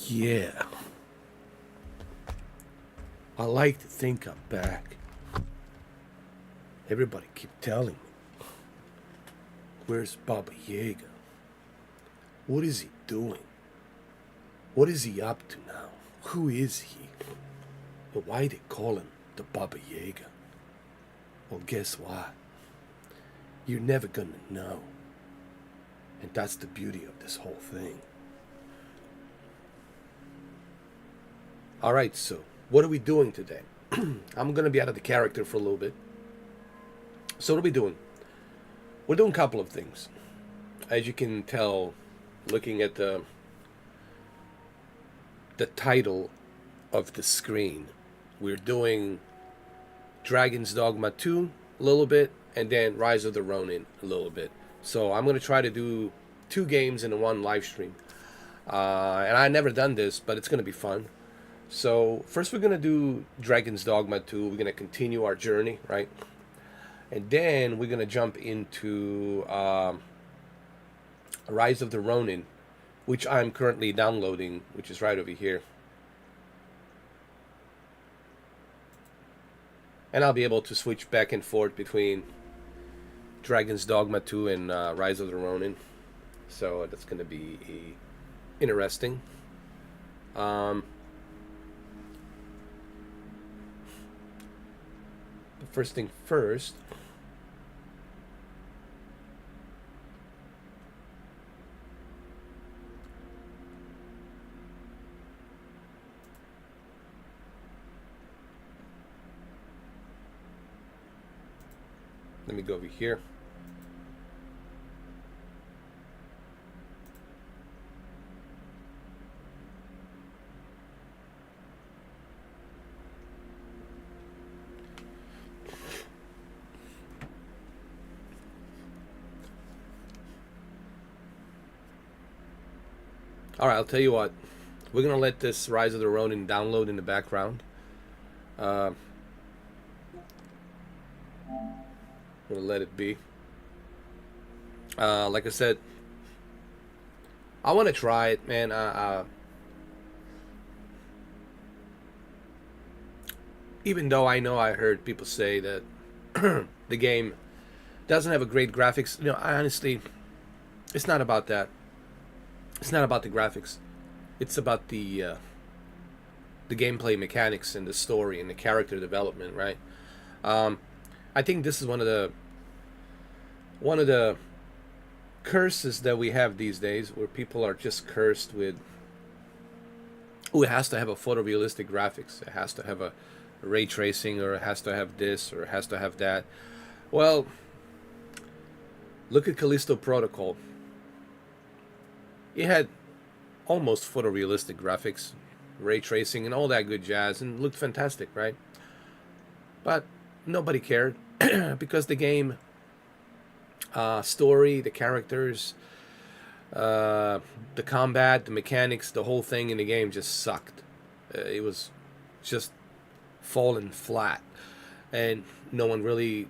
Yeah. I like to think I'm back. Everybody keep telling me. Where's Baba Yaga? What is he doing? What is he up to now? Who is he? But why they call him the Baba Yaga? Well, guess what? You're never gonna know. And that's the beauty of this whole thing. Alright, so what are we doing today? I'm gonna be out of the character for a little bit. So what are we doing? We're doing a couple of things. As you can tell, looking at the title of the screen, we're doing Dragon's Dogma 2 a little bit, and then Rise of the Ronin a little bit. So I'm going to try to do 2 games in one live stream. And I've never done this, but it's going to be fun. So first we're going to do Dragon's Dogma 2. We're going to continue our journey, right? And then we're going to jump into Rise of the Ronin, which I'm currently downloading, which is right over here. And I'll be able to switch back and forth between Dragon's Dogma 2 and Rise of the Ronin. So that's going to be interesting. But first thing first, let me go over here. Alright, I'll tell you what. We're going to let this Rise of the Ronin download in the background. I'm going to let it be. Like I said, I want to try it, man. Even though I know I heard people say that the game doesn't have a great graphics, honestly, it's not about that. It's not about the graphics. It's about the gameplay mechanics and the story and the character development, right? I think this is one of the curses that we have these days, where people are just cursed with, oh, it has to have a photorealistic graphics, it has to have a ray tracing, or it has to have this, or it has to have that. Well, look at Callisto Protocol. It had almost photorealistic graphics, ray tracing, and all that good jazz, and looked fantastic, right? But nobody cared because the game story, the characters, the combat, the mechanics, the whole thing in the game just sucked. It was just falling flat, and no one really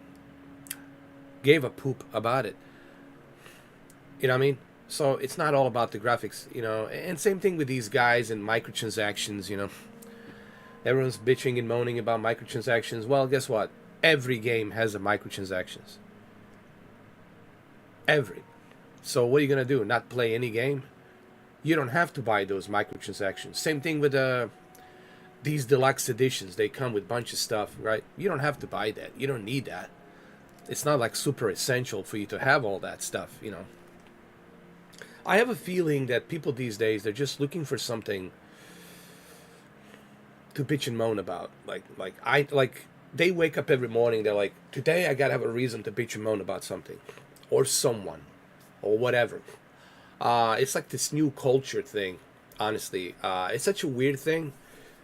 gave a poop about it. You know what I mean? So it's not all about the graphics, and same thing with these guys and microtransactions, Everyone's bitching and moaning about microtransactions. Well, guess what? Every game has a microtransactions. Every. So what are you going to do? Not play any game? You don't have to buy those microtransactions. Same thing with these deluxe editions. They come with a bunch of stuff, right? You don't have to buy that. You don't need that. It's not like super essential for you to have all that stuff, I have a feeling that people these days, they're just looking for something to bitch and moan about. Like they wake up every morning, they're like, today I gotta have a reason to bitch and moan about something, or someone, or whatever. It's like this new culture thing, honestly. It's such a weird thing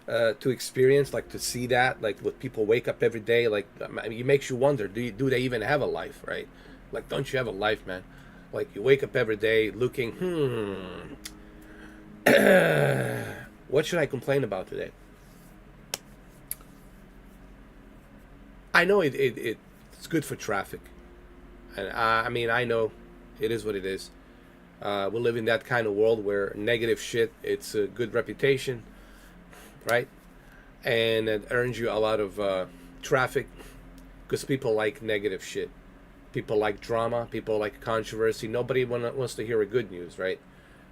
to experience, like to see that, like with people wake up every day, like it makes you wonder, do they even have a life, right? Like, don't you have a life, man? Like, you wake up every day looking, what should I complain about today? I know it's good for traffic. And I mean, I know it is what it is. We live in that kind of world where negative shit, it's a good reputation, right? And it earns you a lot of traffic because people like negative shit. People like drama. People like controversy. Nobody wants to hear a good news, right?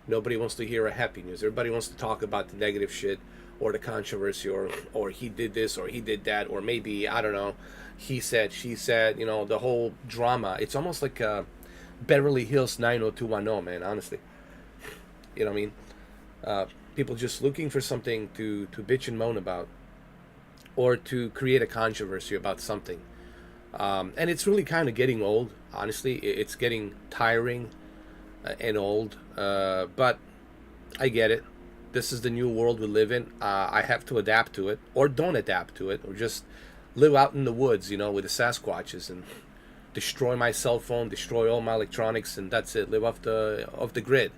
Nobody wants to hear a happy news. Everybody wants to talk about the negative shit or the controversy or he did this or he did that or maybe, I don't know, he said, she said, you know, the whole drama. It's almost like Beverly Hills 90210, man, honestly. You know what I mean? People just looking for something to bitch and moan about or to create a controversy about something. And it's really kind of getting old, honestly. It's getting tiring and old. But I get it. This is the new world we live in. I have to adapt to it or don't adapt to it or just live out in the woods, you know, with the Sasquatches and destroy my cell phone, destroy all my electronics, and that's it. Live off the grid.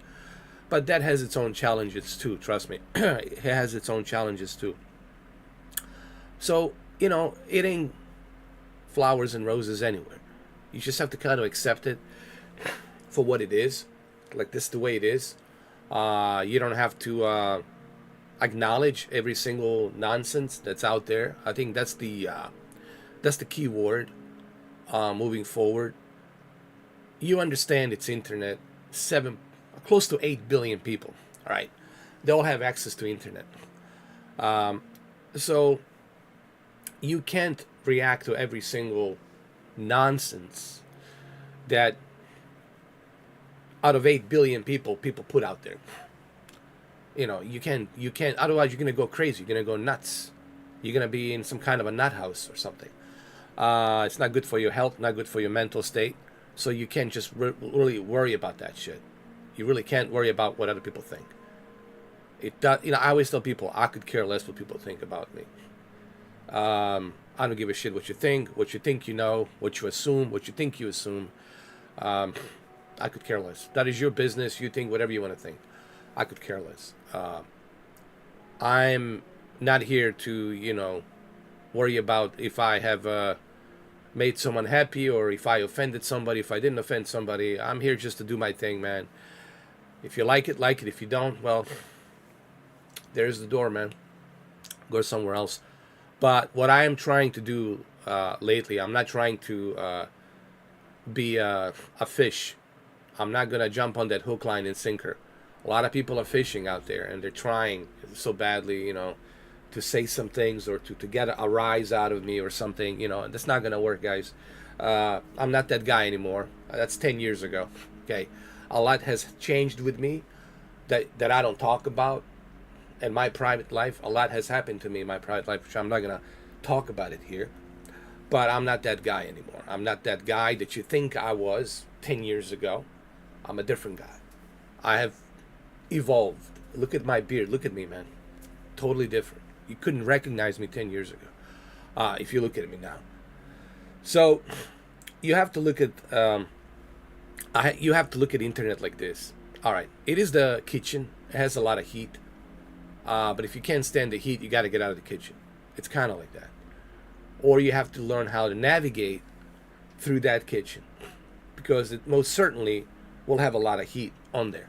But that has its own challenges too, trust me. It has its own challenges too. So, you know, it ain't flowers and roses anywhere. You just have to kind of accept it for what it is. Like, this is the way it is. You don't have to acknowledge every single nonsense that's out there. I think that's the key word moving forward. You understand it's internet. Close to 8 billion people. All right, they all have access to internet. So you can't react to every single nonsense that out of 8 billion people put out there. You know, you can't, otherwise you're going to go crazy. You're going to go nuts. You're going to be in some kind of a nut house or something. It's not good for your health, not good for your mental state. So you can't just really worry about that shit. You really can't worry about what other people think. It does, you know, I always tell people, I could care less what people think about me. I don't give a shit what you think you know, what you assume, what you think you assume. I could care less. That is your business. You think whatever you want to think. I could care less. I'm not here to, you know, worry about if I have made someone happy or if I offended somebody, if I didn't offend somebody. I'm here just to do my thing, man. If you like it, like it. If you don't, well, there's the door, man. Go somewhere else. But what I am trying to do lately, I'm not trying to be a fish. I'm not going to jump on that hook, line, and sinker. A lot of people are fishing out there, and they're trying so badly, you know, to say some things or to get a rise out of me or something, you know, and that's not going to work, guys. I'm not that guy anymore. That's 10 years ago, okay? A lot has changed with me that I don't talk about in my private life. A lot has happened to me in my private life, which I'm not going to talk about it here. But I'm not that guy anymore. I'm not that guy that you think I was 10 years ago. I'm a different guy. I have evolved. Look at my beard. Look at me, man. Totally different. You couldn't recognize me 10 years ago if you look at me now. So you have to look at you have to look at internet like this. All right, it is the kitchen. It has a lot of heat. But if you can't stand the heat, you got to get out of the kitchen. It's kind of like that. Or you have to learn how to navigate through that kitchen, because it most certainly will have a lot of heat on there.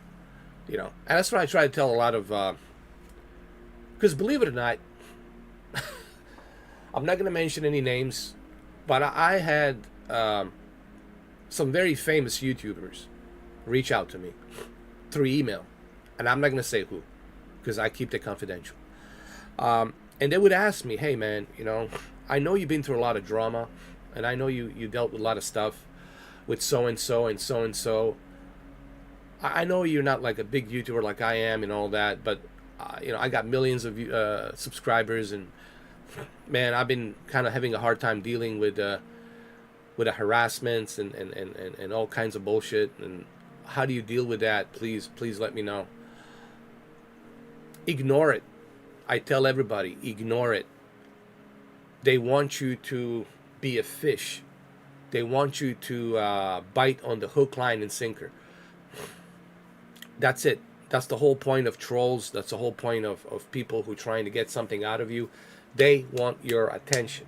You know, and that's what I try to tell a lot of, because believe it or not, I'm not going to mention any names, but I had some very famous YouTubers reach out to me through email, and I'm not going to say who, because I keep it confidential. And they would ask me, hey man, you know, I know you've been through a lot of drama, and I know you dealt with a lot of stuff with so-and-so and so-and-so. I know you're not like a big YouTuber like I am and all that, but you know, I got millions of subscribers, and man, I've been kind of having a hard time dealing with the harassments and all kinds of bullshit. And how do you deal with that? Please let me know. Ignore it. I tell everybody, ignore it. They want you to be a fish. They want you to bite on the hook, line, and sinker. That's it. That's the whole point of trolls. That's the whole point of people who are trying to get something out of you. They want your attention.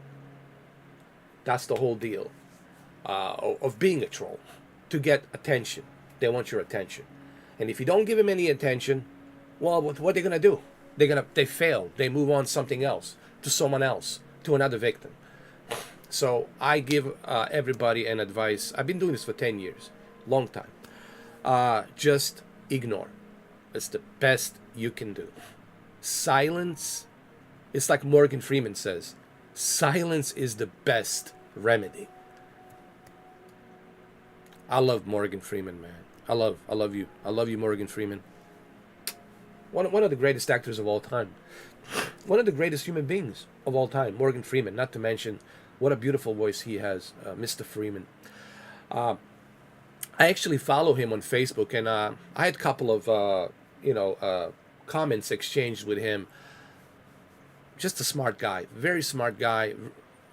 That's the whole deal of being a troll. To get attention. They want your attention. And if you don't give them any attention, well, what are they going to do? They fail. They move on something else, to someone else, to another victim. So I give everybody an advice. I've been doing this for 10 years, long time. Just ignore. It's the best you can do. Silence, it's like Morgan Freeman says, silence is the best remedy. I love Morgan Freeman, man. I love you. I love you, Morgan Freeman. One of the greatest actors of all time. One of the greatest human beings of all time, Morgan Freeman. Not to mention what a beautiful voice he has, Mr. Freeman. I actually follow him on Facebook, and I had a couple of comments exchanged with him. Just a smart guy, very smart guy,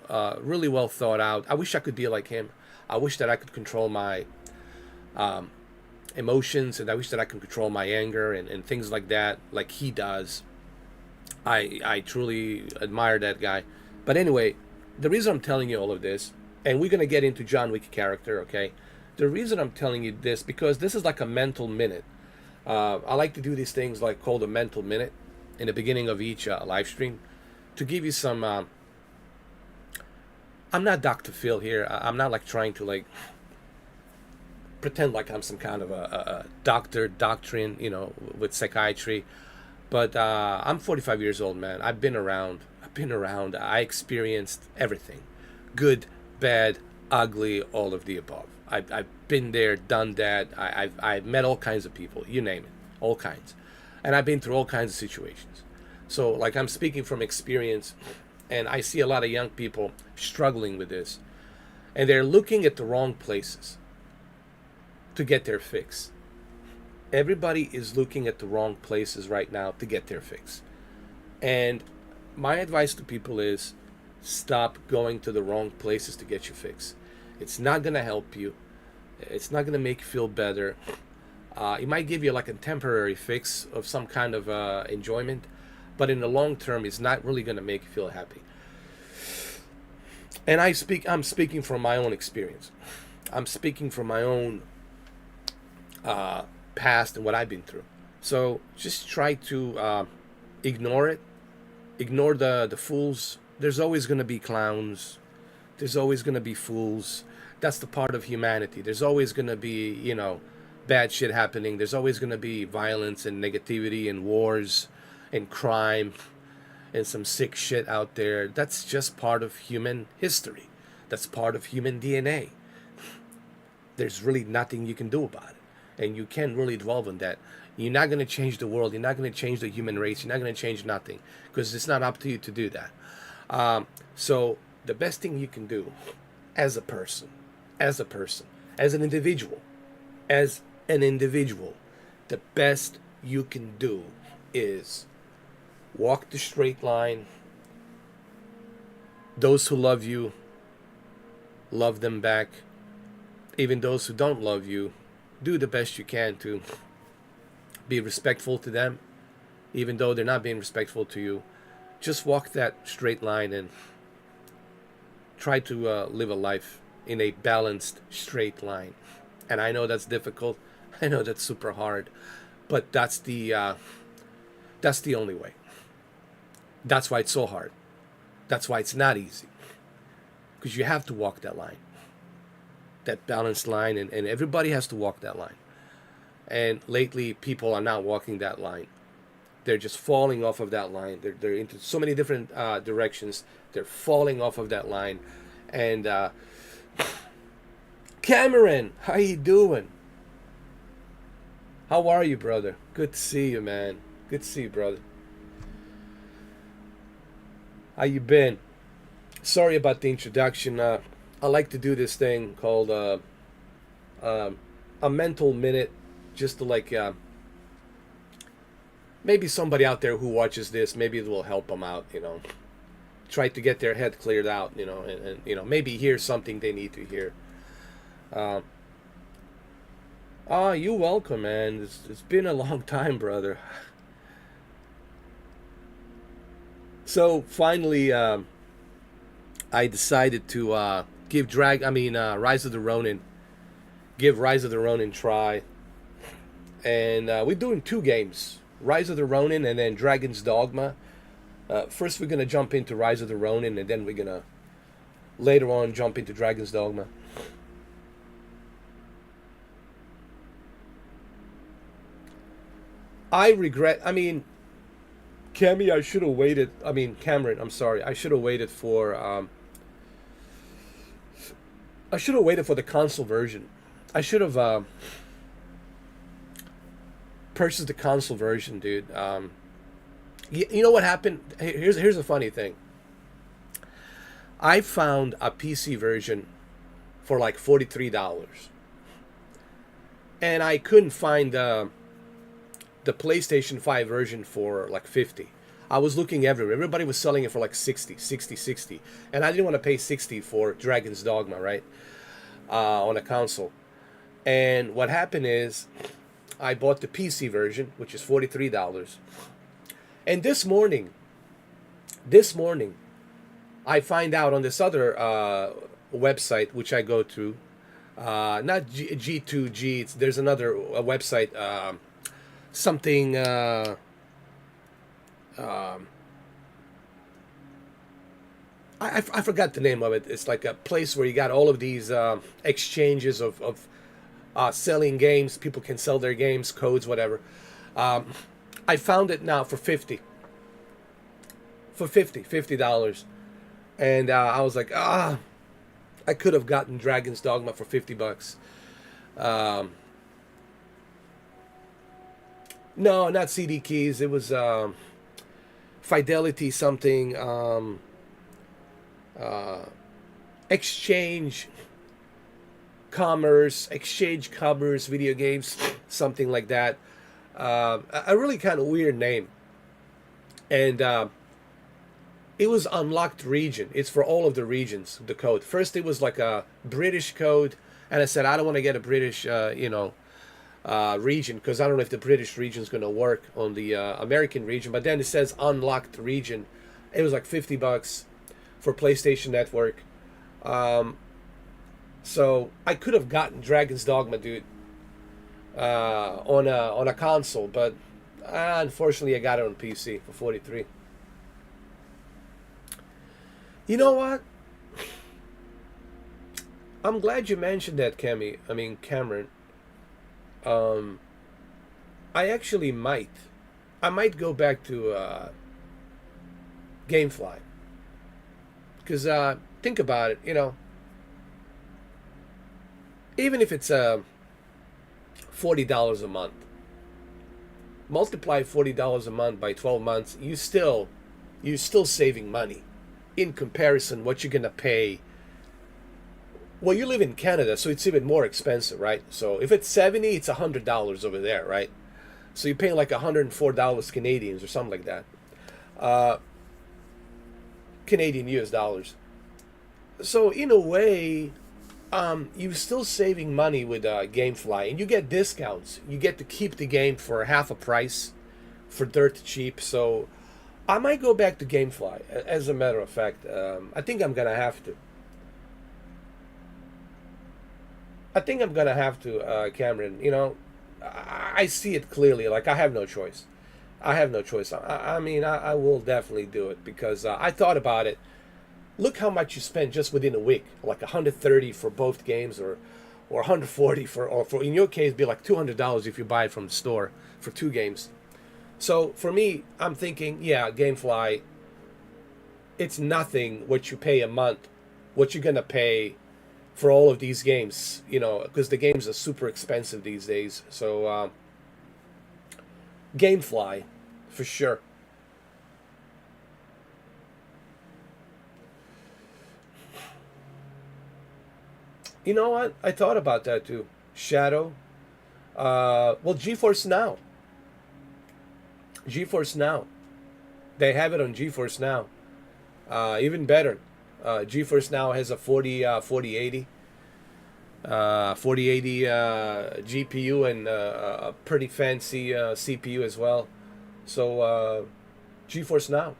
really well thought out. I wish I could be like him. I wish that I could control my emotions, and I wish that I could control my anger and things like that, like he does. I truly admire that guy. But anyway, the reason I'm telling you all of this, and we're going to get into John Wick character, okay? The reason I'm telling you this, because this is like a mental minute. I like to do these things like called a mental minute in the beginning of each live stream to give you some... I'm not Dr. Phil here. I'm not like trying to like pretend like I'm some kind of a doctrine, with psychiatry. But I'm 45 years old, man. I've been around. I experienced everything. Good, bad, ugly, all of the above. I've been there, done that. I've met all kinds of people, you name it, all kinds. And I've been through all kinds of situations. So like I'm speaking from experience, and I see a lot of young people struggling with this. And they're looking at the wrong places to get their fix. Everybody is looking at the wrong places right now to get their fix. And my advice to people is stop going to the wrong places to get your fix. It's not going to help you. It's not going to make you feel better. It might give you like a temporary fix of some kind of enjoyment, but in the long term, it's not really going to make you feel happy. And I'm speaking from my own experience. I'm speaking from my own past and what I've been through. So just try to ignore it. Ignore the fools. There's always going to be clowns. There's always going to be fools. That's the part of humanity. There's always going to be, bad shit happening. There's always going to be violence and negativity and wars and crime and some sick shit out there. That's just part of human history. That's part of human DNA. There's really nothing you can do about it. And you can't really dwell on that. You're not going to change the world. You're not going to change the human race. You're not going to change nothing, because it's not up to you to do that. So the best thing you can do as a person, as an individual, the best you can do is walk the straight line. Those who love you, love them back. Even those who don't love you, do the best you can to be respectful to them, even though they're not being respectful to you. Just walk that straight line and try to live a life in a balanced straight line. And I know that's difficult. I know that's super hard, but that's the only way. That's why it's so hard. That's why it's not easy, because you have to walk that line, that balanced line, and everybody has to walk that line. And lately, people are not walking that line. They're just falling off of that line. They're into so many different directions. They're falling off of that line. And Cameron, how you doing? How are you, brother? Good to see you, man. Good to see you, brother. How you been? Sorry about the introduction. I like to do this thing called a mental minute, just to like maybe somebody out there who watches this, maybe it will help them out, try to get their head cleared out, and maybe hear something they need to hear. You're welcome, man. It's been a long time, brother. So finally, I decided to give Rise of the Ronin a try, and we're doing 2 games: Rise of the Ronin and then Dragon's Dogma. First, we're gonna jump into Rise of the Ronin, and then we're gonna later on jump into Dragon's Dogma. I regret. I mean, Cammy, I should have waited. I mean, Cameron, I'm sorry. I should have waited for. I should have waited for the console version. I should have purchased the console version, dude. You know what happened? Here's a funny thing. I found a PC version for like $43, and I couldn't find the PlayStation 5 version for like 50. I was looking everywhere. Everybody was selling it for like 60, and I didn't want to pay 60 for Dragon's Dogma, right? On a console. And what happened is, I bought the PC version, which is $43. And this morning, I find out on this other website, which I go to, not G2G, there's another website, something, I forgot the name of it. It's like a place where you got all of these exchanges of selling games. People can sell their games, codes, whatever. I found it now for $50. $50. And I was like, I could have gotten Dragon's Dogma for $50. No, not CD keys. It was Fidelity something. Exchange Commerce video games, something like that. A really kind of weird name. And it was unlocked region. It's for all of the regions, the code. First it was like a British code, and I said I don't want to get a British region, because I don't know if the British region is going to work on the American region. But then it says unlocked region. It was like $50 for PlayStation Network. So I could have gotten Dragon's Dogma, dude, on a console, but unfortunately I got it on PC for $43. You know what? I'm glad you mentioned that, Cameron. I actually might go back to GameFly, because think about it, even if it's $40 a month, multiply $40 a month by 12 months, you're still saving money in comparison what you're gonna pay. Well, you live in Canada, so it's even more expensive, right? So if it's 70, it's $100 over there, right? So you're paying like $104 Canadians or something like that. Canadian US dollars. So in a way, you're still saving money with GameFly, and you get discounts. You get to keep the game for half a price, for dirt cheap. So I might go back to GameFly. As a matter of fact, I think I'm gonna have to. Cameron. I see it clearly. Like, I have no choice. I mean, I will definitely do it, because I thought about it. Look how much you spend just within a week, like $130 for both games, or $140 for in your case, it'd be like $200 if you buy it from the store for 2 games. So for me, I'm thinking, yeah, GameFly. It's nothing what you pay a month, what you're gonna pay for all of these games, because the games are super expensive these days. So GameFly, for sure. You know what? I thought about that too. Shadow. Well, GeForce Now. They have it on GeForce Now. Even better. GeForce Now has a 4080 GPU, and a pretty fancy CPU as well. So GeForce Now.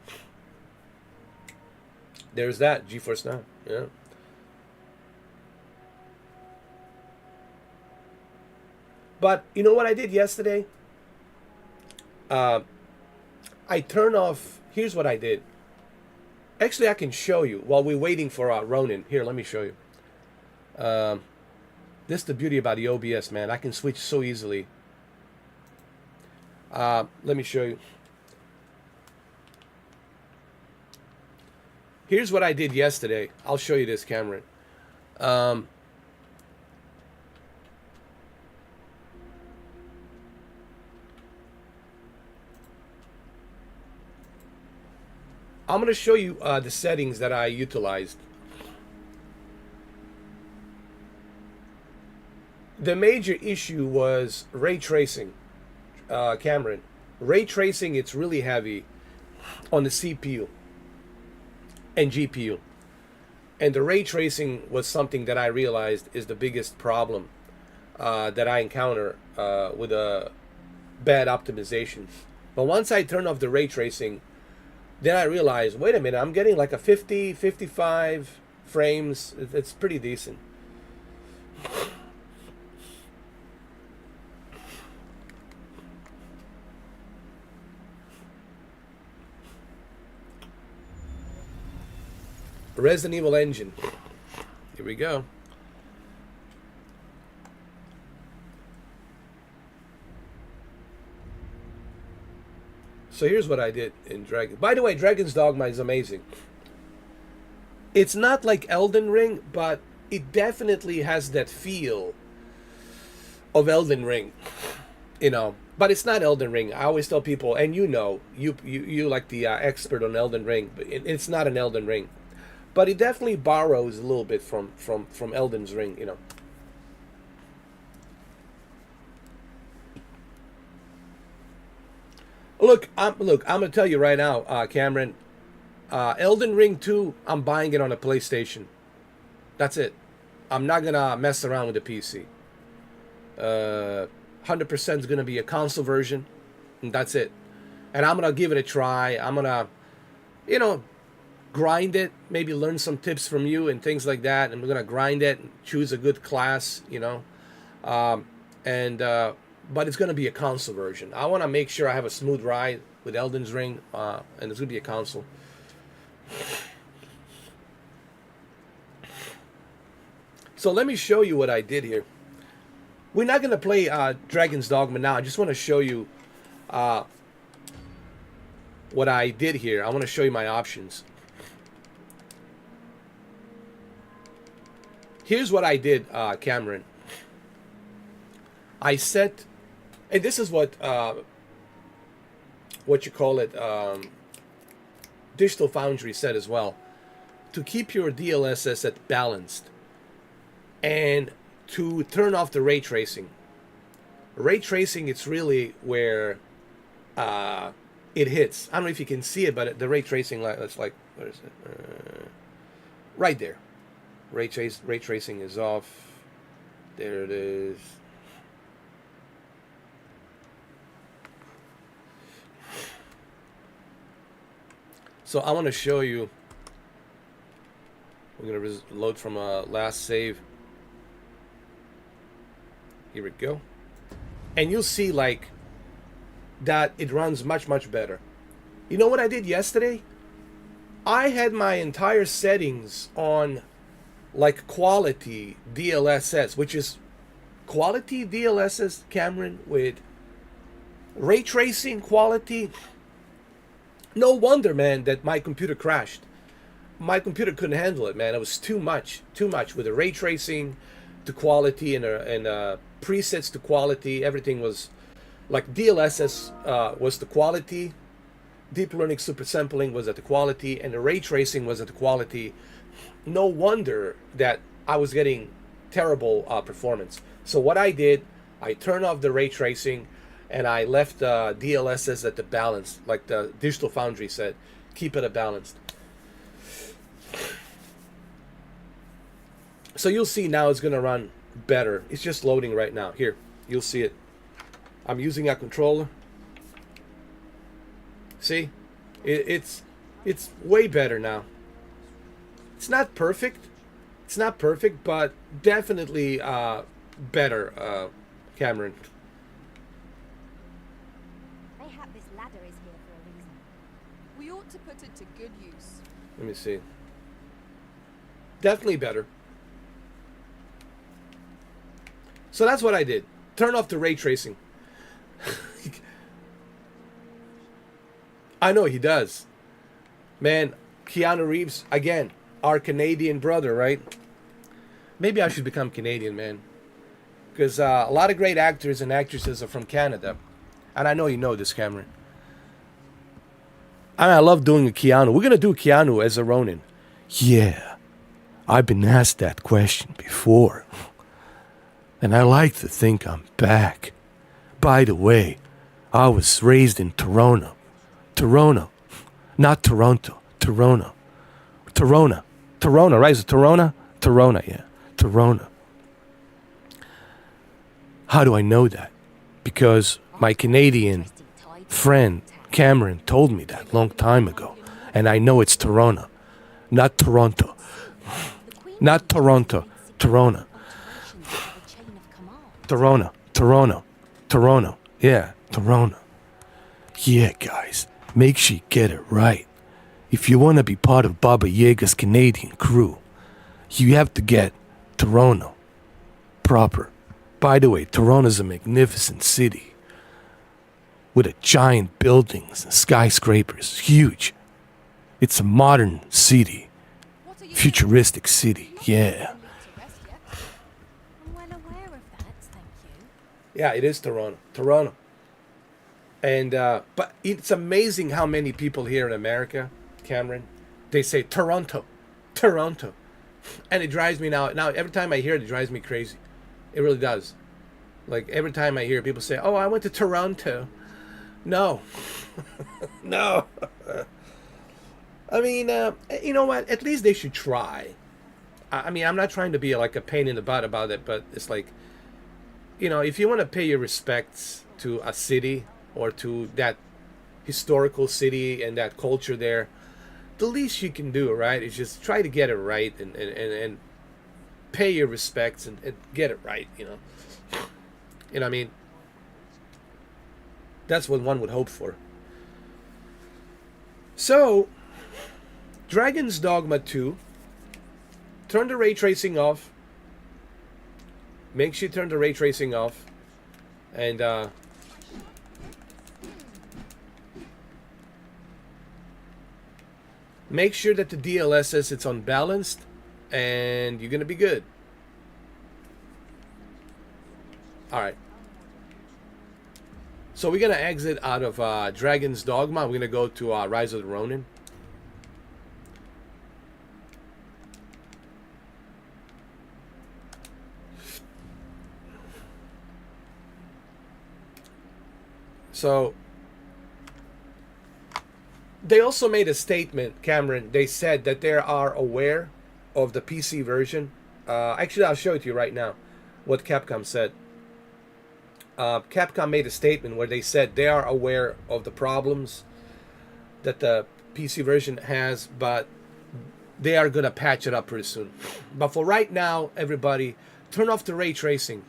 There's that, GeForce Now. Yeah. But you know what I did yesterday? I turned off. Here's what I did. Actually, I can show you while we're waiting for Ronin. Here, let me show you. This is the beauty about the OBS, man. I can switch so easily. Let me show you. Here's what I did yesterday. I'll show you this, Cameron. I'm going to show you the settings that I utilized. The major issue was ray tracing, Cameron. Ray tracing, it's really heavy on the CPU and GPU. And the ray tracing was something that I realized is the biggest problem that I encounter with a bad optimization. But once I turn off the ray tracing, then I realized, wait a minute, I'm getting like a 50, 55 frames. It's pretty decent. Resident Evil engine. Here we go. So here's what I did in Dragon. By the way, Dragon's Dogma is amazing. It's not like Elden Ring, but it definitely has that feel of Elden Ring, you know. But it's not Elden Ring. I always tell people, and you know, you like the expert on Elden Ring, but it's not an Elden Ring. But it definitely borrows a little bit from Elden's Ring, you know. Look, I'm gonna tell you right now, Cameron. Elden Ring 2, I'm buying it on a PlayStation. That's it. I'm not gonna mess around with the PC. 100% is gonna be a console version, and that's it. And I'm gonna give it a try. I'm gonna, you know, grind it, maybe learn some tips from you and things like that, and we're gonna grind it and choose a good class, you know, but it's gonna be a console version. I want to make sure I have a smooth ride with Elden's Ring, and it's gonna be a console. So let me show you what I did here. We're not gonna play Dragon's Dogma now. I just want to show you what I did here. I want to show you my options. Here's what I did, Cameron. I set, and this is what you call it, Digital Foundry said as well, to keep your DLSS at balanced and to turn off the ray tracing. Ray tracing, it's really where it hits. I don't know if you can see it, but the ray tracing, it's like, where is it? Right there. Ray tracing is off. There it is. So I want to show you. We're going to load from a last save. Here we go. And you'll see like that it runs much, much better. You know what I did yesterday? I had my entire settings on like quality DLSS, which is quality DLSS, Cameron, with ray tracing quality. No wonder, man, that my computer crashed. My computer couldn't handle it, man. It was too much with the ray tracing to quality and presets to quality. Everything was like DLSS was the quality, deep learning super sampling was at the quality, and the ray tracing was at the quality. No wonder that I was getting terrible performance. So what I did, I turned off the ray tracing and I left DLSS at the balance, like the Digital Foundry said, keep it at balanced. So you'll see now it's gonna run better. It's just loading right now. Here, you'll see it. I'm using a controller. See, it's way better now. It's not perfect. It's not perfect, but definitely better, Cameron. ought to put it to good use. Let me see. Definitely better. So that's what I did. Turn off the ray tracing. I know he does. Man, Keanu Reeves, again, our Canadian brother, right? Maybe I should become Canadian, man. Because a lot of great actors and actresses are from Canada. And I know you know this, Cameron. And I love doing a Keanu. We're going to do Keanu as a Ronin. Yeah, I've been asked that question before. And I like to think I'm back. By the way, I was raised in Toronto. Toronto. Not Toronto. Toronto. Toronto. Toronto, right? Is it Toronto? Toronto, yeah. Toronto. How do I know that? Because my Canadian friend Cameron told me that long time ago. And I know it's Toronto. Not Toronto. Not Toronto. Toronto. Toronto. Toronto. Toronto. Yeah, Toronto. Yeah, guys. Make sure you get it right. If you want to be part of Baba Yaga's Canadian crew, you have to get Toronto proper. By the way, Toronto's a magnificent city with a giant buildings and skyscrapers. Huge. It's a modern city. Futuristic city. Yeah. I'm well aware of that, thank you. Yeah, it is Toronto. Toronto. And but it's amazing how many people here in America, Cameron, they say Toronto, Toronto, and it drives me now. Now every time I hear it, it drives me crazy. It really does. Like every time I hear people say, "Oh, I went to Toronto," no, no. I mean, you know what? At least they should try. I mean, I'm not trying to be like a pain in the butt about it, but it's like, you know, if you want to pay your respects to a city or to that historical city and that culture there, the least you can do, right, is just try to get it right and pay your respects and get it right, you know. You know what I mean? That's what one would hope for. So, Dragon's Dogma 2, turn the ray tracing off. Make sure you turn the ray tracing off. And, make sure that the DLS says it's unbalanced, and you're going to be good. Alright. So we're going to exit out of Dragon's Dogma. We're going to go to Rise of the Ronin. So they also made a statement, Cameron. They said that they are aware of the PC version. Actually, I'll show it to you right now what Capcom said. Capcom made a statement where they said they are aware of the problems that the PC version has, but they are going to patch it up pretty soon. But for right now, everybody, turn off the ray tracing.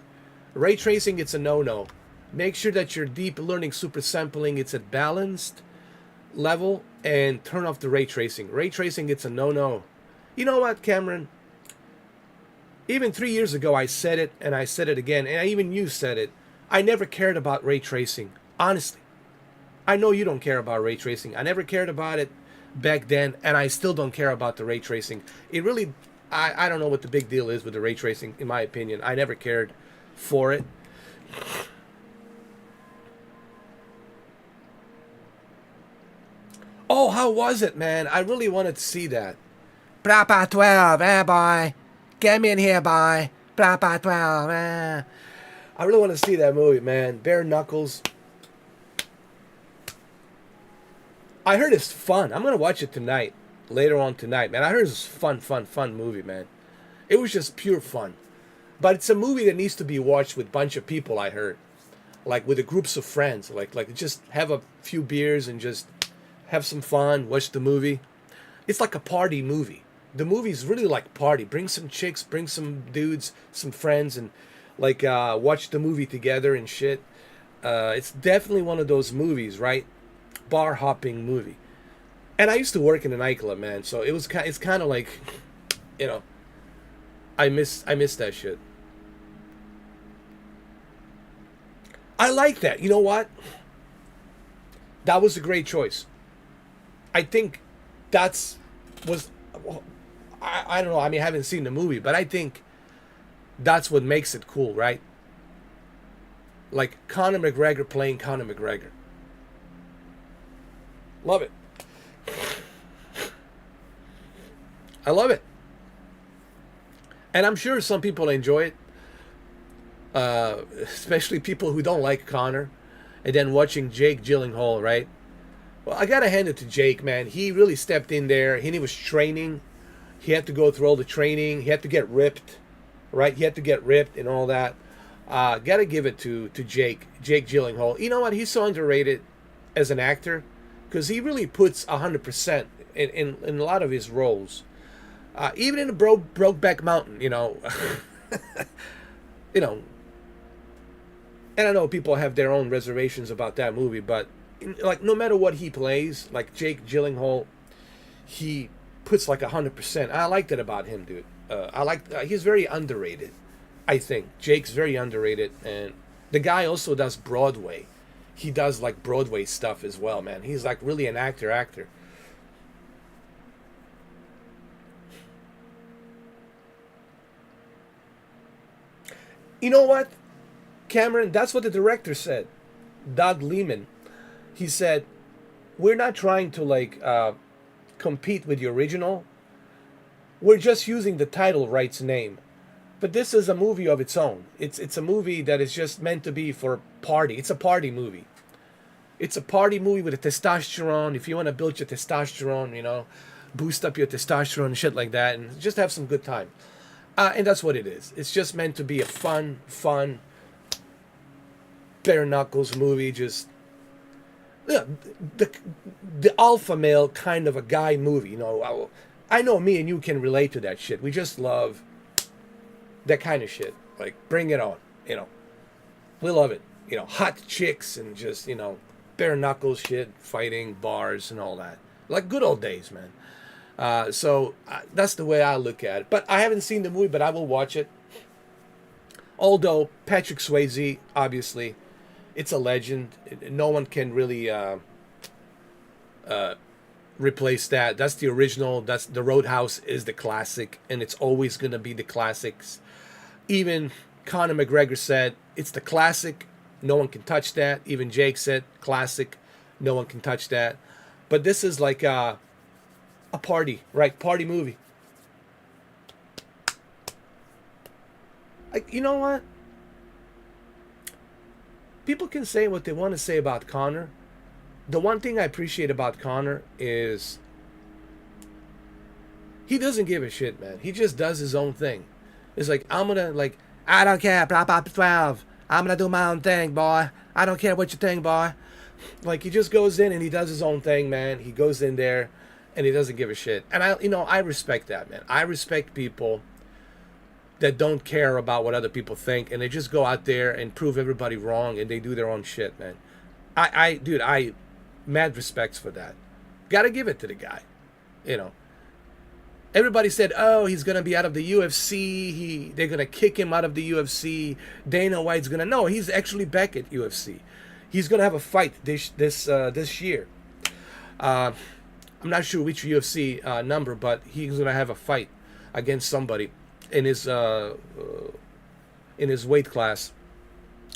Ray tracing, it's a no-no. Make sure that your deep learning super sampling, it's at balanced level, and turn off the ray tracing. Ray tracing, it's a no-no. You know what, Cameron? Even 3 years ago, I said it, and I said it again, and even you said it. I never cared about ray tracing. Honestly. I know you don't care about ray tracing. I never cared about it back then, and I still don't care about the ray tracing. It really, I don't know what the big deal is with the ray tracing, in my opinion. I never cared for it. Oh, how was it, man? I really wanted to see that. Brapa 12, boy. Get me in here, boy. Brapa 12, I really want to see that movie, man. Bare Knuckles. I heard it's fun. I'm going to watch it tonight. Later on tonight, man. I heard it's fun movie, man. It was just pure fun. But it's a movie that needs to be watched with a bunch of people, I heard. Like with the groups of friends. Like just have a few beers and just have some fun, watch the movie. It's like a party movie. The movie's really like party. Bring some chicks, bring some dudes, some friends, and like watch the movie together and shit. It's definitely one of those movies, right? Bar hopping movie. And I used to work in a nightclub, man. So it's kind of like, you know, I miss that shit. I like that. You know what? That was a great choice. I think that's was I don't know. I mean, I haven't seen the movie, but I think that's what makes it cool, right? Like Conor McGregor playing Conor McGregor. Love it. I love it. And I'm sure some people enjoy it. Especially people who don't like Conor. And then watching Jake Gyllenhaal, right? Well, I gotta hand it to Jake, man. He really stepped in there. He was training. He had to go through all the training. He had to get ripped, right? He had to get ripped and all that. Gotta give it to Jake Gyllenhaal. You know what? He's so underrated as an actor because he really puts 100% in a lot of his roles. Even in the Brokeback Mountain, you know, you know. And I know people have their own reservations about that movie, but like no matter what he plays, like Jake Gyllenhaal, he puts like 100%. I like that about him, dude. He's very underrated. I think Jake's very underrated, and the guy also does Broadway. He does like Broadway stuff as well, man. He's like really an actor. You know what, Cameron? That's what the director said. Doug Liman. He said, "We're not trying to like compete with the original. We're just using the title rights name. But this is a movie of its own. It's a movie that is just meant to be for party. It's a party movie. It's a party movie with a testosterone. If you want to build your testosterone, you know, boost up your testosterone and shit like that, and just have some good time. And that's what it is. It's just meant to be a fun, bare knuckles movie. Just the alpha male kind of a guy movie. You know, I know me and you can relate to that shit. We just love that kind of shit. Like, bring it on. You know, we love it. You know, hot chicks and just, you know, bare knuckles shit, fighting, bars and all that. Like good old days, man. So that's the way I look at it. But I haven't seen the movie, but I will watch it. Although Patrick Swayze, obviously, it's a legend. No one can really replace that. That's the original. That's the Roadhouse is the classic, and it's always gonna be the classics. Even Conor McGregor said it's the classic. No one can touch that. Even Jake said classic. No one can touch that. But this is like a party, right? Party movie. Like, you know what? People can say what they want to say about Conor. The one thing I appreciate about Conor is he doesn't give a shit, man. He just does his own thing. It's like, I don't care, blah, blah, 12. I'm going to do my own thing, boy. I don't care what you think, boy. Like, he just goes in and he does his own thing, man. He goes in there and he doesn't give a shit. And I respect that, man. I respect people that don't care about what other people think and they just go out there and prove everybody wrong and they do their own shit, man. I mad respects for that. Gotta give it to the guy. You know. Everybody said, oh, he's going to be out of the UFC. They're going to kick him out of the UFC. Dana White's going to... No, he's actually back at UFC. He's going to have a fight this year. I'm not sure which UFC number, but he's going to have a fight against somebody in his weight class.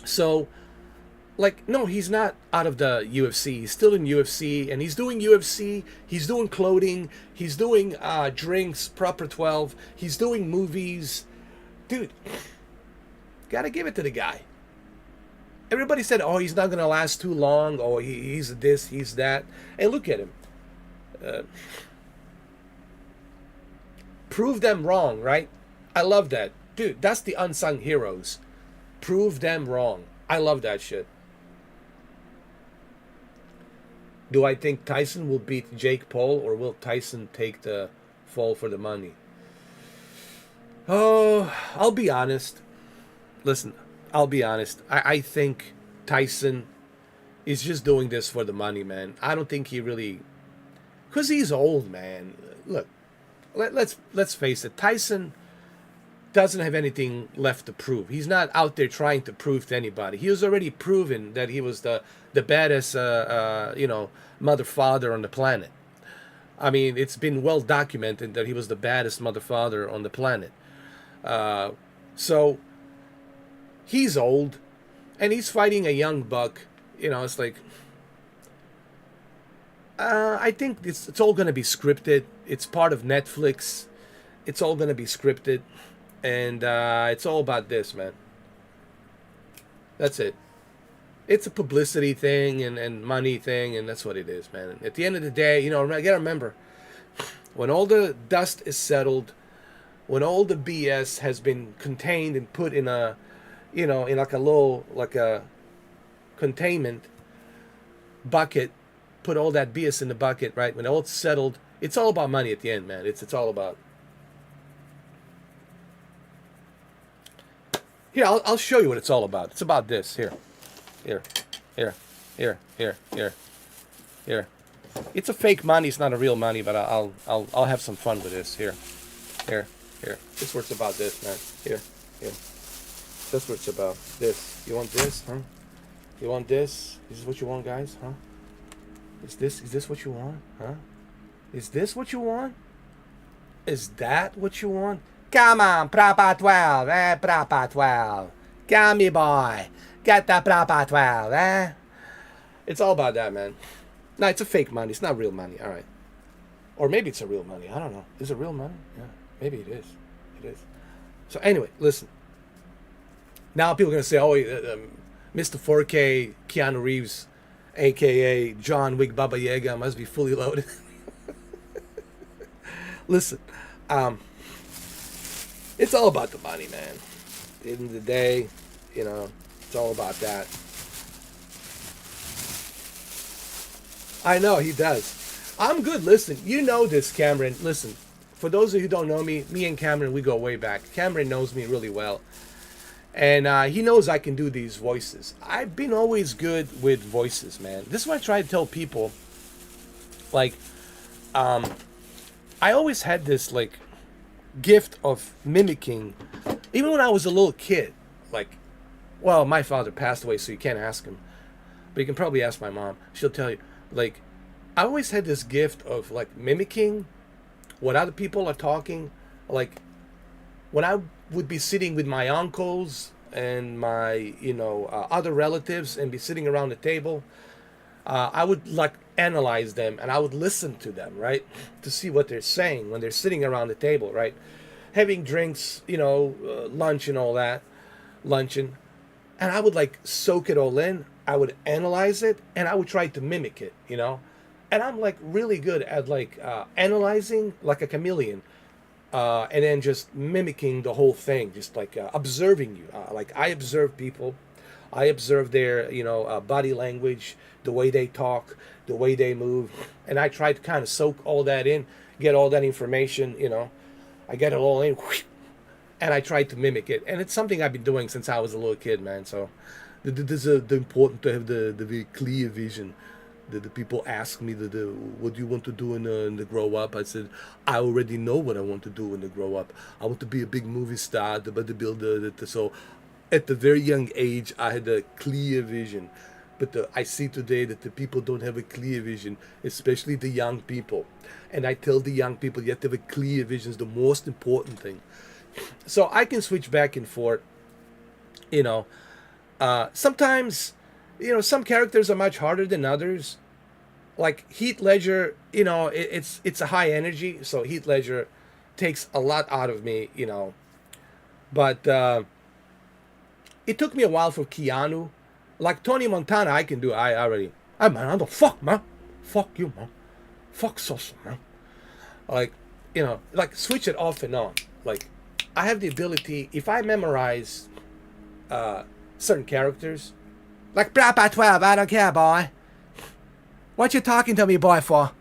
So, like, no, he's not out of the UFC. He's still in UFC, and he's doing UFC. He's doing clothing. He's doing drinks, Proper 12. He's doing movies. Dude, gotta give it to the guy. Everybody said, oh, he's not going to last too long. Oh, he's this, he's that. And look at him. Prove them wrong, right? I love that. Dude, that's the unsung heroes. Prove them wrong. I love that shit. Do I think Tyson will beat Jake Paul, or will Tyson take the fall for the money? Oh, I'll be honest. Listen, I'll be honest. I think Tyson is just doing this for the money, man. I don't think he really Because he's old, man. Look, let's face it. Tyson doesn't have anything left to prove. He's not out there trying to prove to anybody. He was already proven that he was the baddest, mother father on the planet. I mean, it's been well documented that he was the baddest mother father on the planet. So he's old, and he's fighting a young buck. You know, it's like, I think it's all going to be scripted. It's part of Netflix. It's all going to be scripted. And it's all about this, man. That's it. It's a publicity thing and money thing, and that's what it is, man. At the end of the day, you know, I gotta remember, when all the dust is settled, when all the BS has been contained and put in a, you know, in like a containment bucket, put all that BS in the bucket, right? When all it's settled, it's all about money at the end, man. It's all about. Here, I'll show you what it's all about. It's about this. Here. It's a fake money. It's not a real money, but I'll have some fun with this. Here. This is what it's about. This, man. Here. That's what it's about. This. You want this, huh? You want this? This is what you want, guys, huh? Is this what you want, huh? Is this what you want? Is that what you want? Come on, Proper 12, Proper 12. Come me, boy. Get the Proper 12, eh? It's all about that, man. No, it's a fake money. It's not real money, all right. Or maybe it's a real money. I don't know. Is it real money? Yeah, maybe it is. It is. So anyway, listen. Now people are going to say, oh, Mr. 4K, Keanu Reeves, a.k.a. John Wick Baba Yaga, must be fully loaded. Listen, it's all about the money, man. At the end of the day, you know, it's all about that. I know, he does. I'm good. Listen, you know this, Cameron. Listen, for those of you who don't know me and Cameron, we go way back. Cameron knows me really well. And he knows I can do these voices. I've been always good with voices, man. This is what I try to tell people. Like, I always had this, like, gift of mimicking. Even when I was a little kid. Like, well, my father passed away, so you can't ask him. But you can probably ask my mom. She'll tell you. Like, I always had this gift of, like, mimicking what other people are talking. Like, when I would be sitting with my uncles and my, other relatives and be sitting around the table, I would, like, analyze them and I would listen to them, right? To see what they're saying when they're sitting around the table, right? Having drinks, lunch and all that, luncheon. And I would, like, soak it all in. I would analyze it and I would try to mimic it, And I'm, like, really good at, like, analyzing like a chameleon. And then just mimicking the whole thing, just like observing you. Like I observe people, I observe their, body language, the way they talk, the way they move, and I try to kind of soak all that in, get all that information, I get it all in, and I try to mimic it. And it's something I've been doing since I was a little kid, man. So this is the important to have the very clear vision. The people ask me, what do you want to do in the grow up? I said, I already know what I want to do when I grow up. I want to be a big movie star, the bodybuilder. So at the very young age, I had a clear vision. But I see today that the people don't have a clear vision, especially the young people. And I tell the young people, you have to have a clear vision is the most important thing. So I can switch back and forth. Sometimes... some characters are much harder than others. Like Heath Ledger, it's a high energy, so Heath Ledger takes a lot out of me, But it took me a while for Keanu. Like Tony Montana, I can do. Man, I don't fuck, man. Fuck you, man. Fuck Sosa, man. Like, like switch it off and on. Like, I have the ability, if I memorize certain characters. Like, Proper 12, I don't care, boy. What you talking to me, boy, for?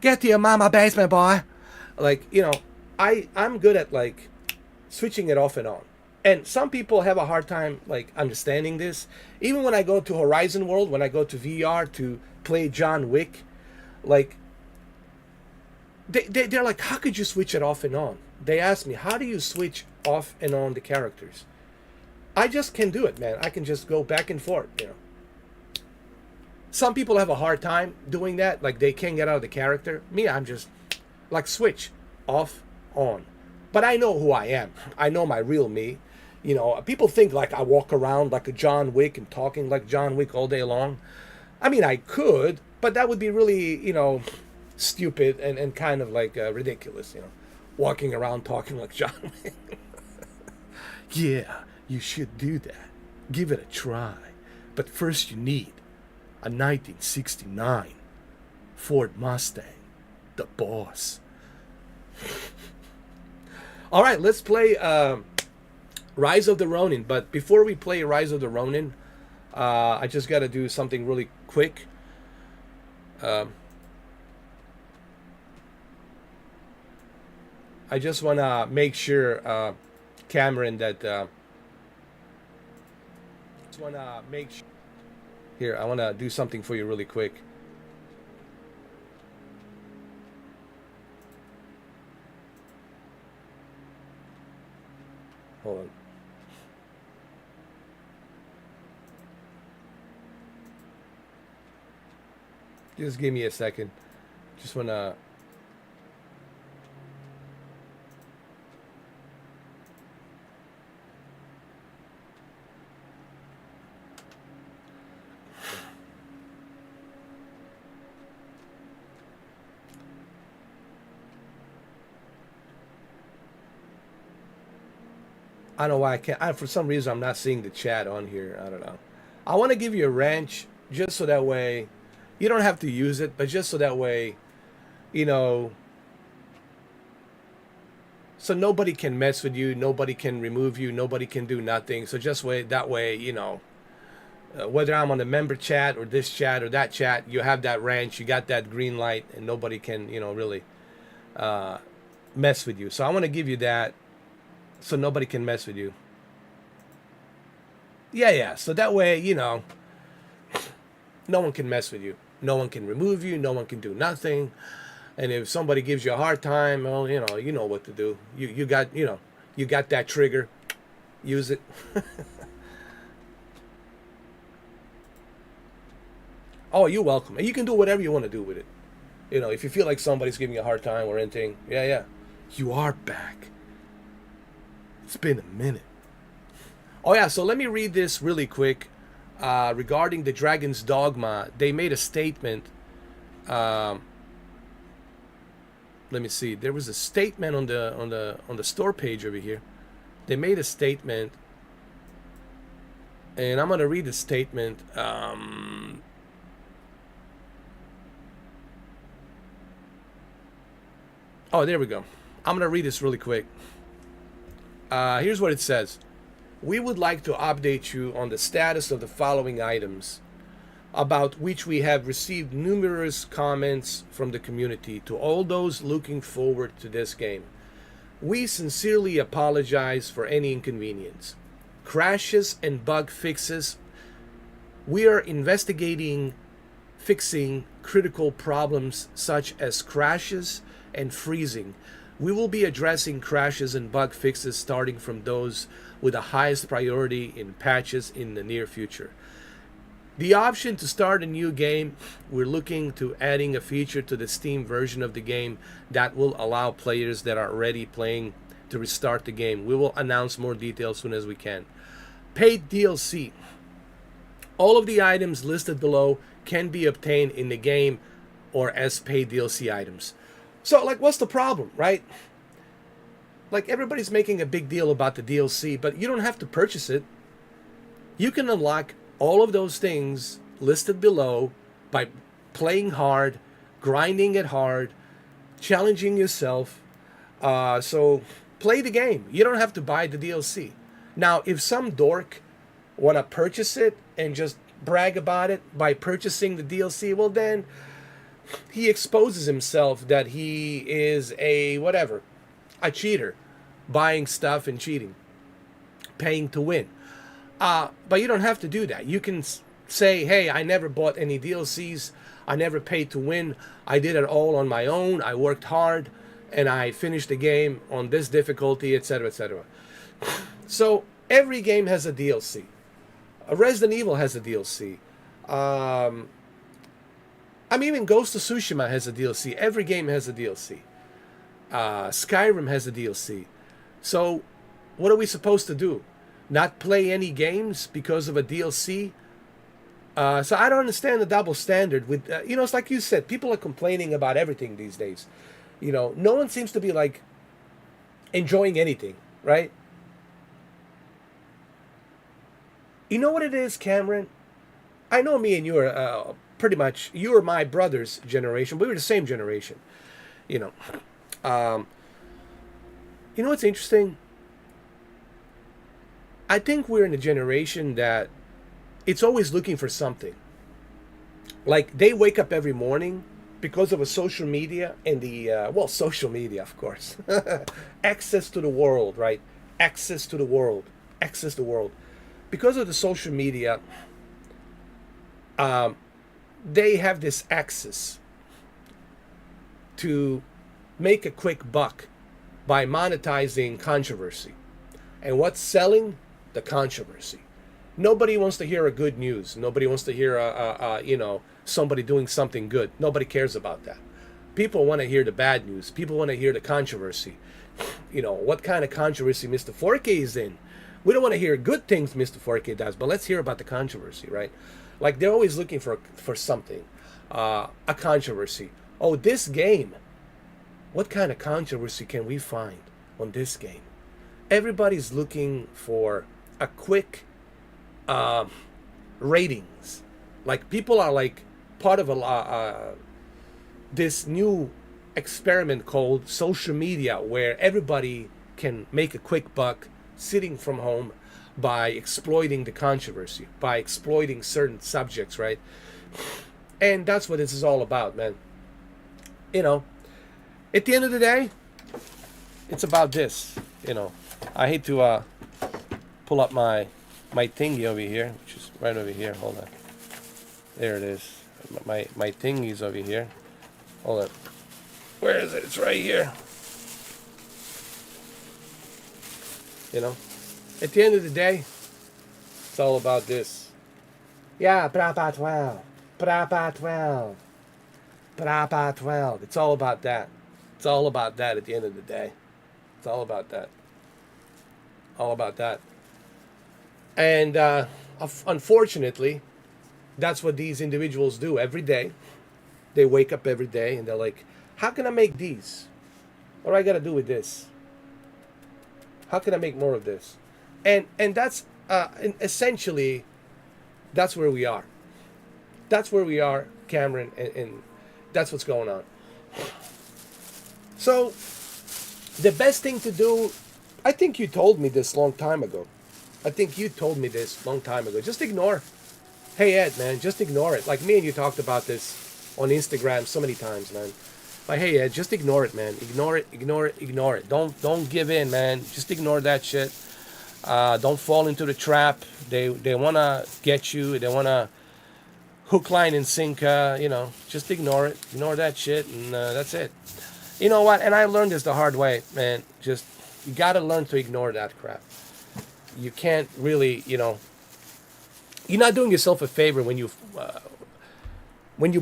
Get to your mama basement, boy. Like, I'm good at, like, switching it off and on. And some people have a hard time, like, understanding this. Even when I go to Horizon World, when I go to VR to play John Wick, Like, they're like, how could you switch it off and on? They asked me, how do you switch off and on the characters? I just can do it, man. I can just go back and forth, you know. Some people have a hard time doing that, like they can't get out of the character. Me, I'm just like switch off, on. But I know who I am. I know my real me. You know, people think like I walk around like a John Wick and talking like John Wick all day long. I mean, I could, but that would be really, you know, stupid and kind of like ridiculous, you know, walking around talking like John Wick. Yeah, you should do that. Give it a try. But first you need a 1969 Ford Mustang, the boss. All right, let's play Rise of the Ronin. But before we play Rise of the Ronin, I just got to do something really quick. I just want to make sure, Cameron, that just want to make sure. Here, I want to do something for you really quick. Hold on. Just give me a second. Just want to... I don't know why I can't. For some reason, I'm not seeing the chat on here. I don't know. I want to give you a wrench just so that way you don't have to use it, but just so that way, you know, so nobody can mess with you, nobody can remove you, nobody can do nothing. So just that way, you know, whether I'm on the member chat or this chat or that chat, you have that wrench, you got that green light, and nobody can, you know, really mess with you. So I want to give you that. So nobody can mess with you. Yeah. So that way, you know, no one can mess with you. No one can remove you. No one can do nothing. And if somebody gives you a hard time, well, you know what to do. You got, you know, you got that trigger. Use it. Oh, you're welcome. And you can do whatever you want to do with it. You know, if you feel like somebody's giving you a hard time or anything, yeah. You are back. It's been a minute. Oh yeah, so let me read this really quick. Regarding the Dragon's Dogma, they made a statement. Let me see. There was a statement on the store page over here. They made a statement, and I'm gonna read the statement. Oh, there we go. I'm gonna read this really quick. Here's what it says. We would like to update you on the status of the following items, about which we have received numerous comments from the community. To all those looking forward to this game, we sincerely apologize for any inconvenience. Crashes and bug fixes. We are investigating fixing critical problems such as crashes and freezing. We will be addressing crashes and bug fixes starting from those with the highest priority in patches in the near future. The option to start a new game, we're looking to adding a feature to the Steam version of the game that will allow players that are already playing to restart the game. We will announce more details soon as we can. Paid DLC. All of the items listed below can be obtained in the game or as paid DLC items. So, like, what's the problem, right? Like, everybody's making a big deal about the DLC, but you don't have to purchase it. You can unlock all of those things listed below by playing hard, grinding it hard, challenging yourself. So, play the game. You don't have to buy the DLC. Now, if some dork want to purchase it and just brag about it by purchasing the DLC, well, then he exposes himself that he is a cheater, buying stuff and cheating, paying to win. But you don't have to do that. You can say, hey, I never bought any DLCs. I never paid to win. I did it all on my own. I worked hard, and I finished the game on this difficulty, etc., etc. So every game has a DLC. Resident Evil has a DLC. Even Ghost of Tsushima has a DLC. Every game has a DLC. Skyrim has a DLC. So what are we supposed to do? Not play any games because of a DLC? So I don't understand the double standard. With it's like you said, people are complaining about everything these days. No one seems to be like enjoying anything, right? You know what it is, Cameron? I know me and you are pretty much, you are my brother's generation. We were the same generation. You know what's interesting? I think we're in a generation that it's always looking for something. Like they wake up every morning because of a social media and the, social media, of course. Access to the world, right? Access to the world. Access to the world. Because of the social media, they have this access to make a quick buck by monetizing controversy. And what's selling? The controversy. Nobody wants to hear a good news. Nobody wants to hear somebody doing something good. Nobody cares about that. People want to hear the bad news. People want to hear the controversy. What kind of controversy Mr. 4K is in. We don't want to hear good things Mr. 4K does, but let's hear about the controversy, right? Like they're always looking for something, a controversy. Oh, this game. What kind of controversy can we find on this game? Everybody's looking for a quick ratings. Like people are like part of this new experiment called social media, where everybody can make a quick buck sitting from home by exploiting the controversy, by exploiting certain subjects, right? And that's what this is all about, man. At the end of the day, it's about this. I hate to pull up my thingy over here, which is right over here. Hold on. There it is. My thingy's over here. Hold on. Where is it? It's right here. At the end of the day, it's all about this. Yeah, Prapa 12. Prapa 12. Prapa 12. It's all about that. It's all about that at the end of the day. It's all about that. All about that. And unfortunately, that's what these individuals do every day. They wake up every day and they're like, how can I make these? What do I got to do with this? How can I make more of this? And that's essentially, that's where we are. That's where we are, Cameron, and that's what's going on. So, the best thing to do, I think you told me this long time ago. Just ignore. Hey, Ed, man, just ignore it. Like me and you talked about this on Instagram so many times, man. Like, hey, Ed, just ignore it, man. Ignore it. Don't give in, man. Just ignore that shit. Don't fall into the trap. They want to get you. They want to hook, line, and sinker. Just ignore it. Ignore that shit, and that's it. You know what? And I learned this the hard way, man. Just, you got to learn to ignore that crap. You can't really, you're not doing yourself a favor when you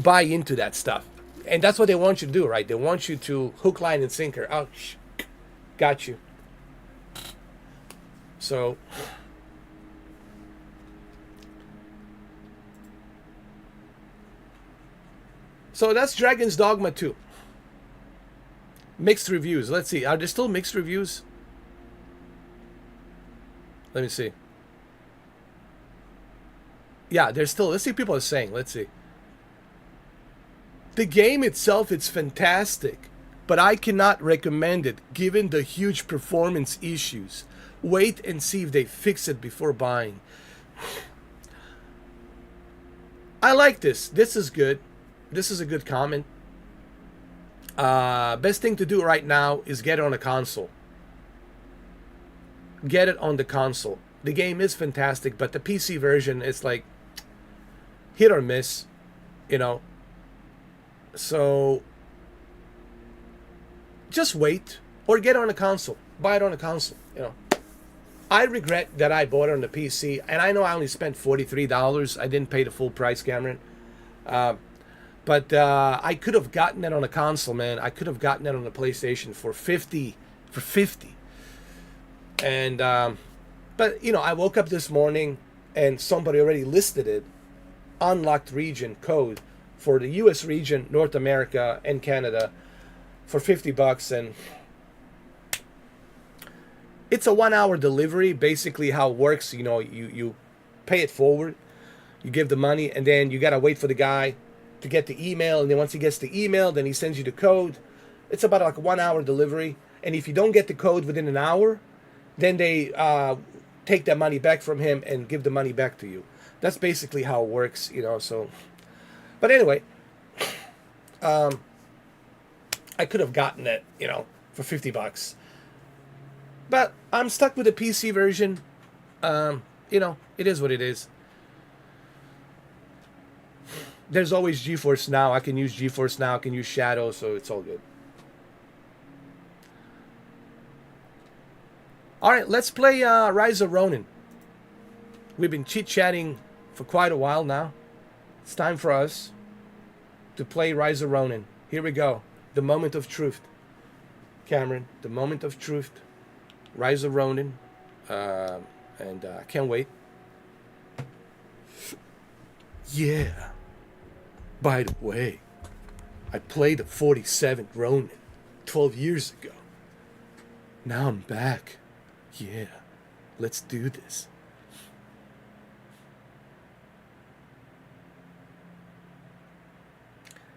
buy into that stuff. And that's what they want you to do, right? They want you to hook, line, and sinker. Ouch. Got you. So that's Dragon's Dogma 2. Mixed reviews. Let's see. Are there still mixed reviews? Let me see. Yeah, there's still. Let's see what people are saying. Let's see. The game itself, it's fantastic, but I cannot recommend it given the huge performance issues. Wait and see if they fix it before buying. I like this. This is good. This is a good comment. Best thing to do right now is get it on a console. Get it on the console. The game is fantastic, but the PC version is like hit or miss. So just wait or get on a console. Buy it on a console, you know. I regret that I bought it on the PC, and I know I only spent $43. I didn't pay the full price, Cameron. But I could have gotten it on a console, man. I could have gotten it on the PlayStation for 50. And but you know, I woke up this morning and somebody already listed it, unlocked region code for the US region, North America and Canada for $50, and it's a 1 hour delivery. Basically how it works, you know, you pay it forward, you give the money, and then you gotta wait for the guy to get the email, and then once he gets the email, then he sends you the code. It's about like a 1 hour delivery, and if you don't get the code within an hour, then they take that money back from him and give the money back to you. That's basically how it works, you know. So, but anyway, I could have gotten it, you know, for $50, but I'm stuck with the PC version. You know, it is what it is. There's always GeForce Now. I can use GeForce Now. I can use Shadow, so it's all good. All right, let's play Rise of Ronin. We've been chit-chatting for quite a while now. It's time for us to play Rise of Ronin. Here we go. The moment of truth. Cameron, the moment of truth. Rise of Ronin. And I can't wait. Yeah. By the way, I played the 47th Ronin 12 years ago. Now I'm back. Yeah, let's do this.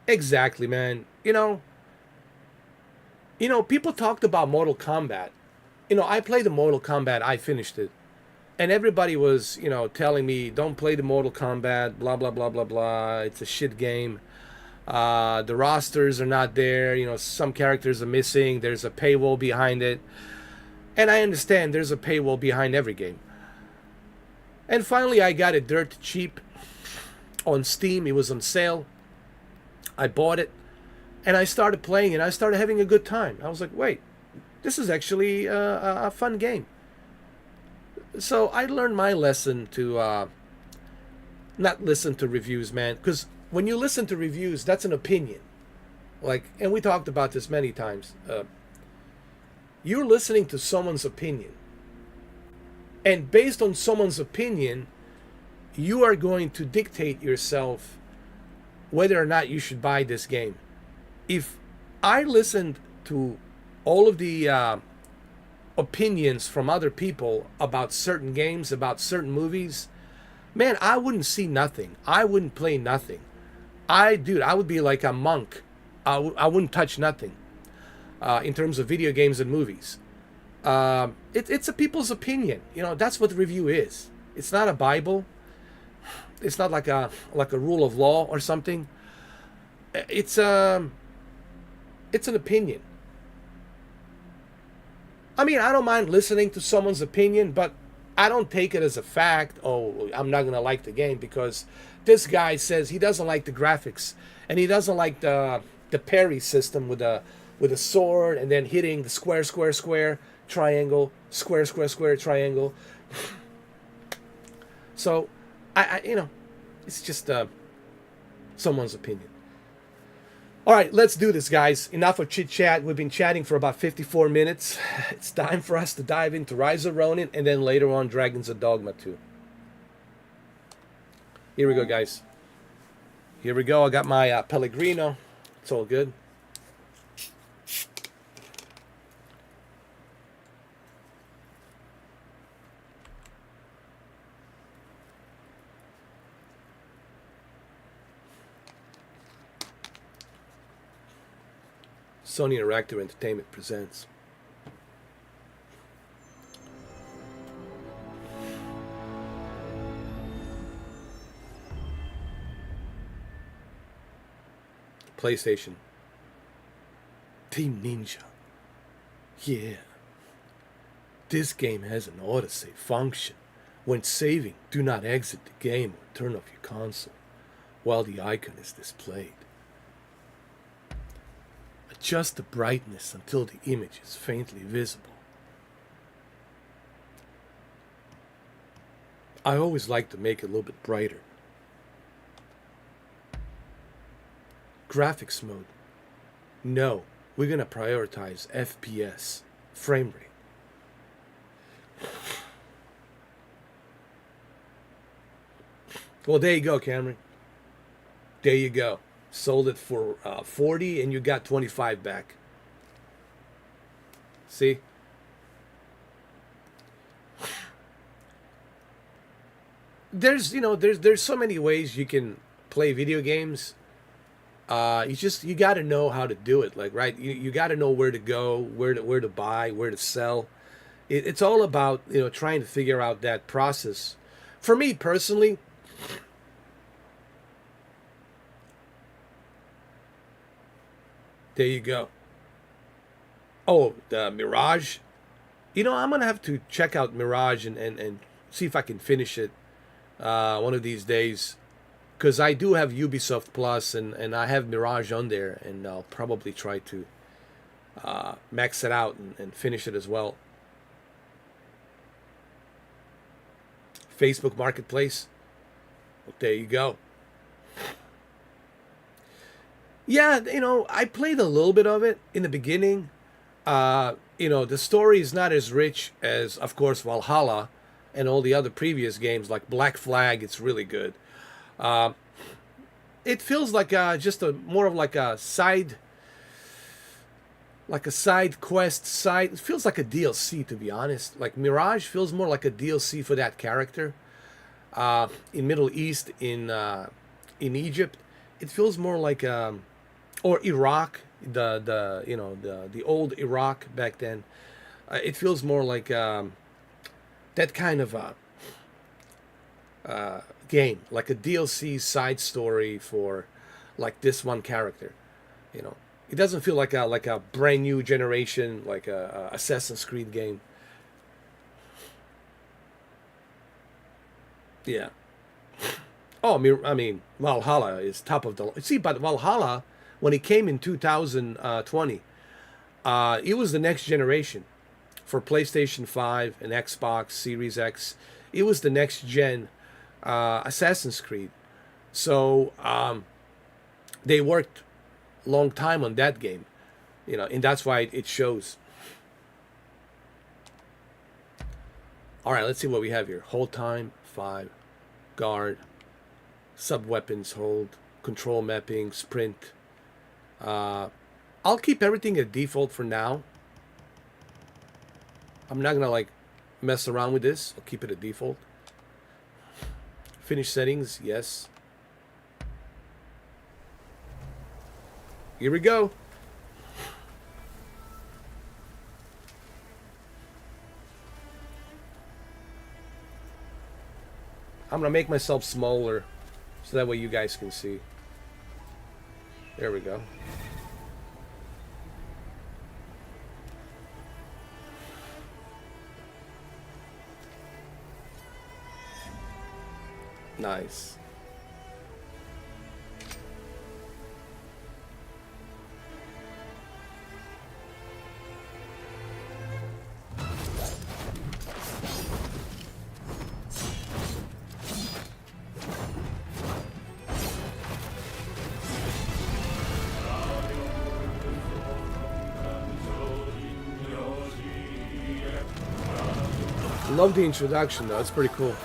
Exactly, man. You know, people talked about Mortal Kombat. You know, I played the Mortal Kombat. I finished it. And everybody was, you know, telling me, don't play the Mortal Kombat, blah, blah, blah, blah, blah. It's a shit game. The rosters are not there. You know, some characters are missing. There's a paywall behind it. And I understand there's a paywall behind every game. And finally, I got it dirt cheap on Steam. It was on sale. I bought it. And I started playing, and I started having a good time. I was like, wait, this is actually a fun game. So I learned my lesson to not listen to reviews, man. Because when you listen to reviews, that's an opinion. Like, and we talked about this many times. You're listening to someone's opinion. And based on someone's opinion, you are going to dictate yourself whether or not you should buy this game. If I listened to all of the opinions from other people about certain games, about certain movies, man, I wouldn't see nothing. I wouldn't play nothing. Dude, I would be like a monk. I wouldn't touch nothing in terms of video games and movies. It's a people's opinion. You know, that's what the review is. It's not a Bible. It's not like a rule of law or something. It's an opinion. I mean, I don't mind listening to someone's opinion, but I don't take it as a fact. Oh, I'm not going to like the game because this guy says he doesn't like the graphics and he doesn't like the parry system with a sword and then hitting the square, square, square, triangle, square, square, square, triangle. So, I you know, it's just someone's opinion. All right, let's do this, guys. Enough of chit-chat. We've been chatting for about 54 minutes. It's time for us to dive into Rise of Ronin and then later on Dragons of Dogma 2. Here we go, guys. Here we go. I got my Pellegrino. It's all good. Sony Interactive Entertainment presents PlayStation Team Ninja. Yeah. This game has an autosave function. When saving, do not exit the game or turn off your console while the icon is displayed. Adjust the brightness until the image is faintly visible. I always like to make it a little bit brighter. Graphics mode. No, we're going to prioritize FPS, frame rate. Well, there you go, Cameron. There you go. Sold it for 40 and you got 25 back. See? There's so many ways you can play video games. You got to know how to do it, like, right? You got to know where to go, where to buy, where to sell. It's all about, trying to figure out that process. For me personally, there you go. Oh, the Mirage. I'm gonna have to check out Mirage and see if I can finish it one of these days, because I do have Ubisoft Plus and I have Mirage on there, and I'll probably try to max it out and finish it as well. Facebook Marketplace. Well, there you go. Yeah, I played a little bit of it in the beginning. The story is not as rich as, of course, Valhalla and all the other previous games like Black Flag. It's really good. It feels like just more of like a side quest. It feels like a DLC, to be honest. Like Mirage feels more like a DLC for that character. In Middle East, in Egypt, it feels more like or Iraq, the old Iraq back then. It feels more like that kind of game, like a DLC side story for like this one character. It doesn't feel like a brand new generation, like a Assassin's Creed game. Yeah. Oh, I mean, Valhalla is top of the... See, but Valhalla, when it came in 2020, it was the next generation for PlayStation 5 and Xbox Series X. It was the next gen Assassin's Creed. So they worked a long time on that game, and that's why it shows. All right, let's see what we have here. Hold time, 5, guard, sub-weapons hold, control mapping, sprint. I'll keep everything at default for now. I'm not gonna mess around with this. I'll keep it at default. Finish settings, yes. Here we go. I'm gonna make myself smaller so that way you guys can see. There we go. Nice. Love the introduction though, it's pretty cool.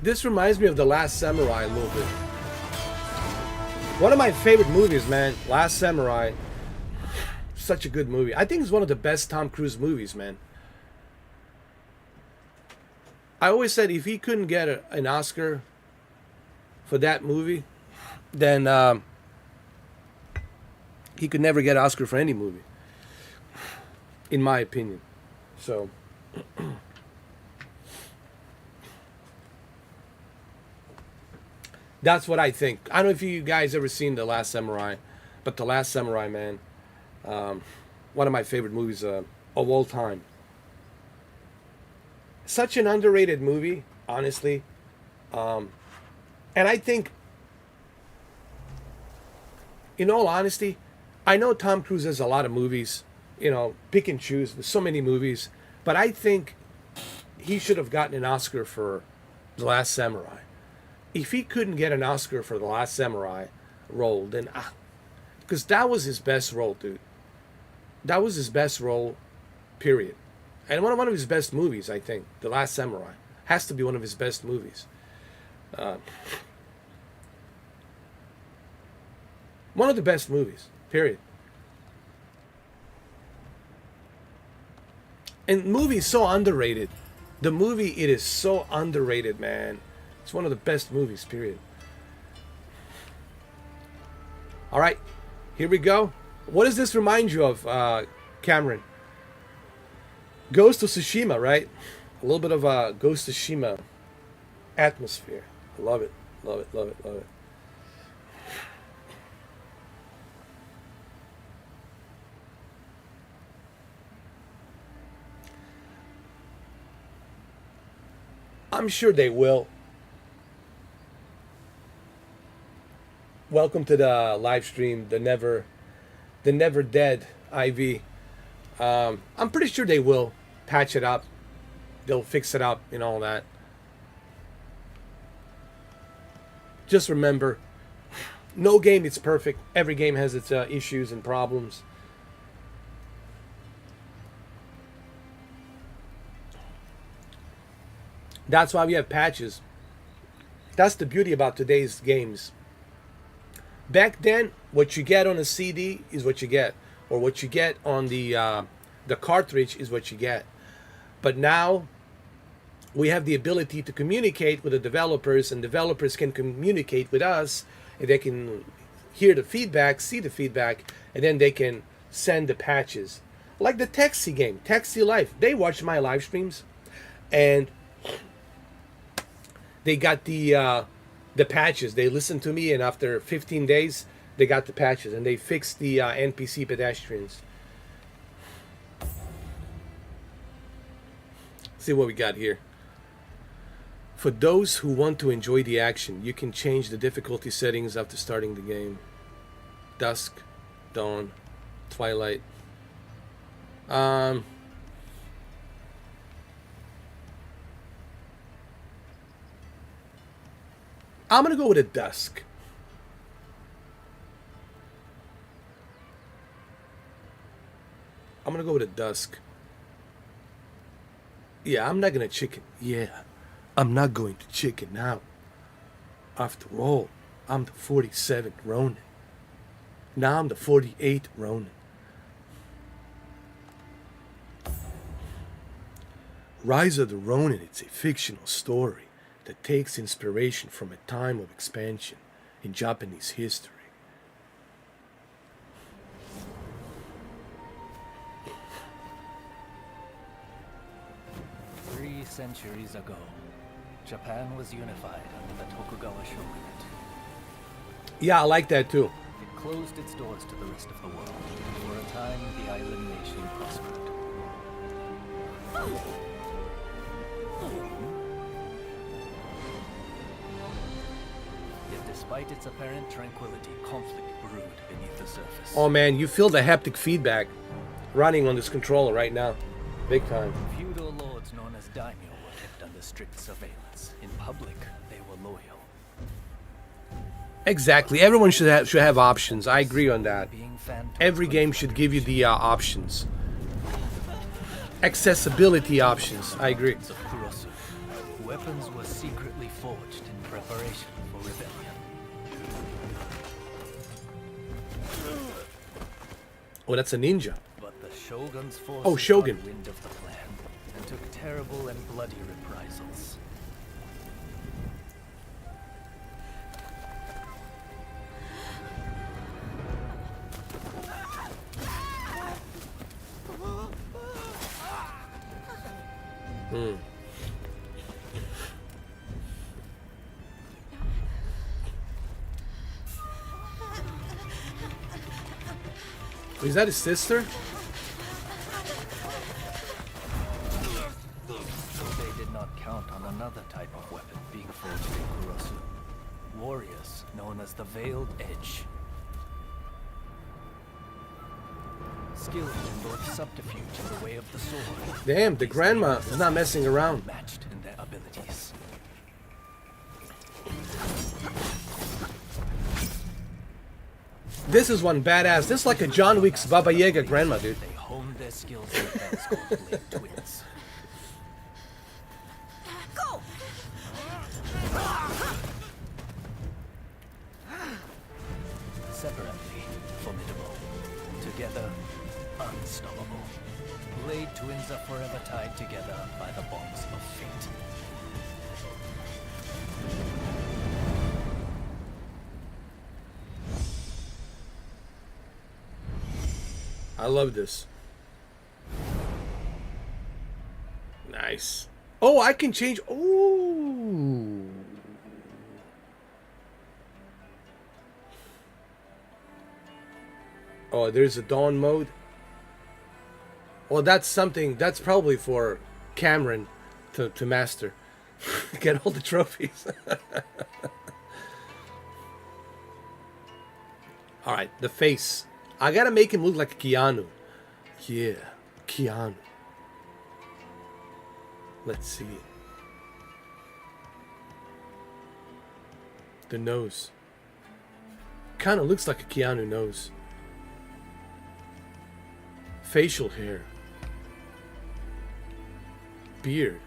This reminds me of The Last Samurai a little bit. One of my favorite movies, man. Last Samurai. Such a good movie. I think it's one of the best Tom Cruise movies, man. I always said if he couldn't get an Oscar for that movie, then he could never get an Oscar for any movie, in my opinion. So that's what I think. I don't know if you guys ever seen The Last Samurai, but The Last Samurai, man, one of my favorite movies of all time. Such an underrated movie, honestly. And I think, in all honesty, I know Tom Cruise has a lot of movies, you know, pick and choose. There's so many movies. But I think he should have gotten an Oscar for The Last Samurai. If he couldn't get an Oscar for The Last Samurai role, then... because that was his best role, dude. That was his best role, period. And one of his best movies, I think. The Last Samurai. Has to be one of his best movies. One of the best movies, period. And the movie is so underrated. The movie, it is so underrated, man. It's one of the best movies, period. All right, here we go. What does this remind you of, Cameron? Ghost of Tsushima, right? A little bit of a Ghost of Tsushima atmosphere. I love it, love it, love it, love it. I'm sure they will. Welcome to the live stream, the never dead IV. I'm pretty sure they will patch it up. They'll fix it up and all that. Just remember, no game is perfect. Every game has its issues and problems. That's why we have patches. That's the beauty about today's games. Back then, what you get on a CD is what you get, or what you get on the cartridge is what you get. But now we have the ability to communicate with the developers, and developers can communicate with us, and they can hear the feedback, see the feedback, and then they can send the patches. Like the Taxi game, Taxi Life. They watch my live streams, and they got the patches. They listened to me, and after 15 days, they got the patches, and they fixed the NPC pedestrians. See what we got here. For those who want to enjoy the action, you can change the difficulty settings after starting the game. Dusk, dawn, twilight. I'm gonna go with a dusk. I'm gonna go with a dusk. Yeah, I'm not gonna chicken. Yeah, I'm not going to chicken out. After all, I'm the 47th Ronin. Now I'm the 48th Ronin. Rise of the Ronin, it's a fictional story that takes inspiration from a time of expansion in Japanese history. 3 centuries ago, Japan was unified under the Tokugawa shogunate. Yeah, I like that too. It closed its doors to the rest of the world. For a time, the island nation prospered. Yet despite its apparent tranquility, conflict brewed beneath the surface. Oh man, you feel the haptic feedback running on this controller right now. Big time. Feudal lords known as daimyo were kept under strict surveillance. In public, they were loyal. Exactly. Everyone should have options. I agree on that. Being fan Every game should give you the options. Accessibility options. I agree. of Kurosu. Weapons were secretly forged in preparation for rebellion. Oh, that's a ninja. But the Shogun's forces Oh, Shogun. got wind of the plan and took terrible and bloody reprisals. Is that his sister? They did not count on another type of weapon being forged in Kurosu. Warriors known as the Veiled Edge. Skilled in both subterfuge and the way of the sword. Damn, the grandma is not messing around. Matched in their abilities. This is one badass. This is like a John Wick's Baba Yaga grandma, dude. They honed their skills in a dance called Blade Twins. Go! Separately, formidable. Together, unstoppable. Blade Twins are forever tied together by the bonds of fate. I love this. Nice. Oh, I can change. Ooh. Oh, there's a dawn mode. Well, that's something. That's probably for Cameron to master. Get all the trophies. All right, the face. I gotta make him look like Keanu. Yeah, Keanu. Let's see. The nose. Kinda looks like a Keanu nose. Facial hair. Beard.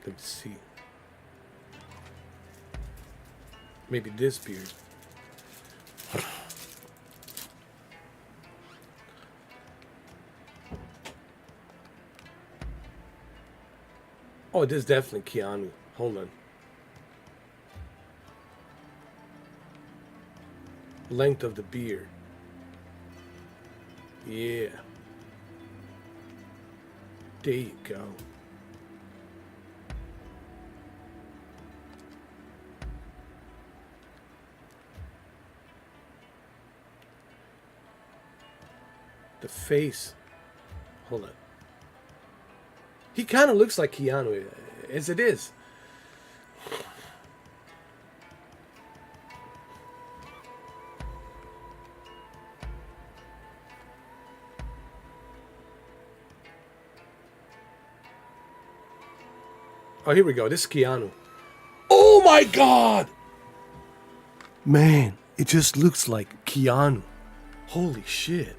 Let's see. Maybe this beard. Oh, this is definitely Keanu. Hold on. Length of the beard. Yeah. There you go. The face. Hold on. He kind of looks like Keanu, as it is. Oh, here we go. This is Keanu. Oh my God! Man, it just looks like Keanu. Holy shit.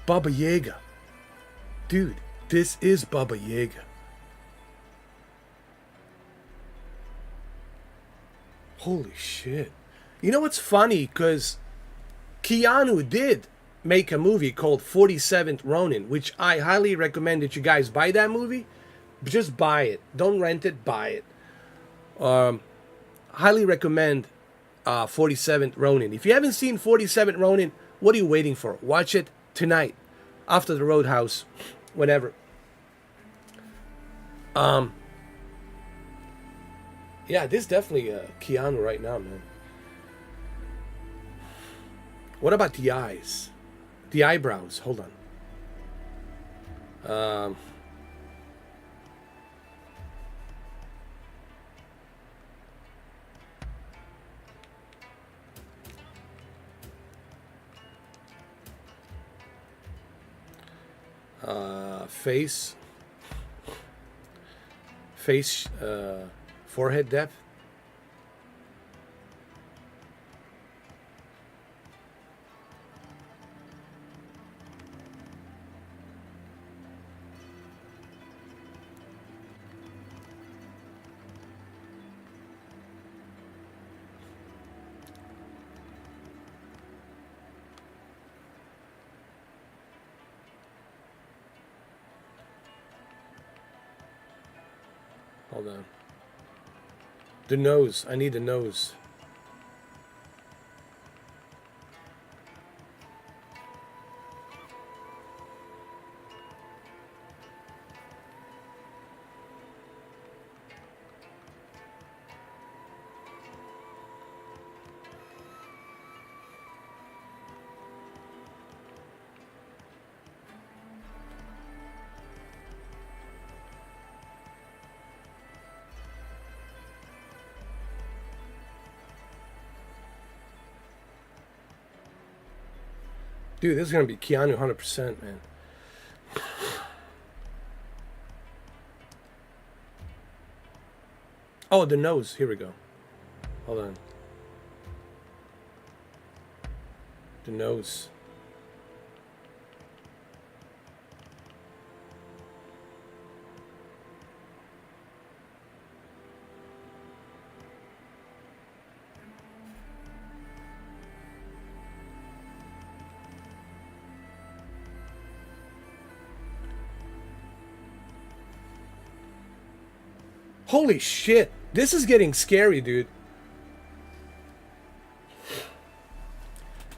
Baba Yaga. Dude, this is Baba Yaga. Holy shit. You know what's funny? Because Keanu did make a movie called 47th Ronin, which I highly recommend that you guys buy that movie. Just buy it. Don't rent it, buy it. Highly recommend 47th Ronin. If you haven't seen 47th Ronin, what are you waiting for? Watch it tonight, after the Roadhouse, whenever. Yeah, this is definitely Keanu right now, man. What about the eyes? The eyebrows. Hold on. Face. Forehead depth. Hold on. The nose. I need the nose. Dude, this is going to be Keanu 100%, man. Oh, the nose. Here we go. Hold on. The nose. Holy shit. This is getting scary, dude.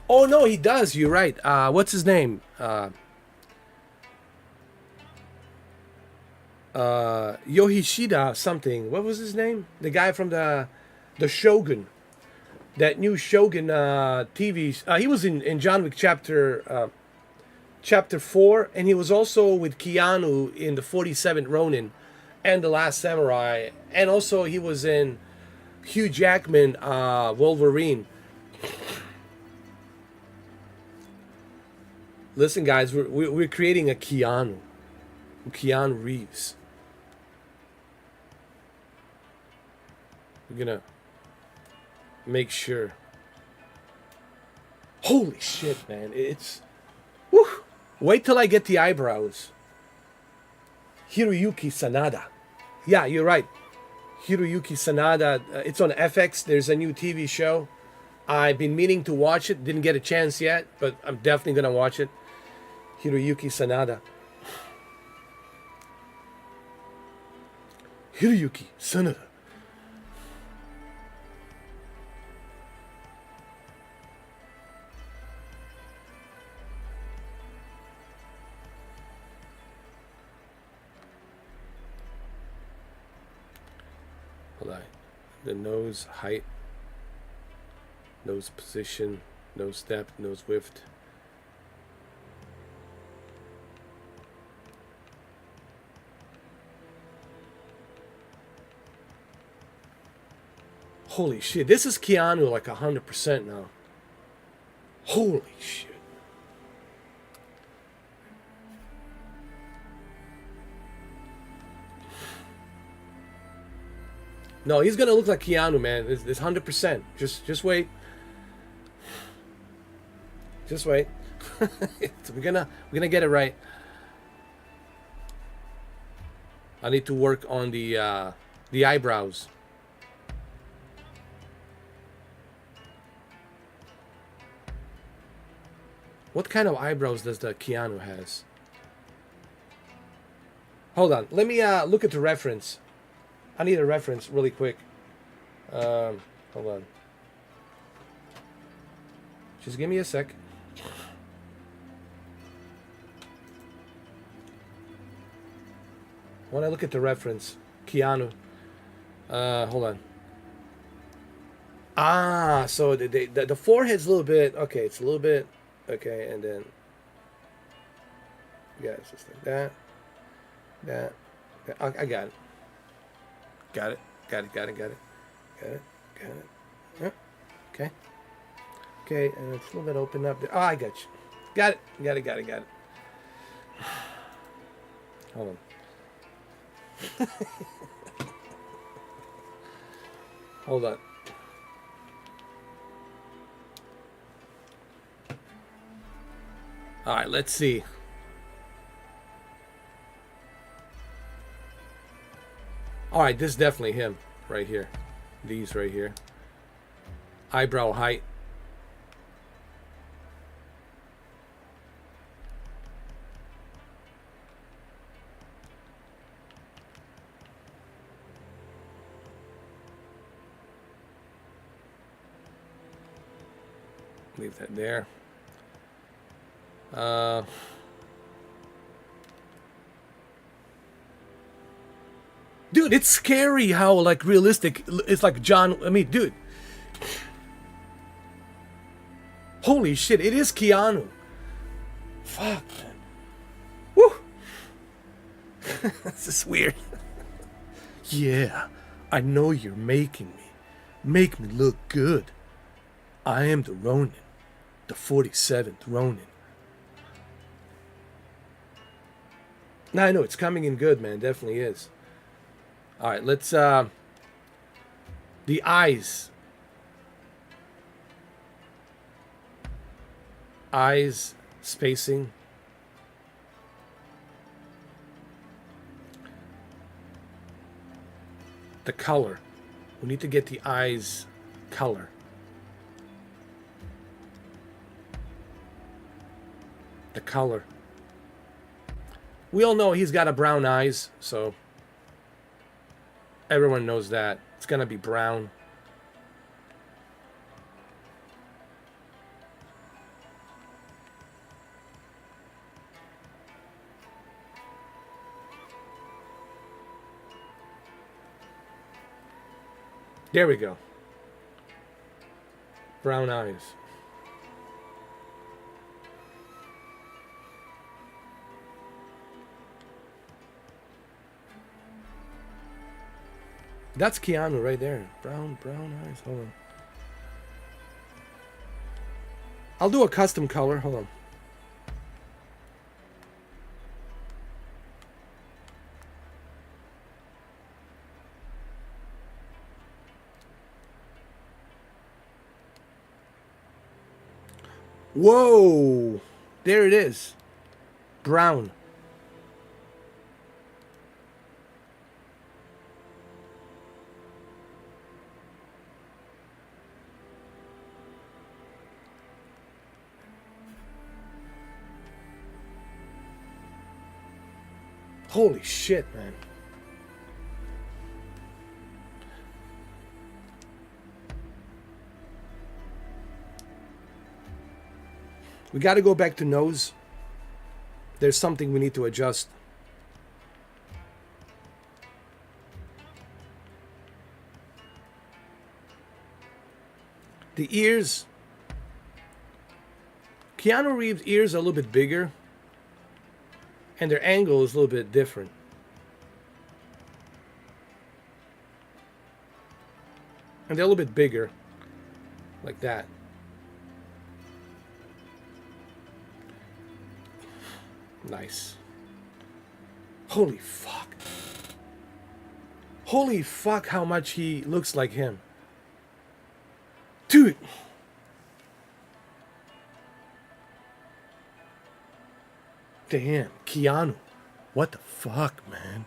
Oh, no, he does. You're right. What's his name? Yoshida something. What was his name? The guy from the Shogun. That new Shogun TV. He was in John Wick chapter 4. And he was also with Keanu in the 47th Ronin. And The Last Samurai, and also he was in Hugh Jackman, Wolverine. Listen, guys, we're creating a Keanu Reeves. We're gonna make sure. Holy shit, man! It's, whew. Wait till I get the eyebrows. Hiroyuki Sanada. Yeah, you're right. Hiroyuki Sanada. It's on FX. There's a new TV show. I've been meaning to watch it. Didn't get a chance yet, but I'm definitely going to watch it. Hiroyuki Sanada. Hiroyuki Sanada. The nose height, nose position, nose depth, nose width. Holy shit, this is Keanu like 100% now. Holy shit. No, he's gonna look like Keanu, man. It's 100%. Just wait. Just wait. we're gonna get it right. I need to work on the eyebrows. What kind of eyebrows does the Keanu has? Hold on. Let me look at the reference. I need a reference really quick. Hold on. Just give me a sec. When I look at the reference, Keanu. Hold on. Ah, so the forehead's a little bit. Okay, it's a little bit. Okay, and then. Yeah, it's just like that. That. I got it. Got it. Yep. Okay. Okay, and it's a little bit open up there. Oh, I got you. Got it. Hold on. Hold on. All right, let's see. All right, this is definitely him right here. These right here. Eyebrow height. Leave that there. Dude, it's scary how like realistic it's like John. I mean, dude. Holy shit, it is Keanu. Fuck, man. Woo. This is weird. Yeah, I know you're making me. Make me look good. I am the Ronin. The 47th Ronin. No, I know, it's coming in good, man. Definitely is. Alright, let's, the eyes. Eyes, spacing. The color. We need to get the eyes color. The color. We all know he's got a brown eyes, so everyone knows that. It's gonna be brown. There we go. Brown eyes. That's Keanu right there. Brown eyes. Hold on. I'll do a custom color. Hold on. Whoa! There it is. Brown. Holy shit, man. We got to go back to nose. There's something we need to adjust. The ears. Keanu Reeves' ears are a little bit bigger. And their angle is a little bit different. And they're a little bit bigger. Like that. Nice. Holy fuck. Holy fuck how much he looks like him. Dude. Damn, Keanu. What the fuck, man?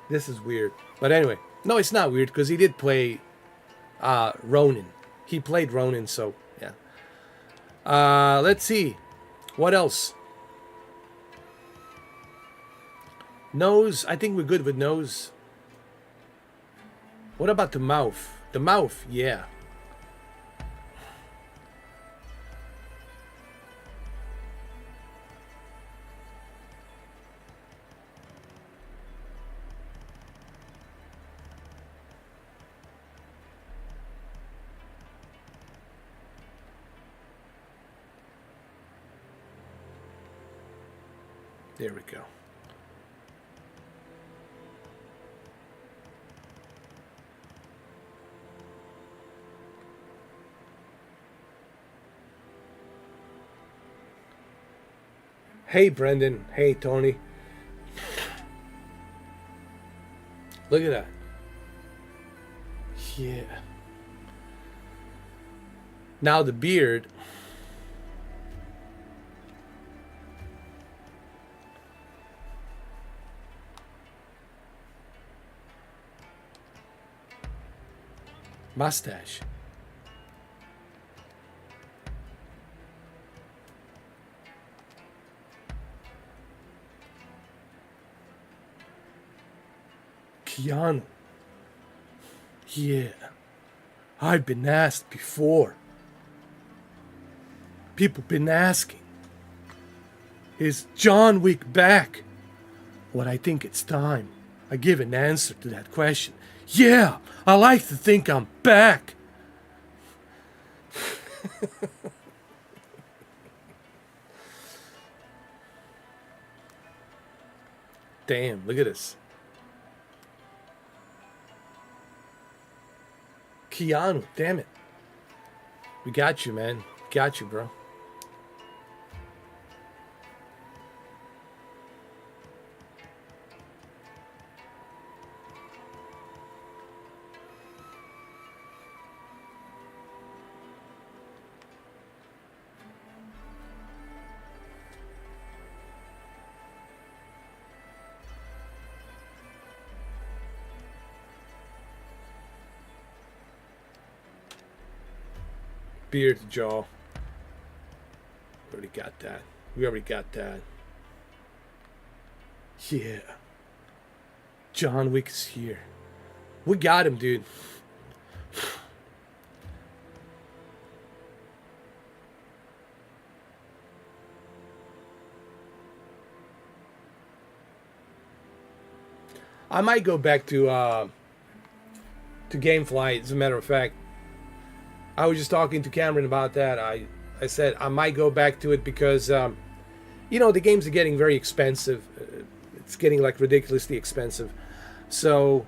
This is weird. But anyway, no, it's not weird because he did play Ronin. He played Ronin, so yeah. Let's see. What else? Nose. I think we're good with nose. What about the mouth? The mouth, yeah. There we go. Hey, Brendan. Hey, Tony. Look at that. Yeah. Now the beard. Mustache. Keanu. Yeah. I've been asked before. People been asking. Is John Wick back? Well, I think it's time I give an answer to that question. Yeah, I like to think I'm back. Damn, look at this. Keanu, damn it. We got you, man. Got you, bro. Beard jaw. We already got that. We already got that. Yeah. John Wick is here. We got him, dude. I might go back to GameFly, as a matter of fact. I was just talking to Cameron about that. I said I might go back to it because, you know, the games are getting very expensive. It's getting like ridiculously expensive. So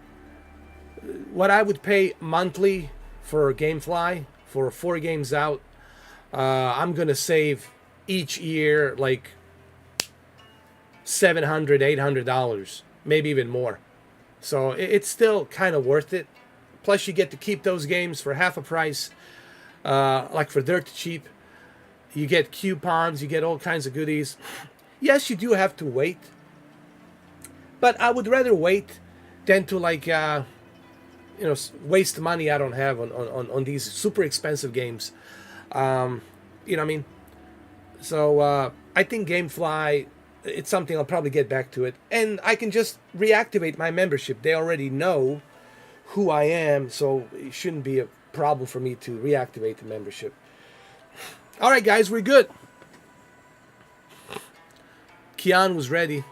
what I would pay monthly for GameFly for 4 games out, I'm going to save each year like $700, $800, maybe even more. So it's still kind of worth it. Plus you get to keep those games for half a price. Like for dirt cheap, you get coupons, you get all kinds of goodies. Yes, you do have to wait, but I would rather wait than to like you know, waste money I don't have on these super expensive games. You know what I mean? So I think GameFly, it's something I'll probably get back to it, and I can just reactivate my membership. They already know who I am, so it shouldn't be a problem for me to reactivate the membership. All right, guys, we're good. Keanu was ready.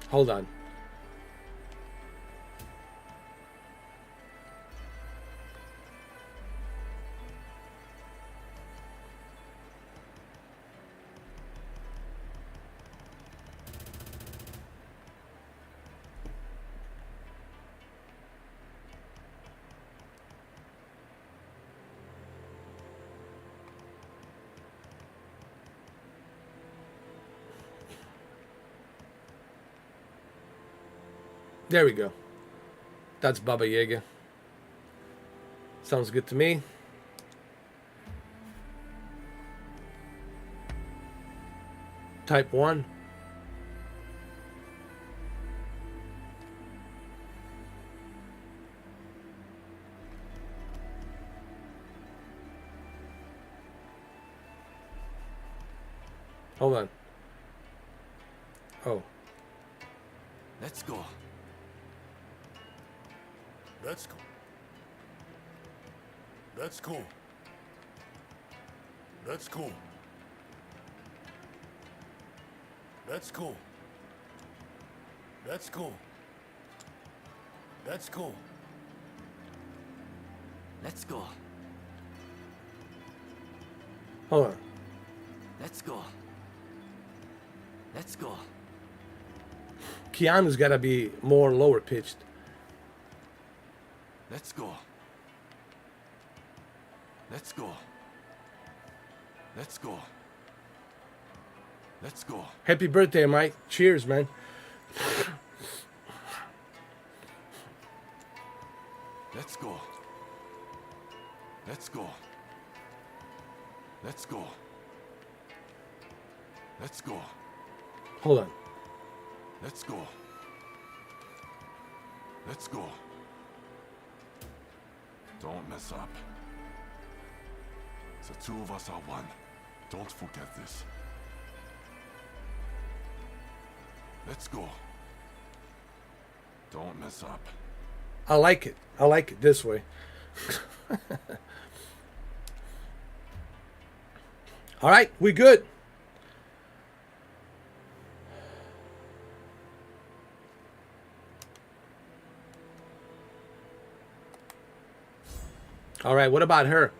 Hold on. There we go. That's Baba Yaga. Sounds good to me. Type 1. Hold on. Oh. Let's go. That's cool. That's cool. That's cool. That's cool. That's cool. That's cool. Let's go. Hold on. Let's go. Let's go. Keanu's gotta be more lower pitched. Let's go. Let's go. Let's go. Let's go. Happy birthday, Mike. Cheers, man. Let's go. Let's go. Let's go. Let's go. Hold on. Let's go. Let's go. Don't mess up. The two of us are one. Don't forget this. Let's go. Don't mess up. I like it. I like it this way. All right, we good. All right, what about her?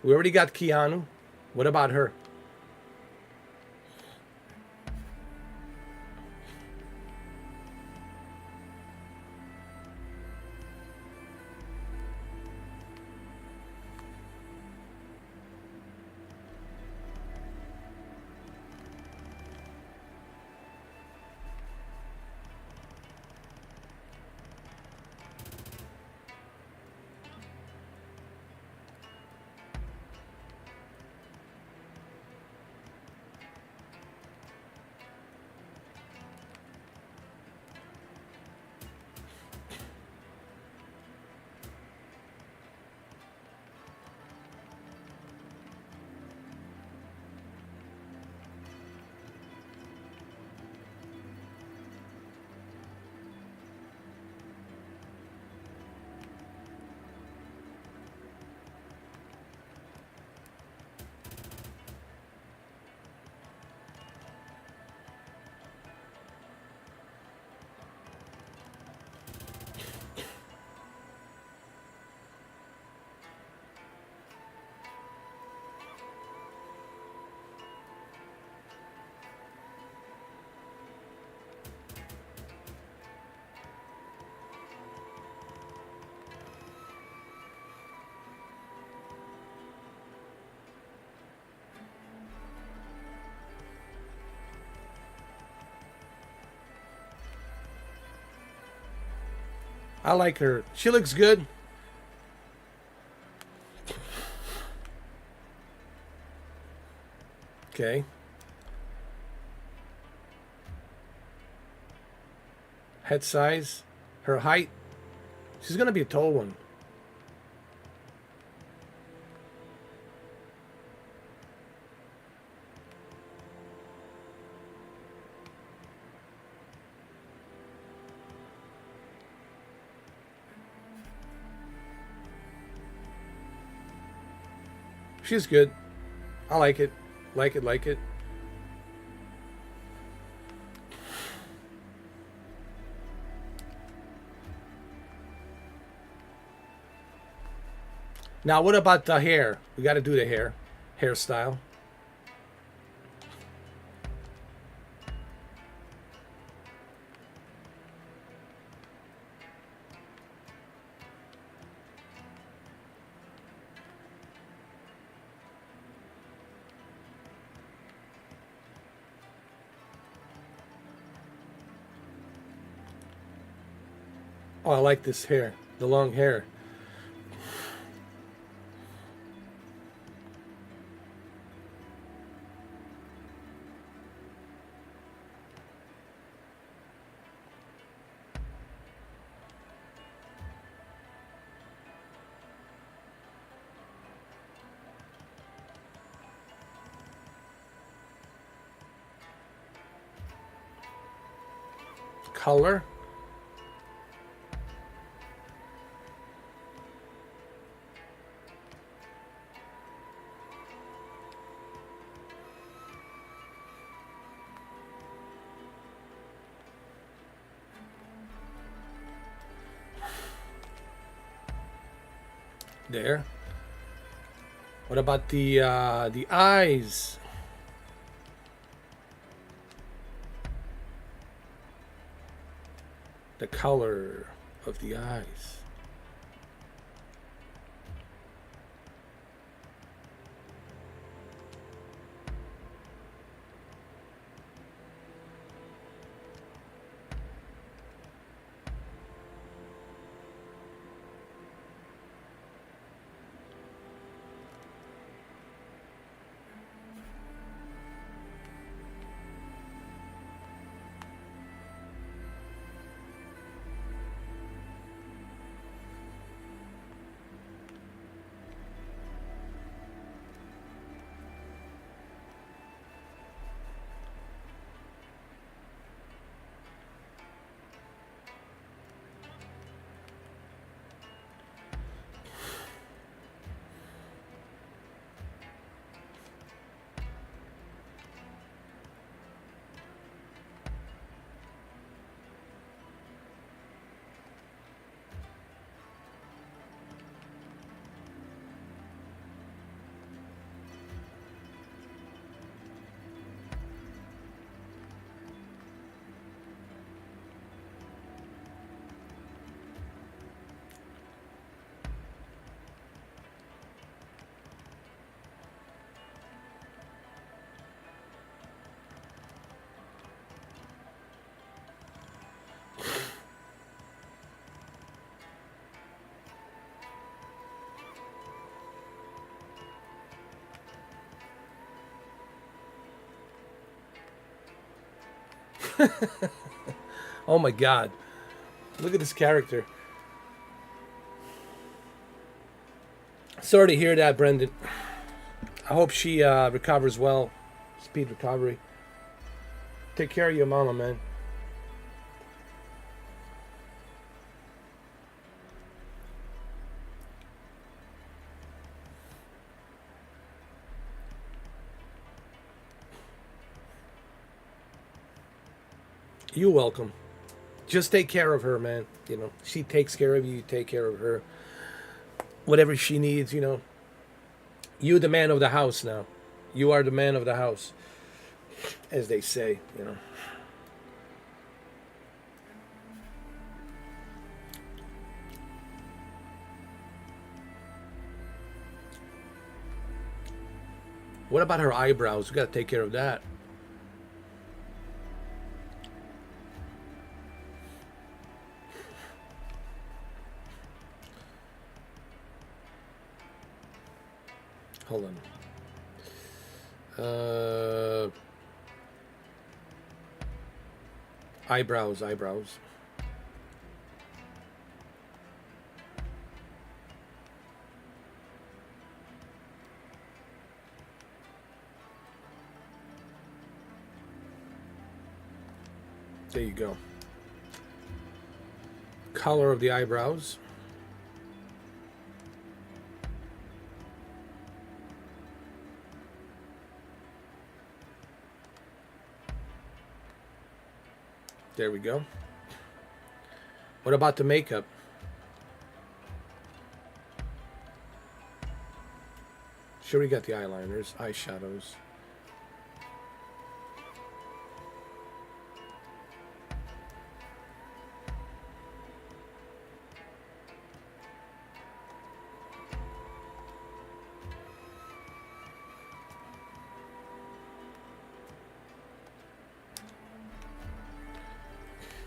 We already got Keanu. What about her? I like her. She looks good. Okay. Head size. Her height. She's going to be a tall one. She's good. I like it. Like it, like it. Now, what about the hair? We got to do the hair. Hairstyle. Oh, I like this hair. The long hair. Color. There. What about the eyes? The color of the eyes. Oh my God. Look at this character. Sorry to hear that, Brendan. I hope she recovers well. Speed recovery. Take care of your mama, man. You're welcome. Just take care of her, man. You know, she takes care of you. You take care of her. Whatever she needs, you know. You're the man of the house now. You are the man of the house, as they say, you know. What about her eyebrows? We got to take care of that. Hold on. Eyebrows. There you go. Color of the eyebrows. There we go. What about the makeup? Sure, we got the eyeliners, eyeshadows.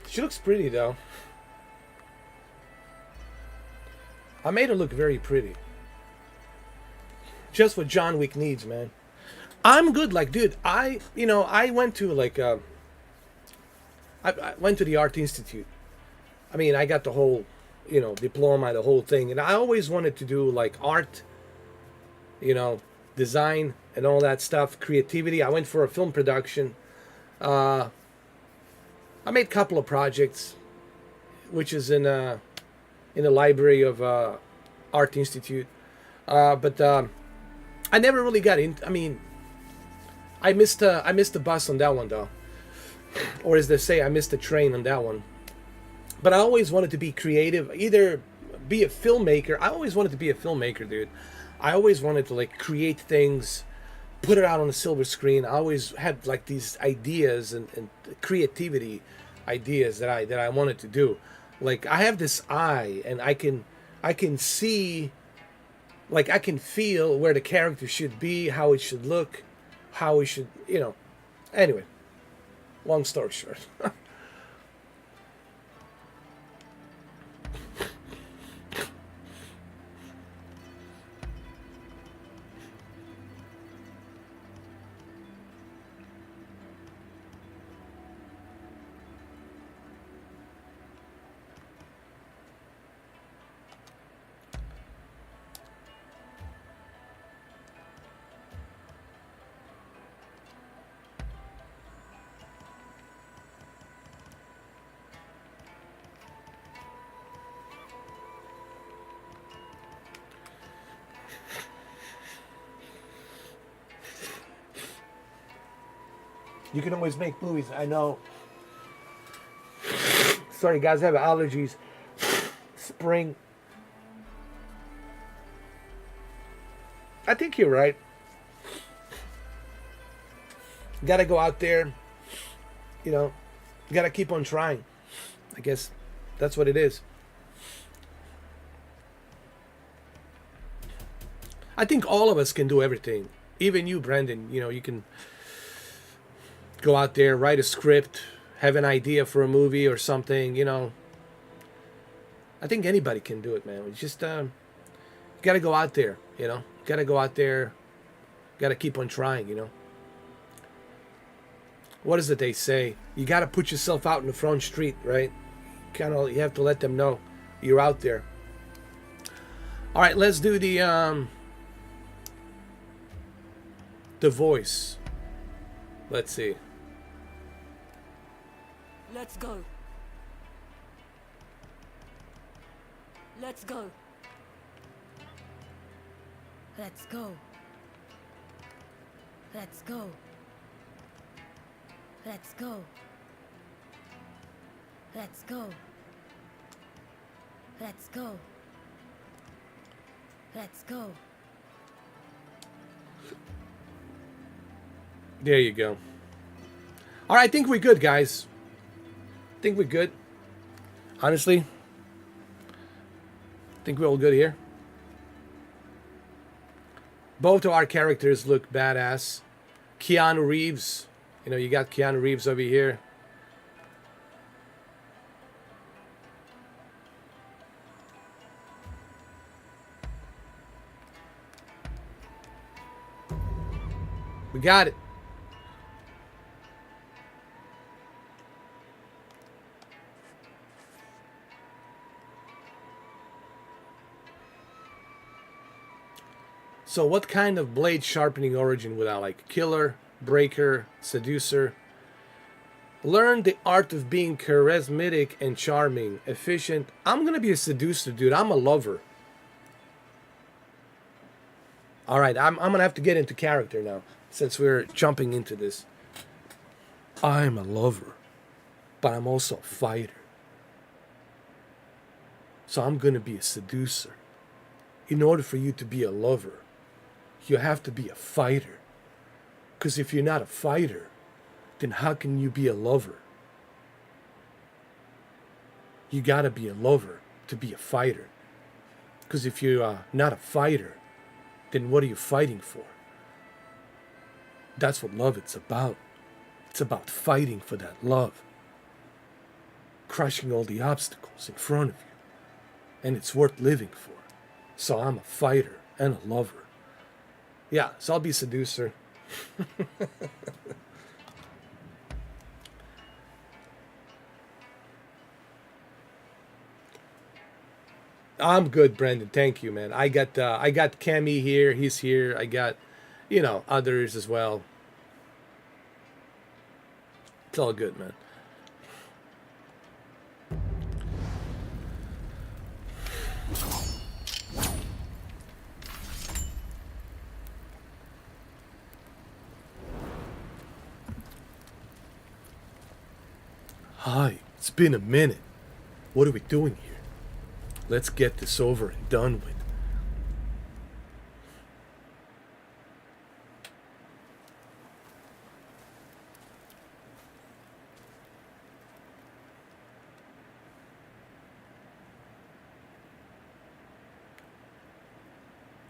She looks pretty, though. I made her look very pretty. Just what John Wick needs, man. I'm good, like, dude, I went to, like, I went to the Art Institute. I mean, I got the whole, diploma, the whole thing. And I always wanted to do, like, art, design and all that stuff, creativity. I went for a film production. I made a couple of projects, which is in the library of Art Institute. But I never really got in. I mean, I missed the bus on that one, though. Or as they say, I missed the train on that one. But I always wanted to be creative, either be a filmmaker. I always wanted to be a filmmaker, dude. I always wanted to, like, create things, put it out on a silver screen. I always had, like, these ideas and creativity ideas that I wanted to do. Like, I have this eye, and I can see, like, I can feel where the character should be, how it should look, how it should, Anyway, long story short. You can always make movies. I know. Sorry, guys, I have allergies. Spring. I think you're right. Gotta go out there. Gotta keep on trying. I guess that's what it is. I think all of us can do everything. Even you, Brandon. You can go out there, write a script, have an idea for a movie or something, I think anybody can do it, man. It's just, you got to go out there, Got to go out there, got to keep on trying, what is it they say? You got to put yourself out in the front street, right? You have to let them know you're out there. All right, let's do the voice. Let's see. Let's go. Let's go. Let's go. Let's go. Let's go. Let's go. Let's go. Let's go. There you go. All right, I think we're good, guys. I think we're good. Honestly, I think we're all good here. Both of our characters look badass. Keanu Reeves. You know, you got Keanu Reeves over here. We got it. So what kind of blade sharpening origin would I like? Killer, breaker, seducer. Learn the art of being charismatic and charming, efficient. I'm going to be a seducer, dude. I'm a lover. All right, I'm going to have to get into character now, since we're jumping into this. I'm a lover, but I'm also a fighter. So I'm going to be a seducer. In order for you to be a lover, you have to be a fighter. Because if you're not a fighter, then how can you be a lover? You got to be a lover to be a fighter. Because if you're not a fighter, then what are you fighting for? That's what love is about. It's about fighting for that love. Crushing all the obstacles in front of you. And it's worth living for. So I'm a fighter and a lover. Yeah, so I'll be seducer. I'm good, Brendan. Thank you, man. I got Cammy here. He's here. I got, others as well. It's all good, man. Hi, it's been a minute. What are we doing here? Let's get this over and done with.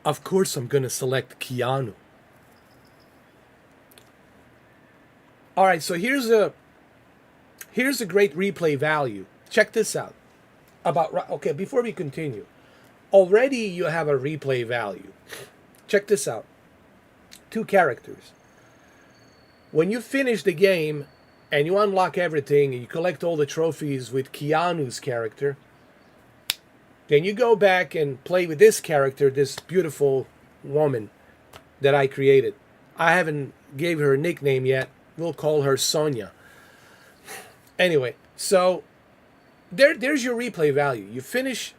Of course I'm going to select Keanu. All right, so here's a great replay value. Check this out. Okay, before we continue, already you have a replay value. Check this out. 2 characters. When you finish the game and you unlock everything and you collect all the trophies with Keanu's character, then you go back and play with this character, this beautiful woman that I created. I haven't gave her a nickname yet. We'll call her Sonia. Anyway, so there's your replay value. You finish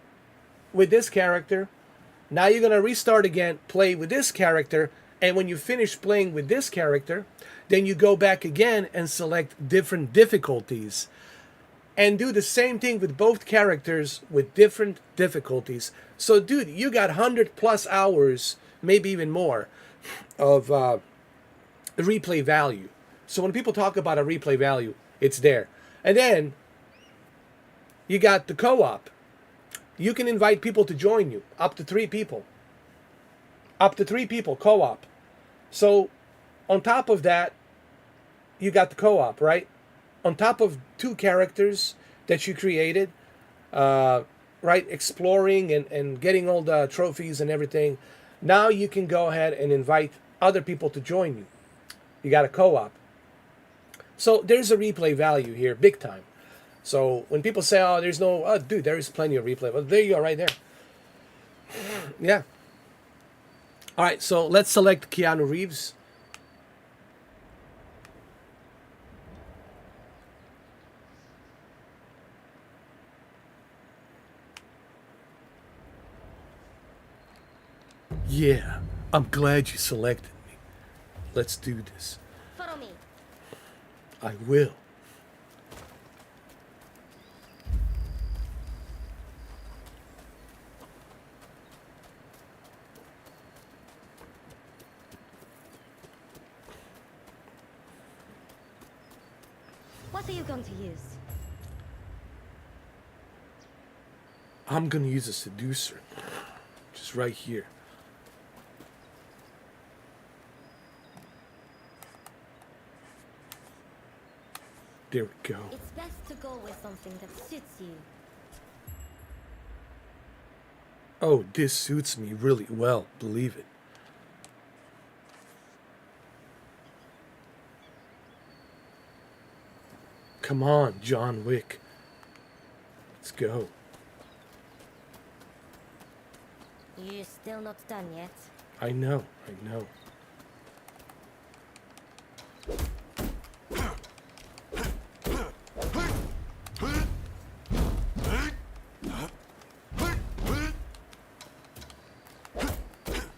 with this character. Now you're going to restart again, play with this character. And when you finish playing with this character, then you go back again and select different difficulties. And do the same thing with both characters with different difficulties. So, dude, you got 100+ hours, maybe even more, of replay value. So when people talk about a replay value, it's there. And then you got the co-op. You can invite people to join you, up to 3 people. Up to 3 people, co-op. So on top of that, you got the co-op, right? On top of 2 characters that you created, right? Exploring and getting all the trophies and everything. Now you can go ahead and invite other people to join you. You got a co-op. So there's a replay value here, big time. So when people say, oh, there's no, oh, dude, there is plenty of replay. Well, there you are right there. Yeah. All right, so let's select Keanu Reeves. Yeah, I'm glad you selected me. Let's do this. Follow me. I will. What are you going to use? I'm gonna use a seducer. Just right here. There we go. It's best to go with something that suits you. Oh, this suits me really well, believe it. Come on, John Wick. Let's go. You're still not done yet. I know, I know.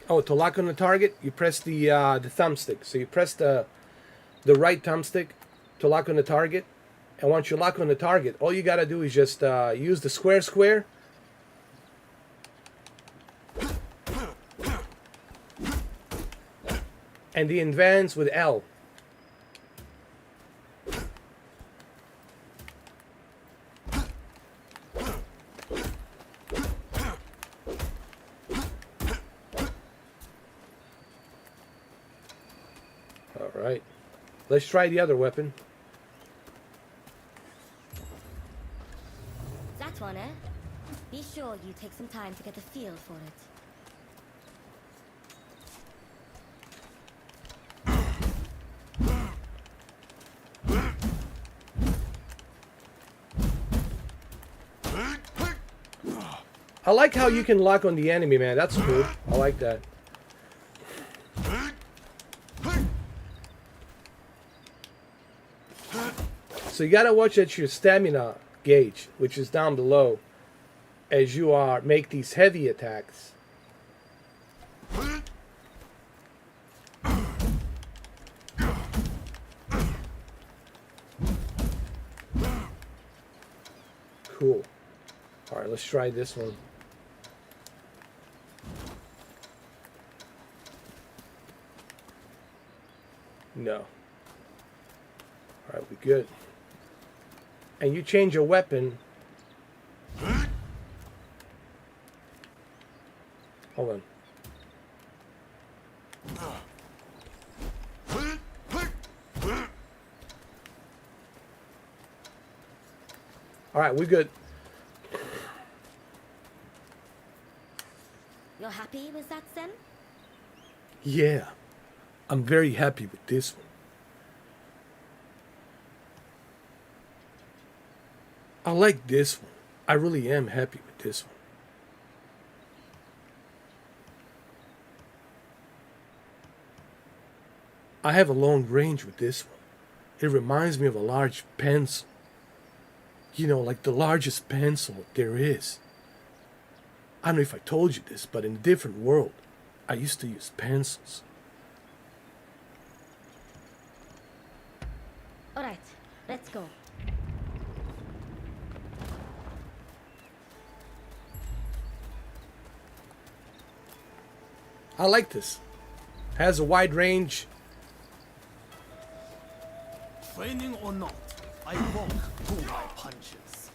Oh, to lock on the target, you press the thumbstick. So you press the right thumbstick to lock on the target. And once you lock on the target, all you gotta do is just use the square. And the advance with L. Alright. Let's try the other weapon. That one, eh? Be sure you take some time to get a feel for it. I like how you can lock on the enemy, man. That's cool. I like that. So you gotta watch at your stamina gauge, which is down below, as you make these heavy attacks. Cool. All right, let's try this one. No. All right, we good. And you change your weapon. Hold on. All right, we good. You're happy with that, Zen? Yeah, I'm very happy with this one. I like this one. I really am happy with this one. I have a long range with this one. It reminds me of a large pencil. You know, like the largest pencil there is. I don't know if I told you this, but in a different world, I used to use pencils. Alright, let's go. I like this. Has a wide range. Training or not, I won't pull my punches.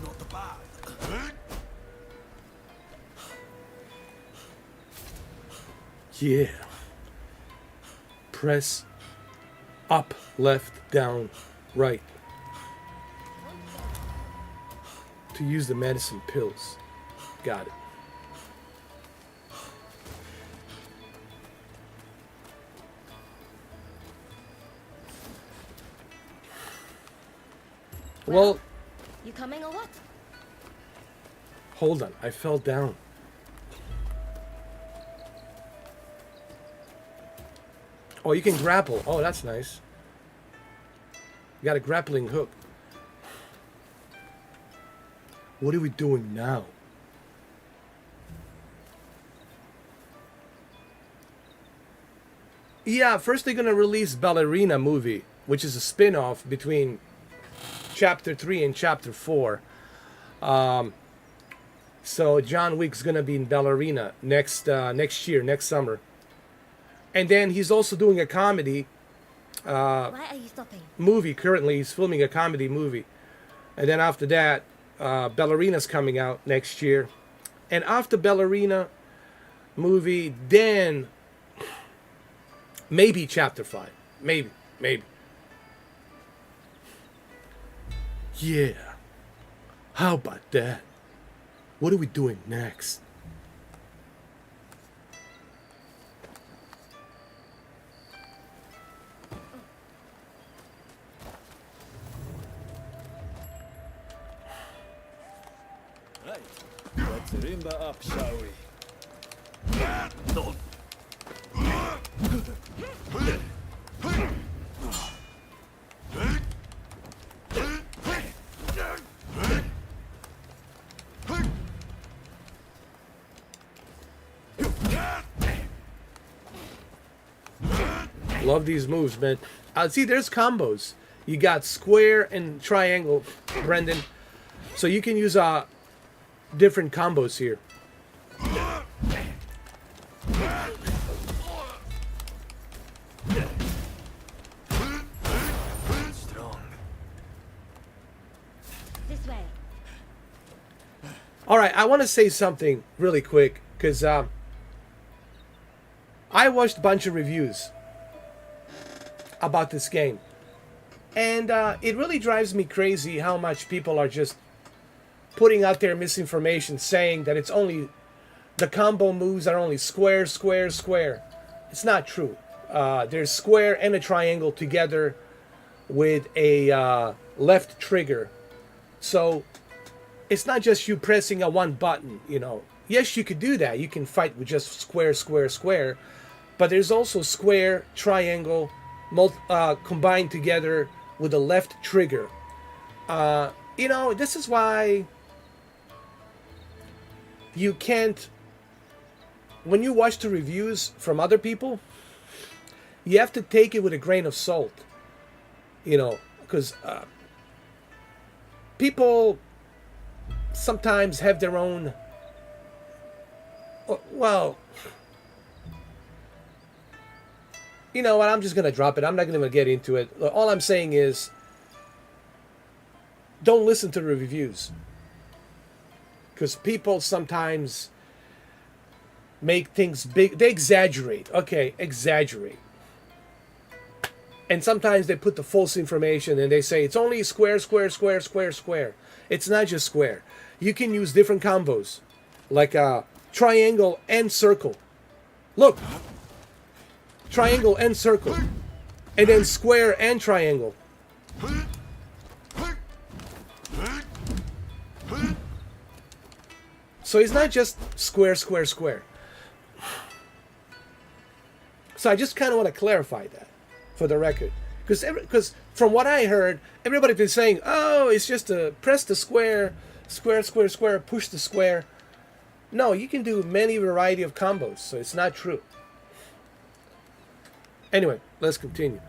Not bad. Yeah. Press up, left, down Right. To use the medicine pills. Got it. Well, You coming or what? hold on. I fell down. Oh, you can grapple. Oh, that's nice. You got a grappling hook. What are we doing now? Yeah, first they're gonna release Ballerina movie, which is a spin-off between Chapter 3 and Chapter 4. So John Wick's gonna be in Ballerina next year, next summer. And then he's also doing a comedy Why are you stopping? movie. Currently, he's filming a comedy movie. And then after that, Ballerina's coming out next year. And after Ballerina movie, then maybe Chapter 5. Maybe. Yeah. How about that? What are we doing next? Right. Let's rimba up, shall we? Love these moves, man. See, there's combos. You got square and triangle, Brendan. So you can use different combos here. Strong. This way. All right, I want to say something really quick because I watched a bunch of reviews about this game, and it really drives me crazy how much people are just putting out there misinformation, saying that it's only the combo moves are only square, square, square. It's not true. There's square and a triangle together with a left trigger, so it's not just you pressing a one button, you know. Yes, you could do that. You can fight with just square, square, square. But there's also square, triangle, combined together with a left trigger. You know, this is why you can't... When you watch the reviews from other people, you have to take it with a grain of salt. You know, because people sometimes have their own, well, you know what, I'm just going to drop it. I'm not going to get into it. All I'm saying is, don't listen to the reviews. Because people sometimes make things big. They exaggerate. Okay, exaggerate. And sometimes they put the false information and they say it's only square, square, square, square, square. It's not just square. You can use different combos, like triangle and circle. Look, triangle and circle, and then square and triangle. So it's not just square, square, square. So I just kind of want to clarify that for the record, because from what I heard, everybody's been saying, oh, it's just to press the square, square, square, square, push the square. No, you can do many variety of combos, so it's not true. Anyway, let's continue.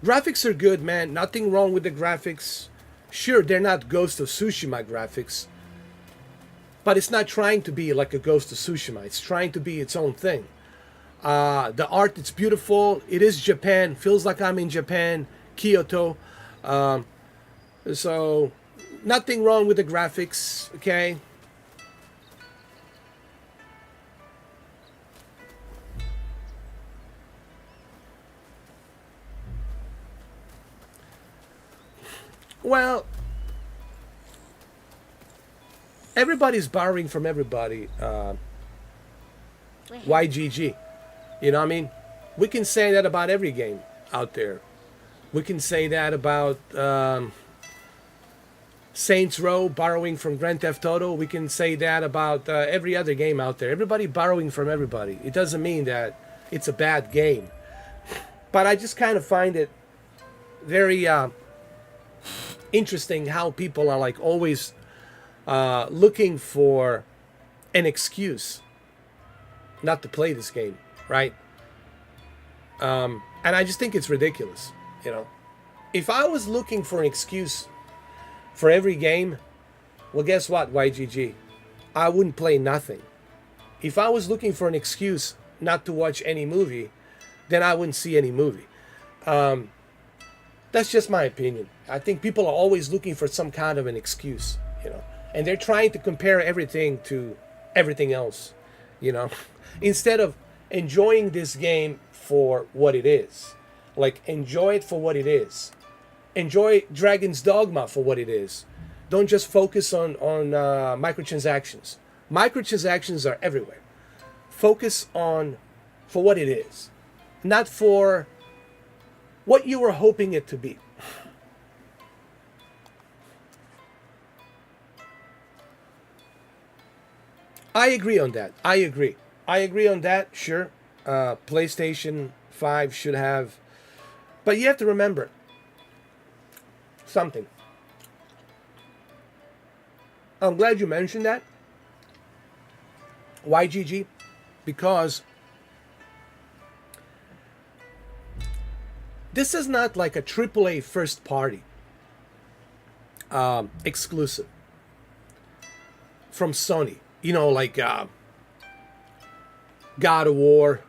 Graphics are good, man. Nothing wrong with the graphics. Sure, they're not Ghost of Tsushima graphics, but it's not trying to be like a Ghost of Tsushima. It's trying to be its own thing. The art, it's beautiful. It is Japan. Feels like I'm in Japan, Kyoto. So, Nothing wrong with the graphics, okay? Well, everybody's borrowing from everybody. YGG. You know what I mean? We can say that about every game out there. We can say that about Saints Row borrowing from Grand Theft Auto. We can say that about every other game out there. Everybody borrowing from everybody. It doesn't mean that it's a bad game. But I just kind of find it very interesting how people are like always looking for an excuse not to play this game, right? And I just think it's ridiculous, you know. If I was looking for an excuse for every game, well, guess what, YGG? I wouldn't play nothing. If I was looking for an excuse not to watch any movie, then I wouldn't see any movie. That's just my opinion. I think people are always looking for some kind of an excuse, you know, and they're trying to compare everything to everything else, you know, instead of enjoying this game for what it is. Like, enjoy it for what it is. Enjoy Dragon's Dogma for what it is. Don't just focus on microtransactions. Microtransactions are everywhere. Focus on for what it is, not for what you were hoping it to be. I agree on that. I agree on that, sure. PlayStation 5 should have... But you have to remember something. I'm glad you mentioned that, YGG, because this is not like a AAA first party exclusive from Sony. You know, like God of War,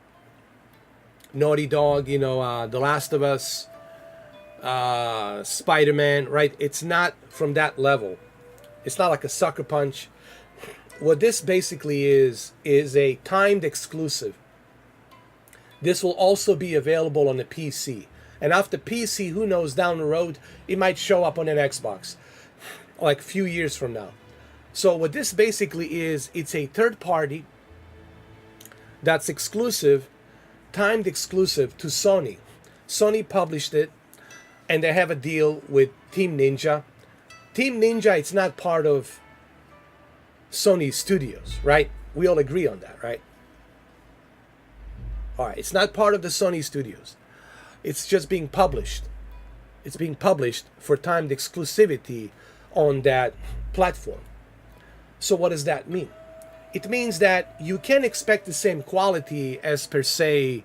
Naughty Dog, you know, The Last of Us, Spider-Man, right? It's not from that level. It's not like a sucker punch. What this basically is a timed exclusive. This will also be available on the PC. And after PC, who knows, down the road, it might show up on an Xbox, like a few years from now. So what this basically is, it's a third party that's exclusive, timed exclusive to Sony. Sony published it, and they have a deal with Team Ninja. Team Ninja, it's not part of Sony Studios, right? We all agree on that, right? All right, it's not part of the Sony Studios. It's just being published. It's being published for timed exclusivity on that platform. So what does that mean? It means that you can't expect the same quality as, per se,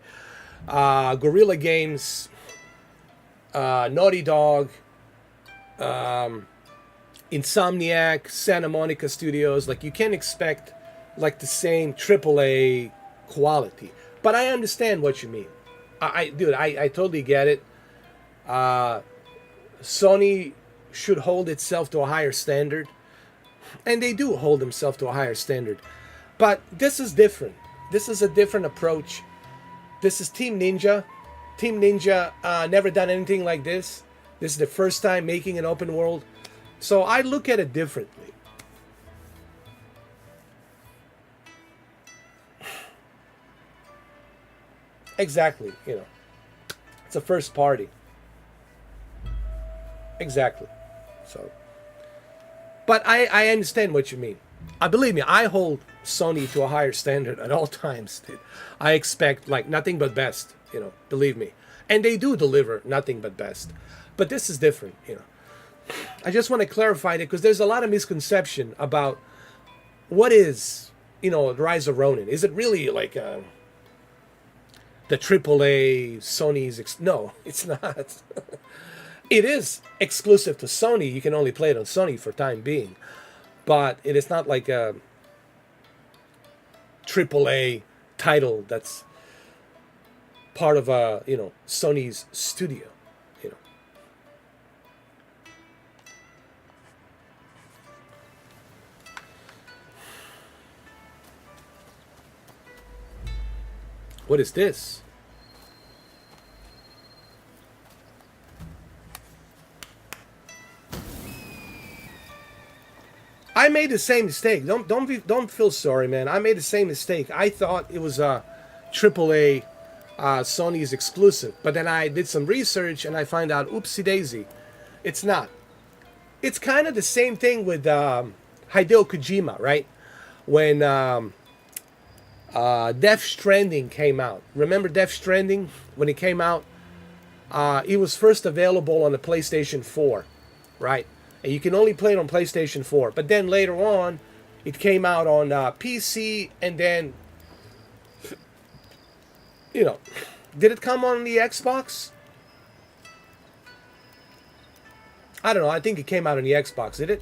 Guerrilla Games, Naughty Dog, Insomniac, Santa Monica Studios. Like, you can't expect like the same AAA quality. But I understand what you mean. I totally get it. Sony should hold itself to a higher standard. And they do hold themselves to a higher standard. But this is different. This is a different approach. This is Team Ninja. Team Ninja never done anything like this. This is the first time making an open world. So I look at it differently. Exactly, you know. It's a first party. Exactly. So, but I understand what you mean. Believe me, I hold Sony to a higher standard at all times, dude. I expect like nothing but best, you know, believe me. And they do deliver nothing but best. But this is different, you know. I just want to clarify that because there's a lot of misconception about what is, you know, the Rise of Ronin. Is it really like the AAA Sony's? No, it's not. It is exclusive to Sony. You can only play it on Sony for time being. But it is not like a AAA title that's part of a, you know, Sony's studio, you know. What is this? I made the same mistake. Don't feel sorry, man. I made the same mistake. I thought it was a AAA Sony's exclusive, but then I did some research and I find out, oopsie daisy, it's not. It's kind of the same thing with Hideo Kojima, right? When Death Stranding came out. Remember Death Stranding? When it came out, it was first available on the PlayStation 4, right? And you can only play it on PlayStation 4. But then later on, it came out on PC, and then, you know, did it come on the Xbox? I don't know. I think it came out on the Xbox. Did it?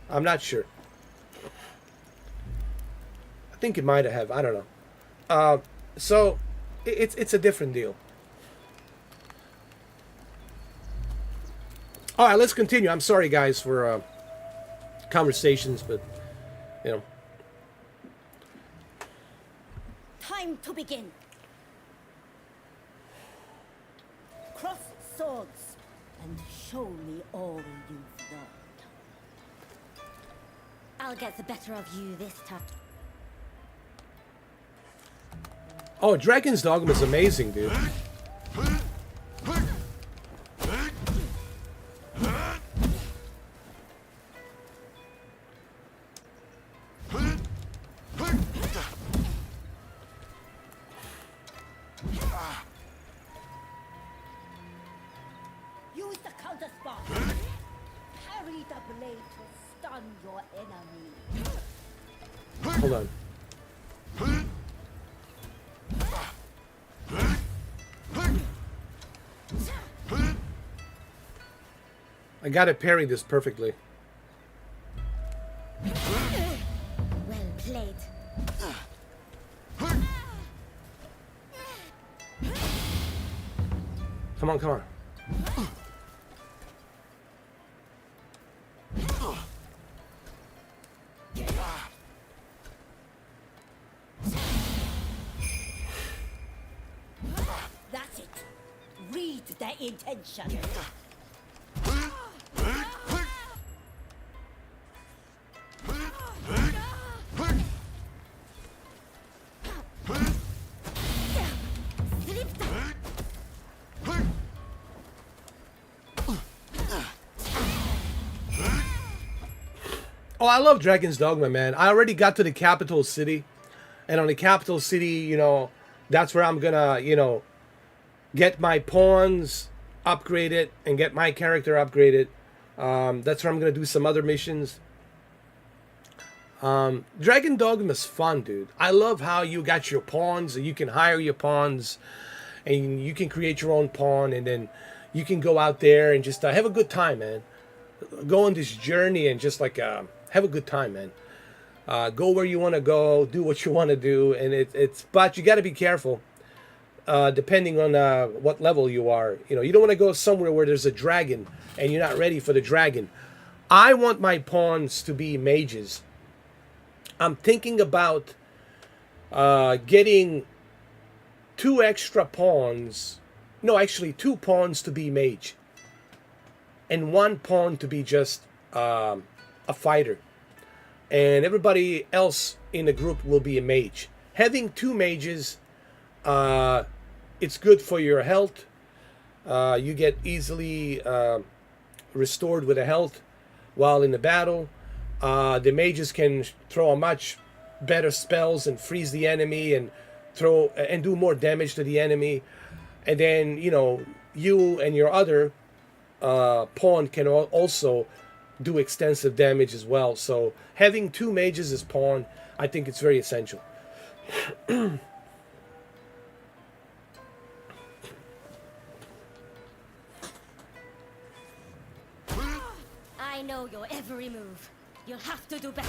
I'm not sure. I think it might have. I don't know. So it's a different deal. All right, let's continue. I'm sorry, guys, for conversations, but you know. Time to begin. Cross swords and show me all you've learned. I'll get the better of you this time. Oh, Dragon's Dogma is amazing, dude. Use the counter spot. Parry the blade to stun your enemy. Hold on. I gotta parry this perfectly. Well played. Come on, come on. That's it. Read their intention. Oh, I love Dragon's Dogma, man. I already got to the capital city. And on the capital city, you know, that's where I'm gonna, you know, get my pawns upgraded and get my character upgraded. That's where I'm gonna do some other missions. Dragon Dogma is fun, dude. I love how you got your pawns and you can hire your pawns and you can create your own pawn, and then you can go out there and just have a good time, man. Go on this journey and just like have a good time, man. Go where you want to go, do what you want to do, and it's but you got to be careful depending on what level you are. You know, you don't want to go somewhere where there's a dragon and you're not ready for the dragon. I want my pawns to be mages. I'm thinking about getting 2 extra pawns. No, actually 2 pawns to be mage. And 1 pawn to be just a fighter. And everybody else in the group will be a mage. Having 2 mages, it's good for your health. You get easily restored with a health while in the battle. The mages can throw a much better spells and freeze the enemy and throw and do more damage to the enemy. And then, you know, you and your other pawn can also do extensive damage as well. So having 2 mages as pawn, I think it's very essential. I know your every move. You'll have to do better.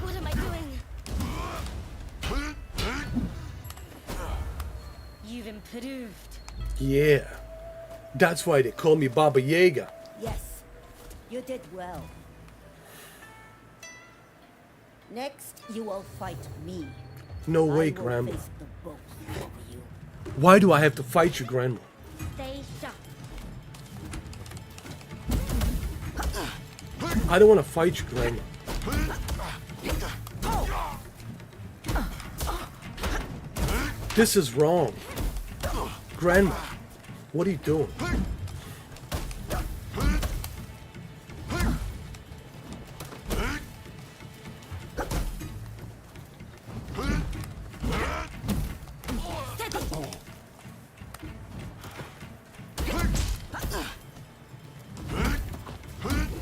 What am I doing? improved. Yeah. That's why they call me Baba Yaga. Yes, you did well. Next, you will fight me. No way, I will Grandma. face the both of you. Why do I have to fight you, Grandma? Stay sharp. I don't want to fight you, Grandma. This is wrong. Grandma, what are you doing?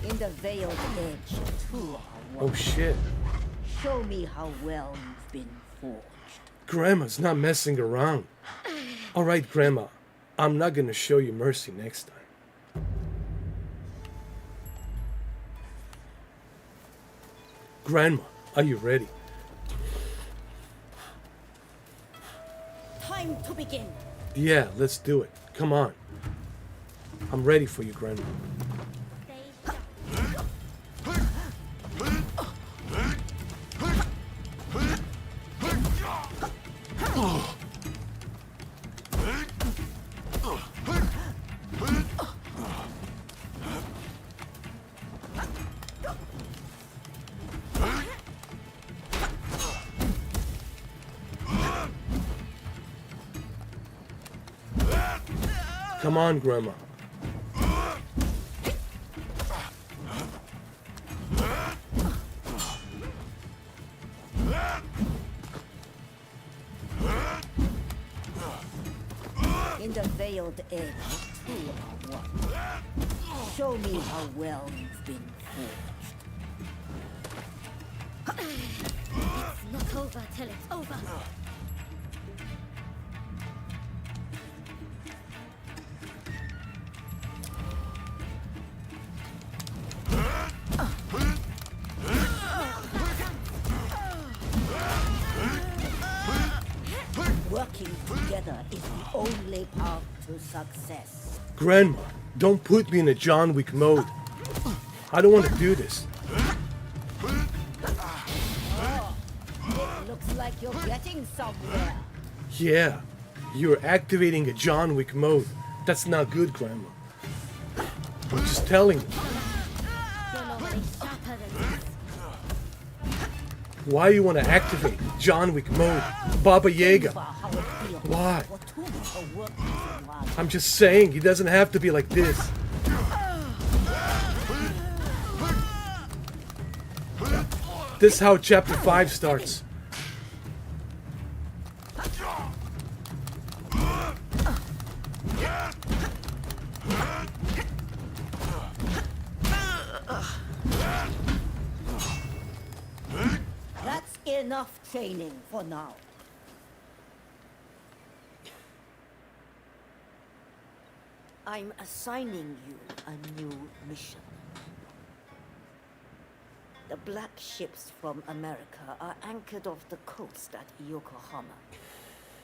In the veiled edge, two are one. Oh shit. Show me how well you've been forged. Grandma's not messing around. All right, Grandma. I'm not gonna show you mercy next time. Grandma, are you ready? Time to begin. Yeah, let's do it. Come on. I'm ready for you, Grandma. Stay sharp. Come on, Grandma. In the veiled edge, two are one. Show me how well you've been forged. It's not over till it's over. Working together is the only path to success. Grandma, don't put me in a John Wick mode. I don't want to do this. It looks like you're getting somewhere. Yeah, you're activating a John Wick mode. That's not good, Grandma. I'm just telling you. You're normally sharper than this. Why you want to activate John Wick mode? Baba Yaga. How it feels. Why? For two to work with one. I'm just saying, he doesn't have to be like this. This is how chapter 5 starts. That's enough training for now. I'm assigning you a new mission. The black ships from America are anchored off the coast at Yokohama.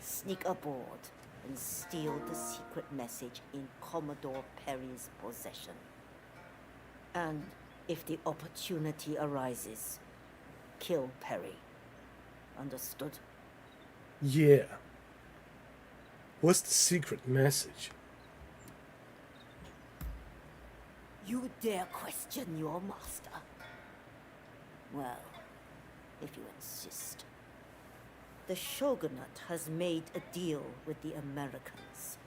Sneak aboard and steal the secret message in Commodore Perry's possession. And if the opportunity arises, kill Perry. Understood? Yeah. What's the secret message? You dare question your master? Well, if you insist. The Shogunate has made a deal with the Americans.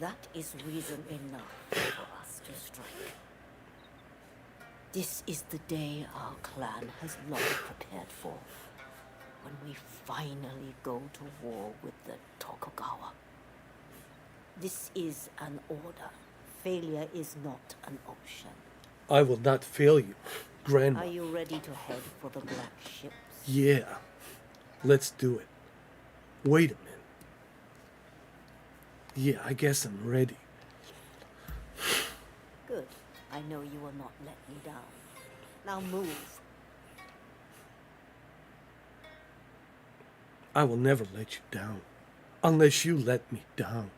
That is reason enough for us to strike. This is the day our clan has long prepared for. When we finally go to war with the Tokugawa. This is an order. Failure is not an option. I will not fail you, Grandma. Are you ready to head for the black ships? Yeah. Let's do it. Wait a minute. Yeah, I guess I'm ready. Good. I know you will not let me down. Now move. I will never let you down. unless you let me down.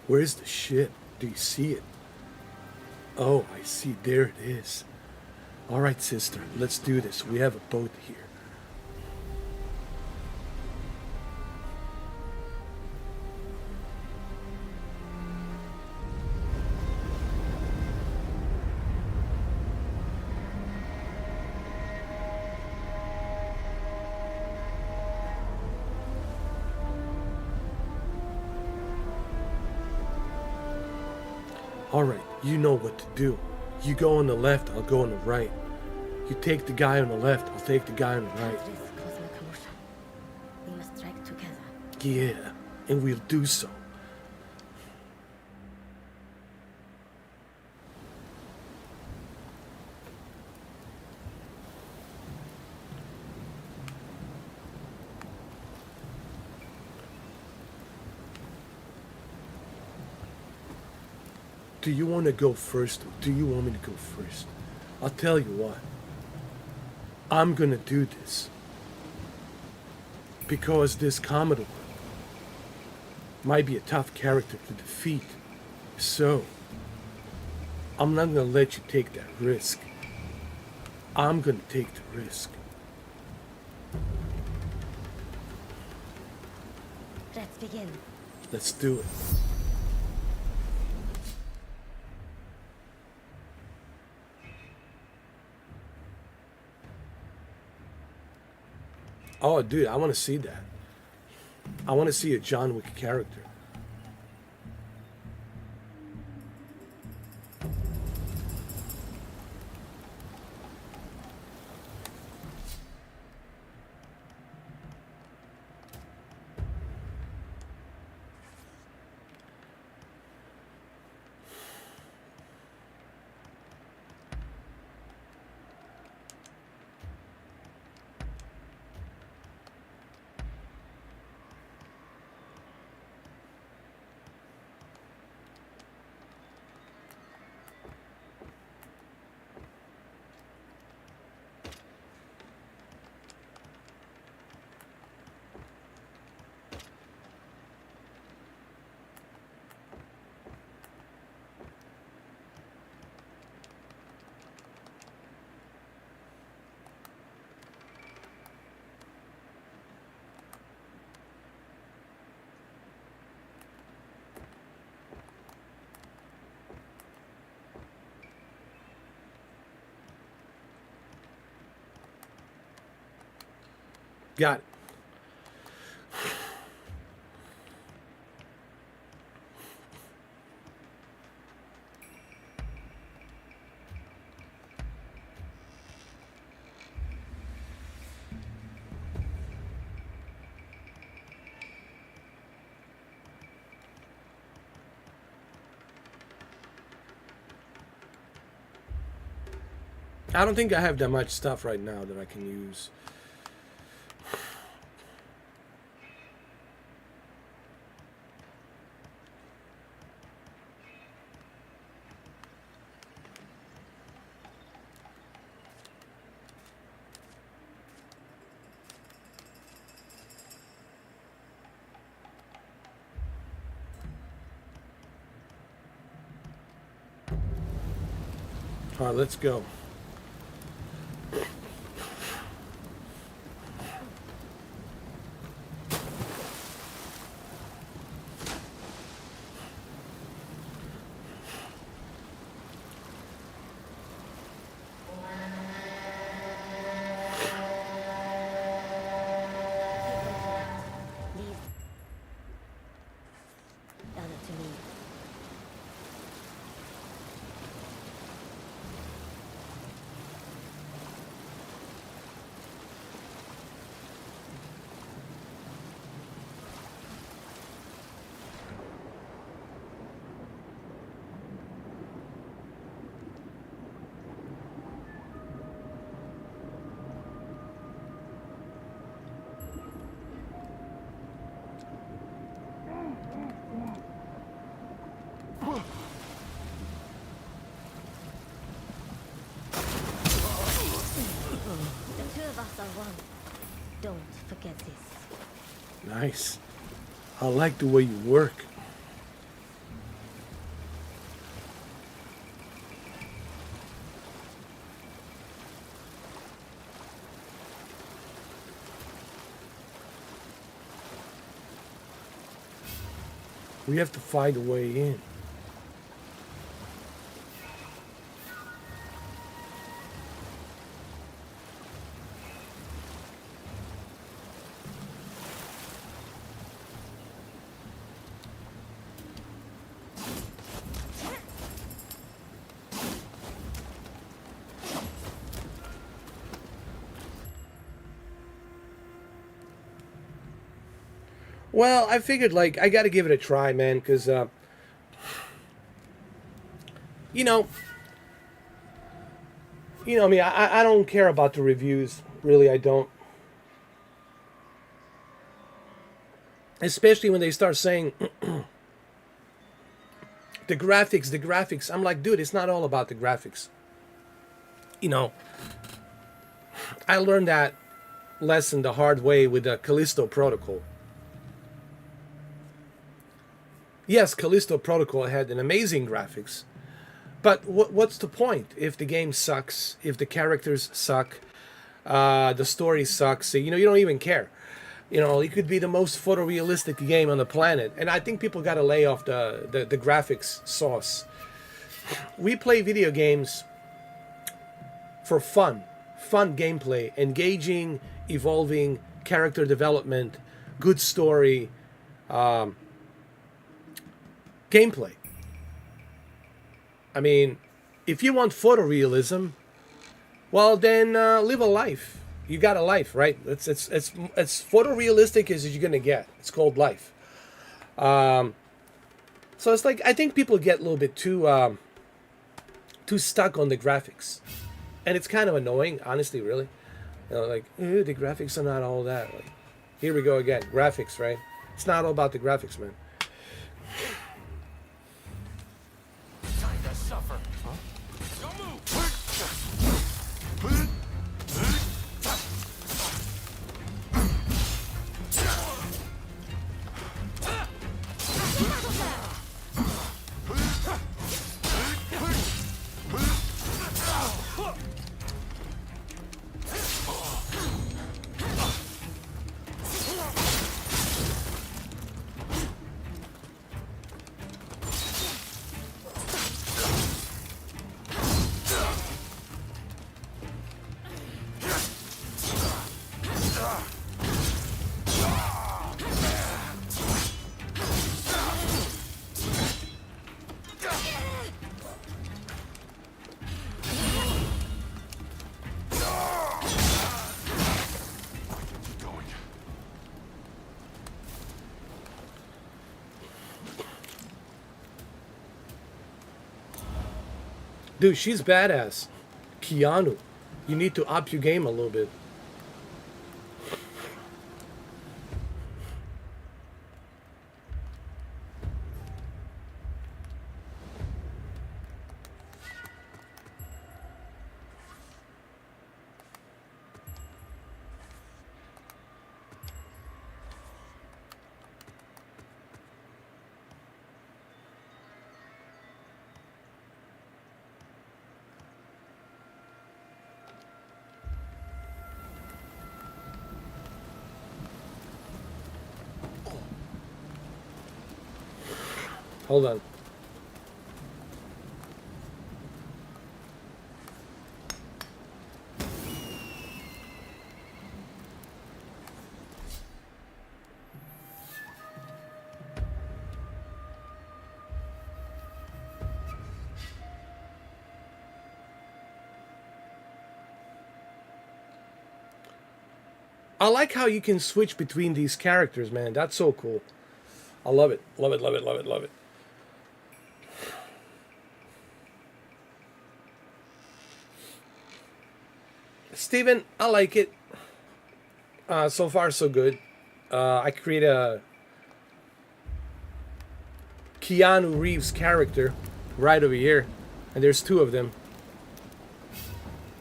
Where's the ship? Do you see it? Oh, I see. There it is. All right, sister, let's do this. We have a boat here. All right, you know what to do. You go on the left, I'll go on the right. You take the guy on the left, I'll take the guy on the right. This cosmic commotion. We must strike together. Yeah, and we'll do so. Do you want to go first, or do you want me to go first? I'll tell you what. I'm gonna do this. Because this Commodore might be a tough character to defeat. So, I'm not gonna let you take that risk. I'm gonna take the risk. Let's begin. Let's do it. Oh, dude, I want to see that. I want to see a John Wick character. Got it. I don't think I have that much stuff right now that I can use. All right, let's go. Leave. Done it to me. Nice. I like the way you work. We have to find a way in. Well, I figured, like, I got to give it a try, man, because, you know, me, I don't care about the reviews. Really, I don't. Especially when they start saying, the graphics. I'm like, dude, it's not all about the graphics. You know, I learned that lesson the hard way with the Callisto Protocol. Yes, Callisto Protocol had an amazing graphics, but what's the point if the game sucks, if the characters suck, the story sucks, you don't even care. It could be the most photorealistic game on the planet, and I think people got to lay off the graphics sauce. We play video games for fun gameplay, engaging, evolving, character development, good story, gameplay. I mean, if you want photorealism, well then live a life. You got a life, right? It's photorealistic as you're gonna get. It's called life. So it's like I think people get a little bit too stuck on the graphics, and it's kind of annoying, honestly. Really, like the graphics are not all that. Like, here we go again, graphics, right? It's not all about the graphics, man. Dude, she's badass. Keanu, you need to up your game a little bit. Hold on. I like how you can switch between these characters, man. That's so cool. I love it. Love it, love it, love it, love it. Steven, I like it. So far, so good. I create a Keanu Reeves character right over here. And there's two of them.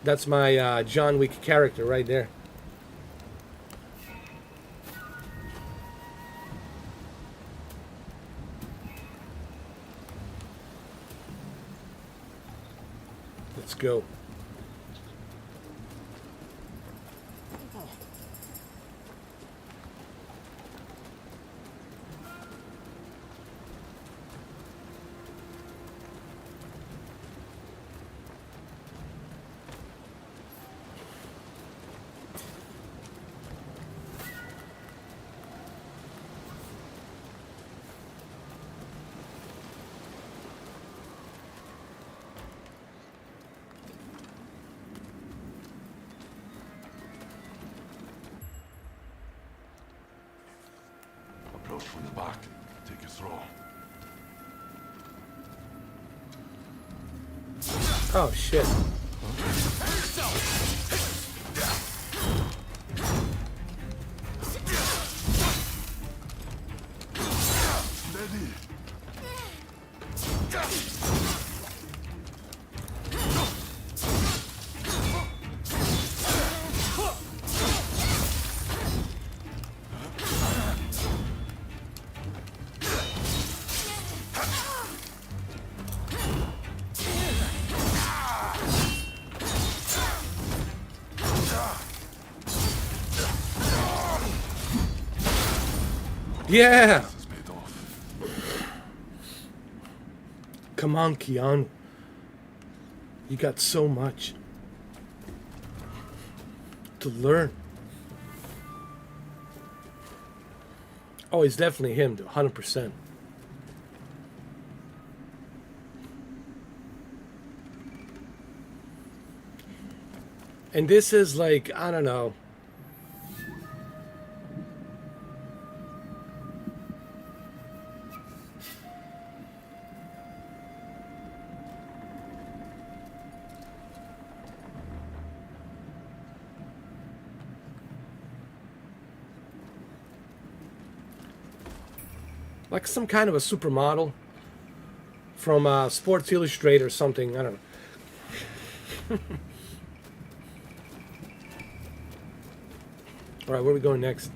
That's my John Wick character right there. Let's go. Approach from the back. Take a throw. Oh shit. Steady. Yeah! This is paid off. Come on, Keanu. You got so much to learn. Oh, it's definitely him, 100%. And this is like, I don't know. Like some kind of a supermodel from Sports Illustrated or something. I don't know. All right, where are we going next?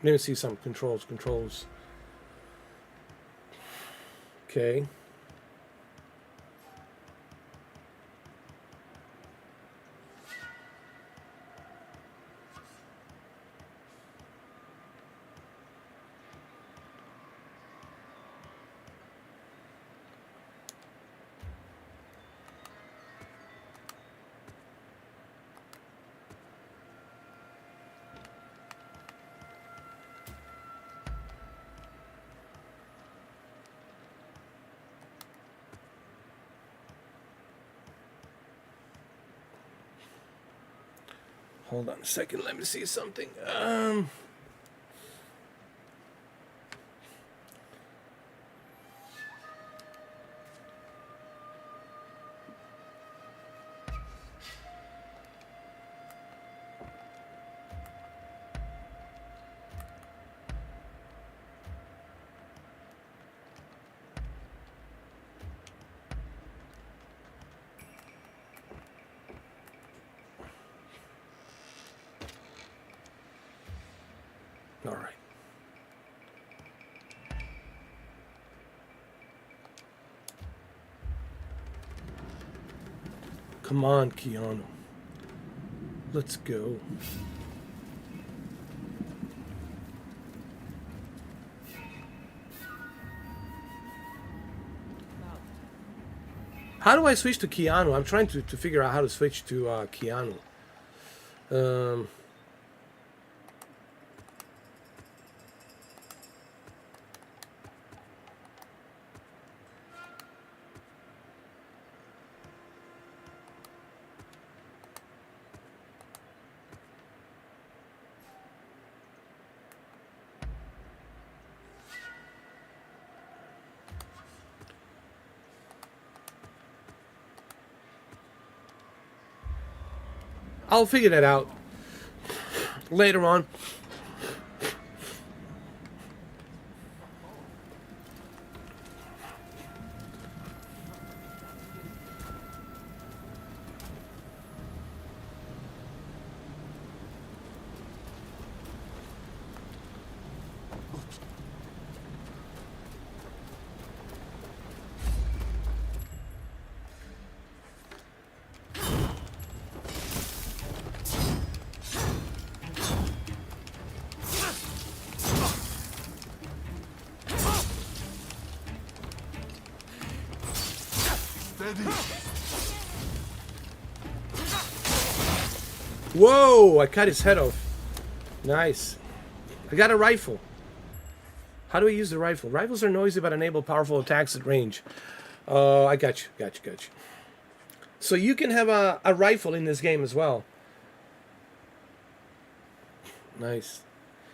Let me see some controls. Okay. Hold on a second. Let me see something. All right. Come on, Keanu. Let's go. How do I switch to Keanu? I'm trying to figure out how to switch to Keanu. I'll figure that out later on. Whoa, I cut his head off. Nice. I got a rifle. How do I use the rifle? Rifles are noisy but enable powerful attacks at range. I got you. So you can have a rifle in this game as well. Nice.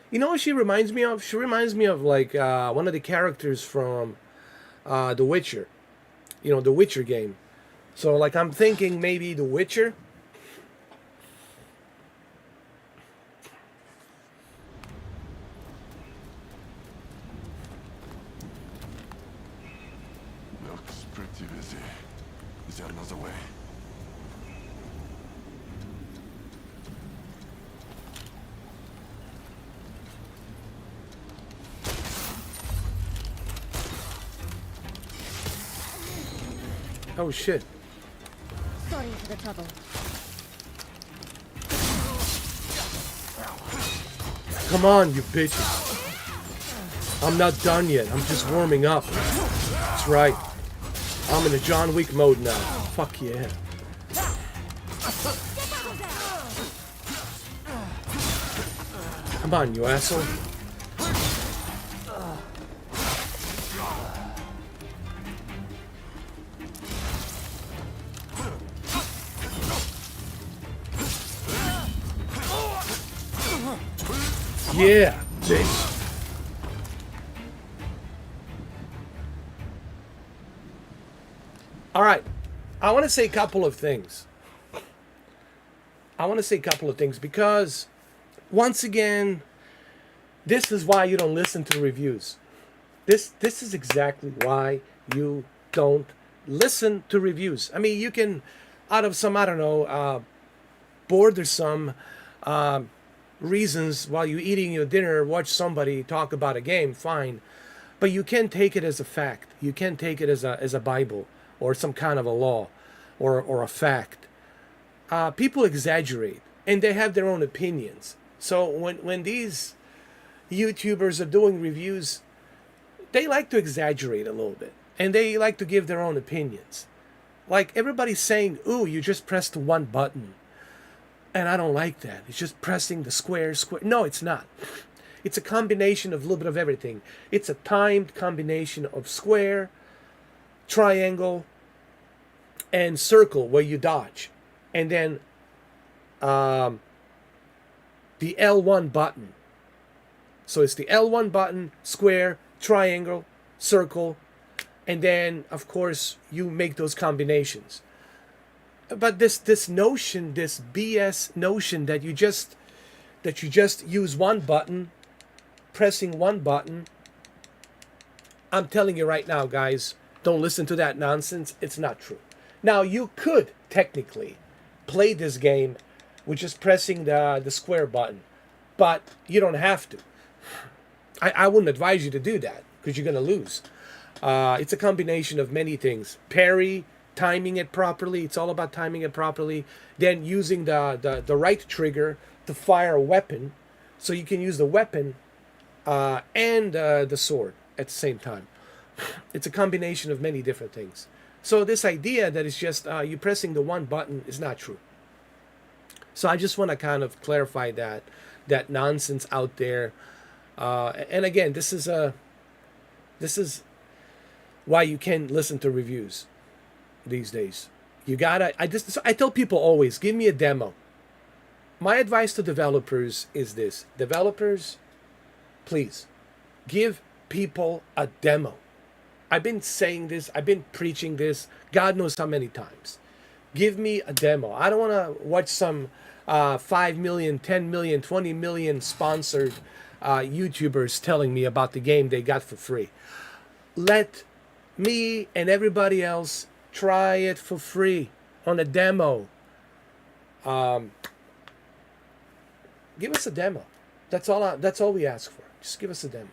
You know what she reminds me of? She reminds me of like one of the characters from The Witcher. You know, The Witcher game. So like I'm thinking maybe The Witcher. Looks pretty busy. Is there another way? Oh shit. Sorry for the trouble. Come on, you bitches. I'm not done yet. I'm just warming up. That's right. I'm in a John Wick mode now. Fuck yeah. Come on, you asshole. Yeah, bitch. All right. I want to say a couple of things. Because, once again, this is why you don't listen to reviews. This is exactly why you don't listen to reviews. I mean, you can, out of some, I don't know, bothersome reasons while you're eating your dinner, watch somebody talk about a game, fine. But you can't take it as a fact. You can't take it as a Bible or some kind of a law or a fact. People exaggerate and they have their own opinions. So when these YouTubers are doing reviews, they like to exaggerate a little bit and they like to give their own opinions. Like everybody's saying, ooh, you just pressed one button. And I don't like that. It's just pressing the square. No, it's not. It's a combination of a little bit of everything. It's a timed combination of square, triangle, and circle where you dodge. And then the L1 button. So it's the L1 button, square, triangle, circle, and then, of course, you make those combinations. But this notion, this BS notion that you just use one button, pressing one button, I'm telling you right now, guys, don't listen to that nonsense. It's not true. Now, you could technically play this game with just pressing the square button, but you don't have to. I wouldn't advise you to do that because you're going to lose. It's a combination of many things. Parry, timing it properly. It's all about timing it properly. Then using the right trigger to fire a weapon. So you can use the weapon and the sword at the same time. It's a combination of many different things. So this idea that it's just you pressing the one button is not true. So I just want to kind of clarify that nonsense out there. And again, this is why you can listen to reviews these days. You gotta. I tell people always, give me a demo. My advice to developers is this: developers, please give people a demo. I've been saying this. I've been preaching this. God knows how many times. Give me a demo. I don't want to watch some 5 million, 10 million, 20 million sponsored YouTubers telling me about the game they got for free. Let me and everybody else try it for free on a demo. Give us a demo. That's all we ask for. Just give us a demo.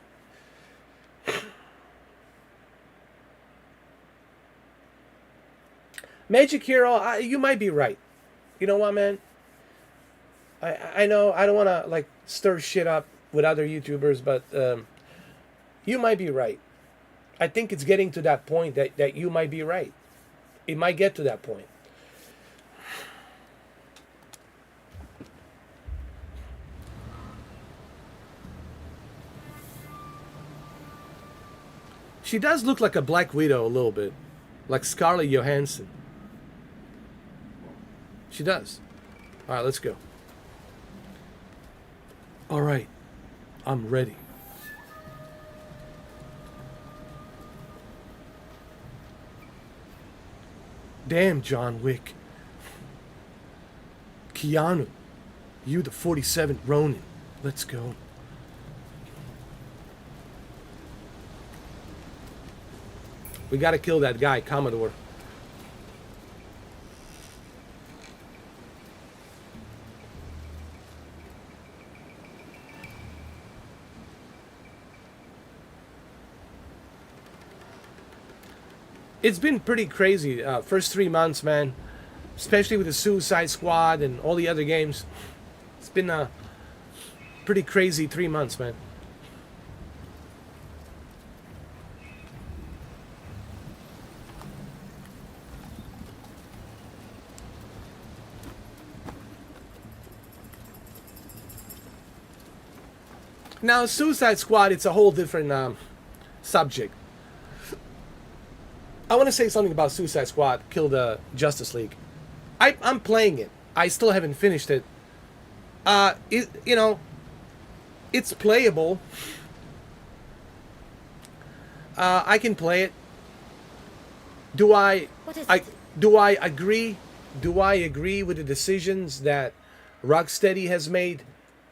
Magic Hero, you might be right. You know what, man? I know I don't want to like stir shit up with other YouTubers, but you might be right. I think it's getting to that point that you might be right. It might get to that point. She does look like a Black Widow a little bit. Like Scarlett Johansson. She does. Alright, let's go. Alright. I'm ready. Damn, John Wick. Keanu. You the 47th Ronin. Let's go. We gotta kill that guy, Commodore. It's been pretty crazy first 3 months, man. Especially with the Suicide Squad and all the other games. It's been a pretty crazy 3 months, man. Now, Suicide Squad, it's a whole different subject. I want to say something about Suicide Squad, Kill the Justice League. I'm playing it. I still haven't finished it. You know, it's playable. I can play it. Do I agree? Do I agree with the decisions that Rocksteady has made?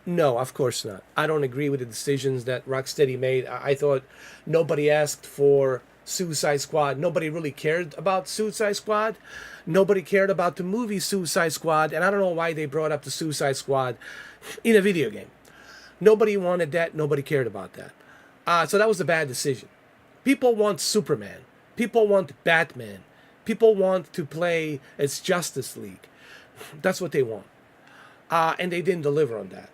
No, of course not. I don't agree with the decisions that Rocksteady made. I thought nobody asked for Suicide Squad. Nobody really cared about Suicide Squad. Nobody cared about the movie Suicide Squad. And I don't know why they brought up the Suicide Squad in a video game. Nobody wanted that. Nobody cared about that. So that was a bad decision. People want Superman. People want Batman. People want to play as Justice League. That's what they want. And they didn't deliver on that.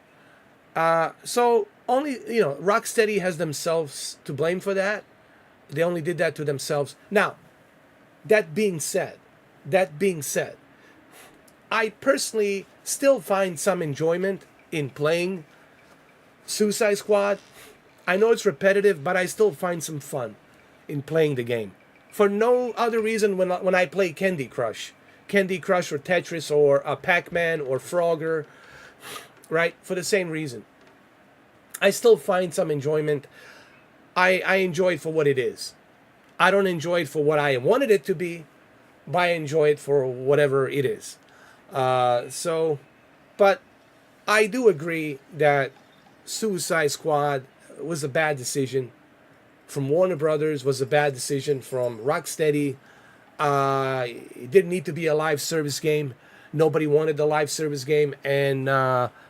So only, you know, Rocksteady has themselves to blame for that. They only did that to themselves. Now, that being said, I personally still find some enjoyment in playing Suicide Squad. I know it's repetitive, but I still find some fun in playing the game. For no other reason when I play Candy Crush or Tetris or Pac-Man or Frogger, right? For the same reason. I still find some enjoyment. I enjoy it for what it is. I don't enjoy it for what I wanted it to be, but I enjoy it for whatever it is. But I do agree that Suicide Squad was a bad decision from Warner Brothers, was a bad decision from Rocksteady. It didn't need to be a live service game. Nobody wanted the live service game, and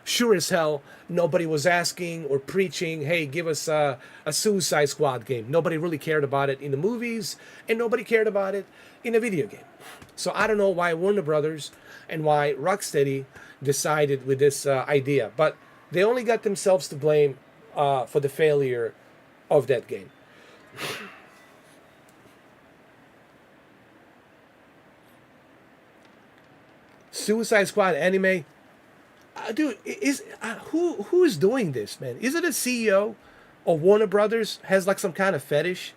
sure as hell, nobody was asking or preaching, hey, give us a Suicide Squad game. Nobody really cared about it in the movies, and nobody cared about it in a video game. So I don't know why Warner Brothers and why Rocksteady decided with this idea, but they only got themselves to blame for the failure of that game. Suicide Squad anime, dude, who is doing this, man? Is it a CEO of Warner Brothers has like some kind of fetish?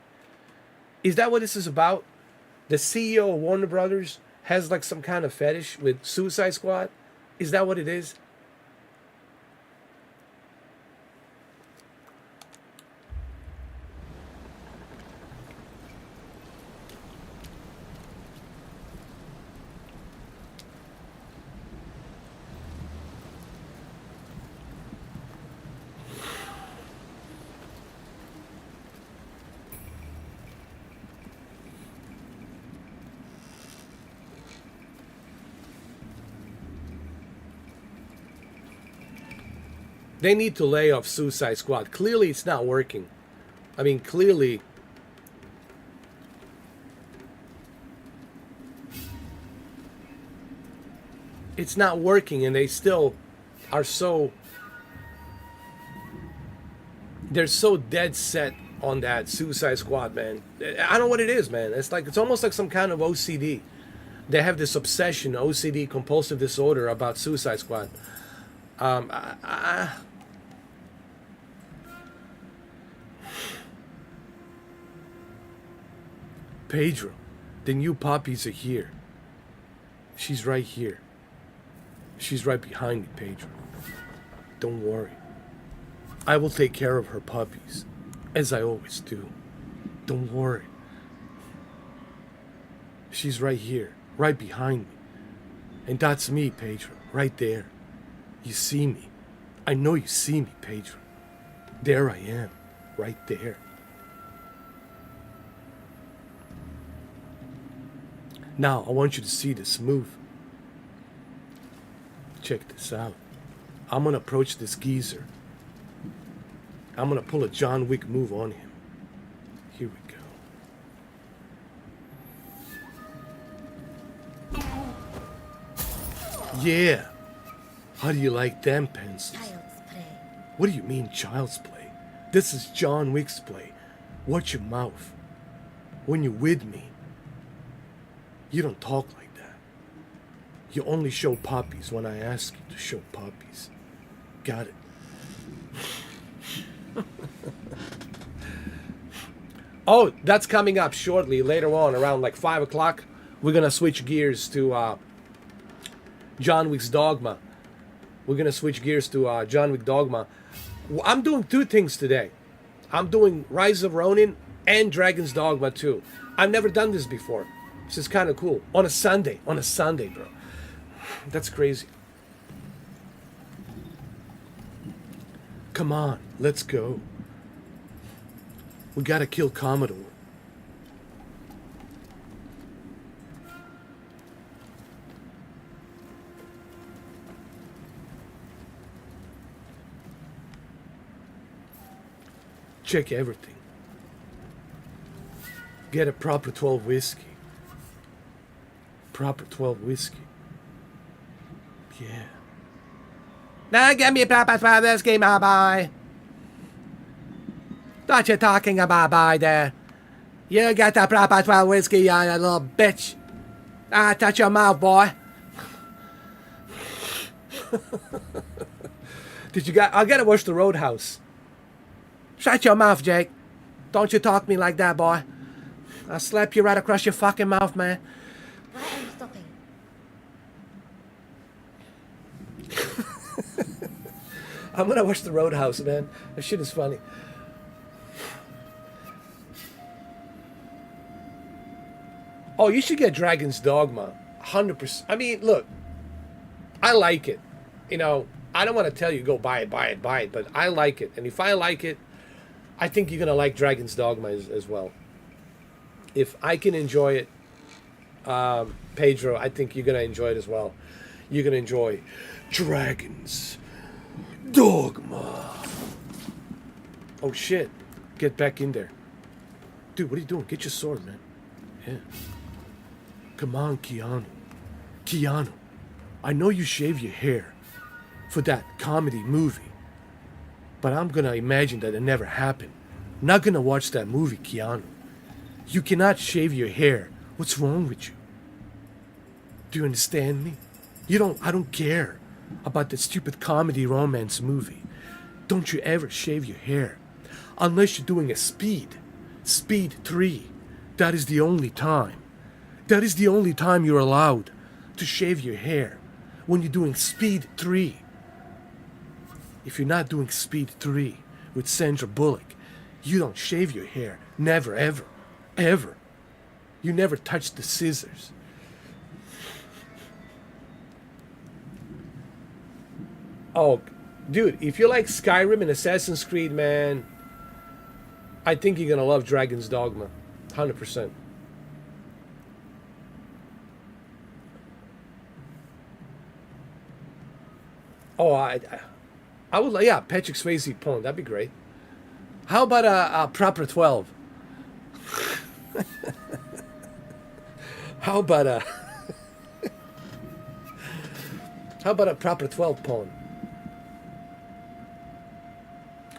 Is that what this is about? The CEO of Warner Brothers has like some kind of fetish with Suicide Squad? Is that what it is? They need to lay off Suicide Squad. Clearly, it's not working. I mean, clearly. It's not working, and they still are so. They're so dead set on that Suicide Squad, man. I don't know what it is, man. It's almost like some kind of OCD. They have this obsession, OCD, compulsive disorder about Suicide Squad. Pedro, the new puppies are here. She's right here. She's right behind me, Pedro. Don't worry. I will take care of her puppies, as I always do. Don't worry. She's right here, right behind me. And that's me, Pedro, right there. You see me. I know you see me, Pedro. There I am, right there. Now, I want you to see this move. Check this out. I'm gonna approach this geezer. I'm gonna pull a John Wick move on him. Here we go. Yeah. How do you like them pencils? Child's play. What do you mean, child's play? This is John Wick's play. Watch your mouth. When you're with me, you don't talk like that. You only show puppies when I ask you to show puppies. Got it? Oh, that's coming up shortly, later on, around like 5 o'clock. We're going to switch gears to John Wick's Dogma. We're going to switch gears to John Wick Dogma. I'm doing two things today. I'm doing Rise of Ronin and Dragon's Dogma too. I've never done this before. This is kind of cool. On a Sunday, bro. That's crazy. Come on, let's go. We gotta kill Commodore. Check everything. Get a proper 12 whiskey. Proper 12 whiskey. Yeah. Now get me a proper 12 whiskey, my boy. What you talking about, boy, there? You get a proper 12 whiskey, you little bitch. Ah, touch your mouth, boy. I gotta watch the Roadhouse. Shut your mouth, Jake. Don't you talk to me like that, boy. I'll slap you right across your fucking mouth, man. Why are you stopping? I'm gonna watch the Roadhouse, man. That shit is funny. Oh, you should get Dragon's Dogma. 100%. I mean, look. I like it. You know, I don't want to tell you go buy it, but I like it. And if I like it, I think you're gonna like Dragon's Dogma as well. If I can enjoy it, Pedro, I think you're gonna enjoy it as well. You're gonna enjoy Dragon's Dogma. Oh shit. Get back in there. Dude, what are you doing? Get your sword, man. Yeah. Come on, Keanu. Keanu, I know you shave your hair for that comedy movie, but I'm gonna imagine that it never happened. I'm not gonna watch that movie, Keanu. You cannot shave your hair. What's wrong with you? Do you understand me? I don't care about that stupid comedy romance movie. Don't you ever shave your hair. Unless you're doing a Speed 3. That is the only time. That is the only time you're allowed to shave your hair. When you're doing Speed 3. If you're not doing Speed 3 with Sandra Bullock, you don't shave your hair. Never, ever. Ever. You never touch the scissors. Oh, dude, if you like Skyrim and Assassin's Creed, man, I think you're gonna love Dragon's Dogma. 100%. Oh, I would like, yeah, Patrick Swayze porn. That'd be great. How about a proper 12? How about a how about a proper 12 porn?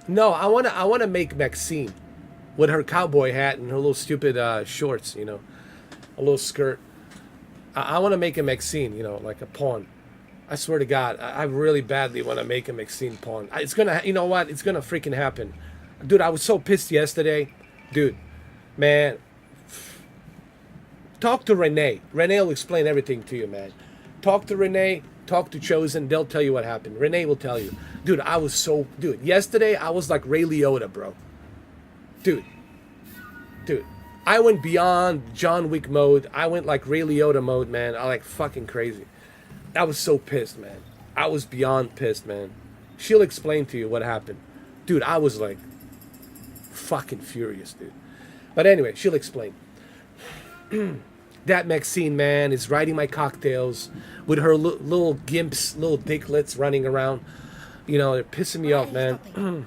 No, I wanna make Maxine with her cowboy hat and her little stupid shorts, you know, a little skirt. I want to make a Maxine, you know, like a pawn. I swear to God, I really badly want to make a Maxine pawn. It's gonna, you know what? It's gonna freaking happen, dude. I was so pissed yesterday, dude. Man, talk to Renee. Renee will explain everything to you, man. Talk to Renee. Talk to Chosen. They'll tell you what happened. Renee will tell you, dude. I was so, dude. Yesterday I was like Ray Liotta, bro. Dude. I went beyond John Wick mode. I went like Ray Liotta mode, man. I like fucking crazy. I was so pissed, man. I was beyond pissed, man. She'll explain to you what happened. Dude, I was like fucking furious, dude. But anyway, she'll explain. That Maxine, man, is riding my cocktails with her little gimps, little dicklets running around. You know, they're pissing me off, man.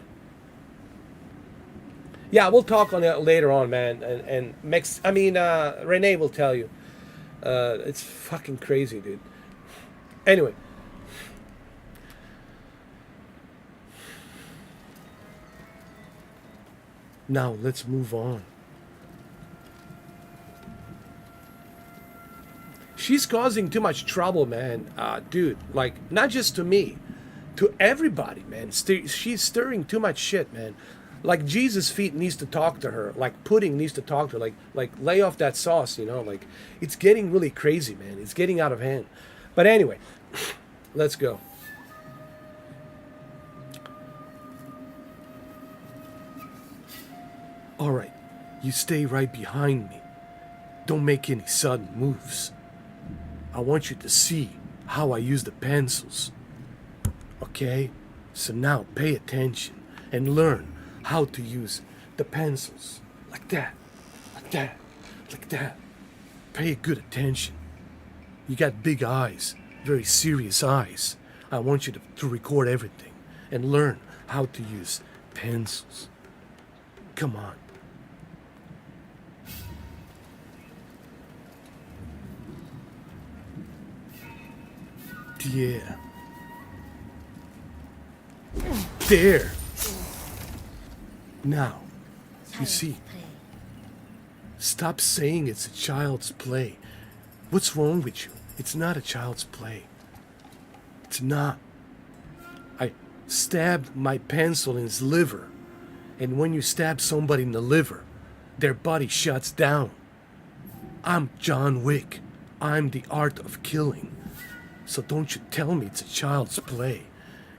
Yeah, we'll talk on that later on, man. And Renee will tell you. It's fucking crazy, dude. Anyway. Now, let's move on. She's causing too much trouble, man. Dude, like, not just to me. To everybody, man. She's stirring too much shit, man. Like, Jesus' feet needs to talk to her. Like, pudding needs to talk to her. Like lay off that sauce, you know? Like, it's getting really crazy, man. It's getting out of hand. But anyway, let's go. All right, you stay right behind me. Don't make any sudden moves. I want you to see how I use the pencils. Okay? So now pay attention and learn how to use the pencils. Like that, like that, like that. Pay good attention. You got big eyes, very serious eyes. I want you to record everything and learn how to use pencils. Come on. Yeah. There. Now, you see, stop saying it's a child's play. What's wrong with you? It's not a child's play. It's not. I stabbed my pencil in his liver, and when you stab somebody in the liver, their body shuts down. I'm John Wick. I'm the art of killing. So don't you tell me it's a child's play.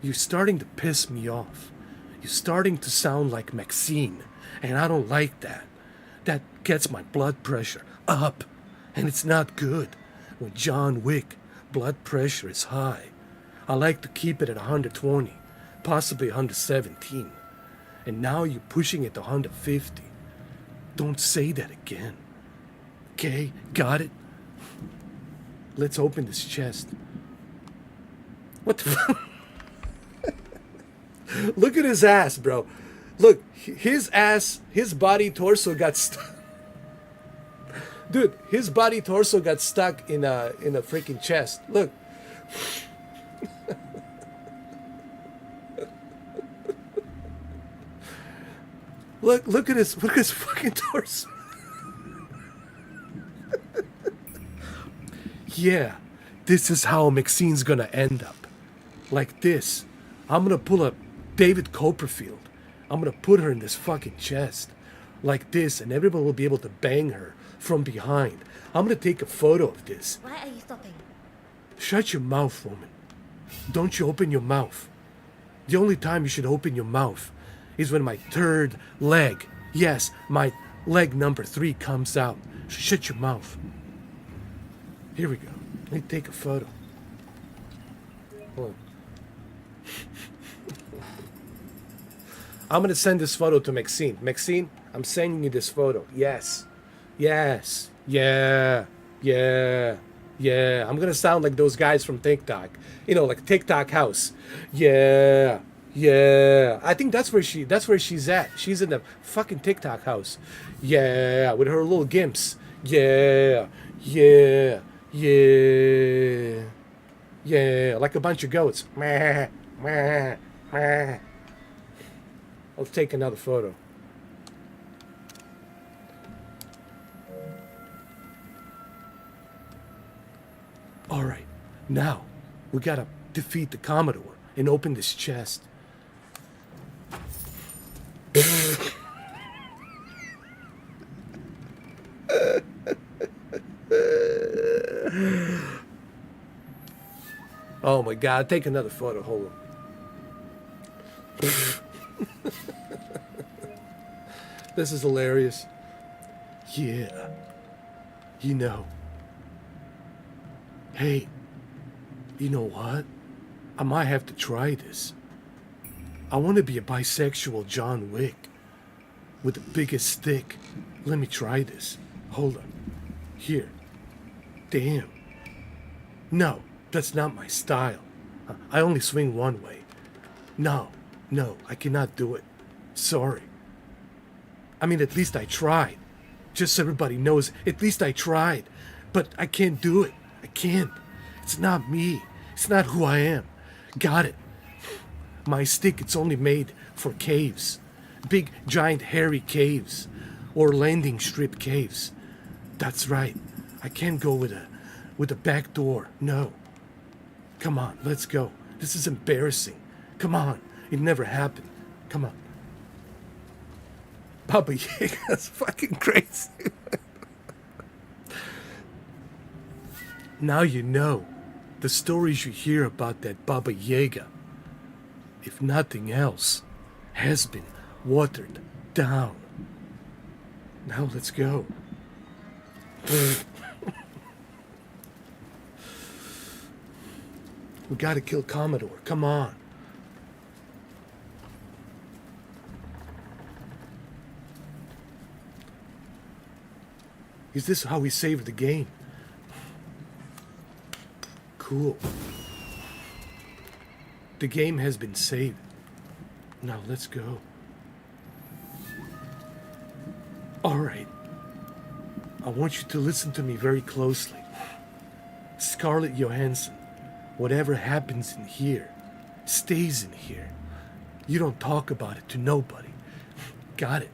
You're starting to piss me off. You're starting to sound like Maxine, and I don't like that. That gets my blood pressure up, and it's not good. With John Wick, blood pressure is high. I like to keep it at 120, possibly 117. And now you're pushing it to 150. Don't say that again. Okay, got it? Let's open this chest. What the fuck? Look at his ass, bro. Look, his ass, his body, torso got stuck. Dude, his body, torso got stuck in a freaking chest. Look. Look at his fucking torso. Yeah, this is how Maxine's gonna end up. Like this. I'm gonna pull up David Copperfield. I'm gonna put her in this fucking chest. Like this, and everyone will be able to bang her from behind. I'm gonna take a photo of this. Why are you stopping? Shut your mouth, woman. Don't you open your mouth. The only time you should open your mouth is when my third leg, yes, my leg number 3 comes out. Shut your mouth. Here we go. Let me take a photo. Hold on. I'm gonna send this photo to Maxine. Maxine, I'm sending you this photo. Yes. Yes. Yeah. Yeah. Yeah. I'm gonna sound like those guys from TikTok. You know, like TikTok house. Yeah. Yeah, I think that's where she's at. She's in the fucking TikTok house. Yeah, with her little gimps. Yeah, yeah, yeah, yeah, like a bunch of goats. Meh, meh, meh. I'll take another photo. All right, now we gotta defeat the Commodore and open this chest. Oh my God, take another photo. Hold on. This is hilarious. Yeah. You know. Hey, you know what? I might have to try this. I want to be a bisexual John Wick with the biggest stick. Let me try this. Hold on. Here. Damn. No, that's not my style. I only swing one way. No, I cannot do it. Sorry. I mean, at least I tried. Just so everybody knows, at least I tried. But I can't do it. I can't. It's not me. It's not who I am. Got it. My stick, it's only made for caves. Big, giant, hairy caves. Or landing strip caves. That's right. I can't go with a back door. No. Come on, let's go. This is embarrassing. Come on. It never happened. Come on. Baba Yaga's fucking crazy. Now you know the stories you hear about that Baba Yaga, if nothing else, has been watered down. Now let's go. We gotta kill Commodore. Come on. Is this how we save the game? Cool. The game has been saved. Now let's go. Alright. I want you to listen to me very closely. Scarlett Johansson, whatever happens in here, stays in here. You don't talk about it to nobody. Got it?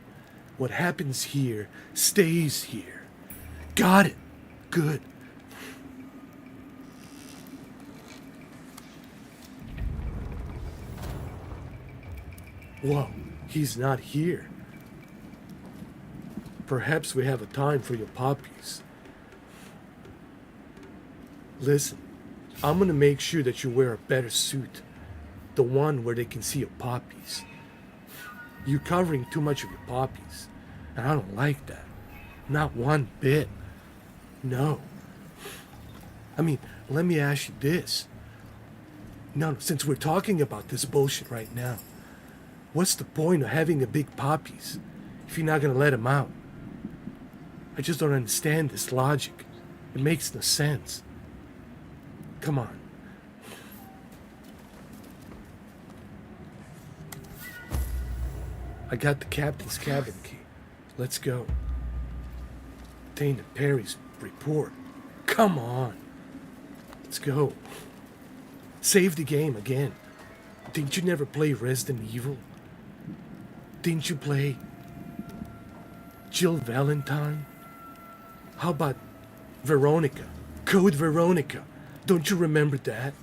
What happens here stays here. Got it. Good. Whoa, he's not here. Perhaps we have a time for your poppies. Listen, I'm gonna make sure that you wear a better suit. The one where they can see your poppies. You're covering too much of your poppies, and I don't like that. Not one bit. No. I mean, let me ask you this. No, since we're talking about this bullshit right now, what's the point of having a big poppies if you're not gonna let them out? I just don't understand this logic. It makes no sense. Come on. I got the captain's cabin key. Let's go. Dana Perry's report. Come on. Let's go. Save the game again. Didn't you never play Resident Evil? Didn't you play Jill Valentine? How about Veronica? Code Veronica. Don't you remember that?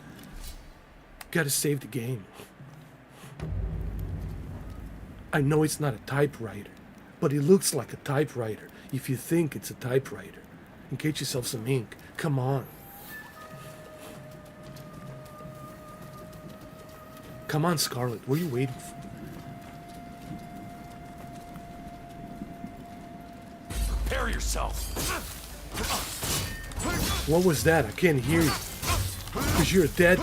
Gotta save the game. I know it's not a typewriter, but it looks like a typewriter if you think it's a typewriter. And get yourself some ink. Come on. Come on, Scarlett. What are you waiting for? Prepare yourself. What was that? I can't hear you. Because you're dead.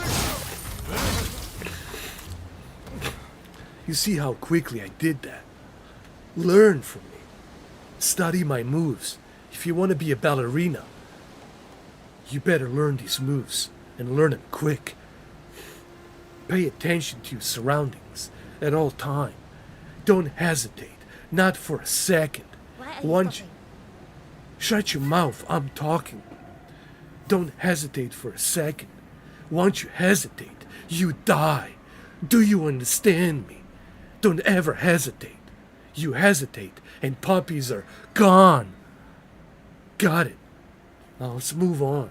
You see how quickly I did that? Learn from me. Study my moves. If you want to be a ballerina, you better learn these moves and learn them quick. Pay attention to your surroundings at all time. Don't hesitate, not for a second. Why are you Once stopping? Shut your mouth, I'm talking. Don't hesitate for a second. Once you hesitate, you die. Do you understand me? Don't ever hesitate. You hesitate, and puppies are gone. Got it. Now let's move on.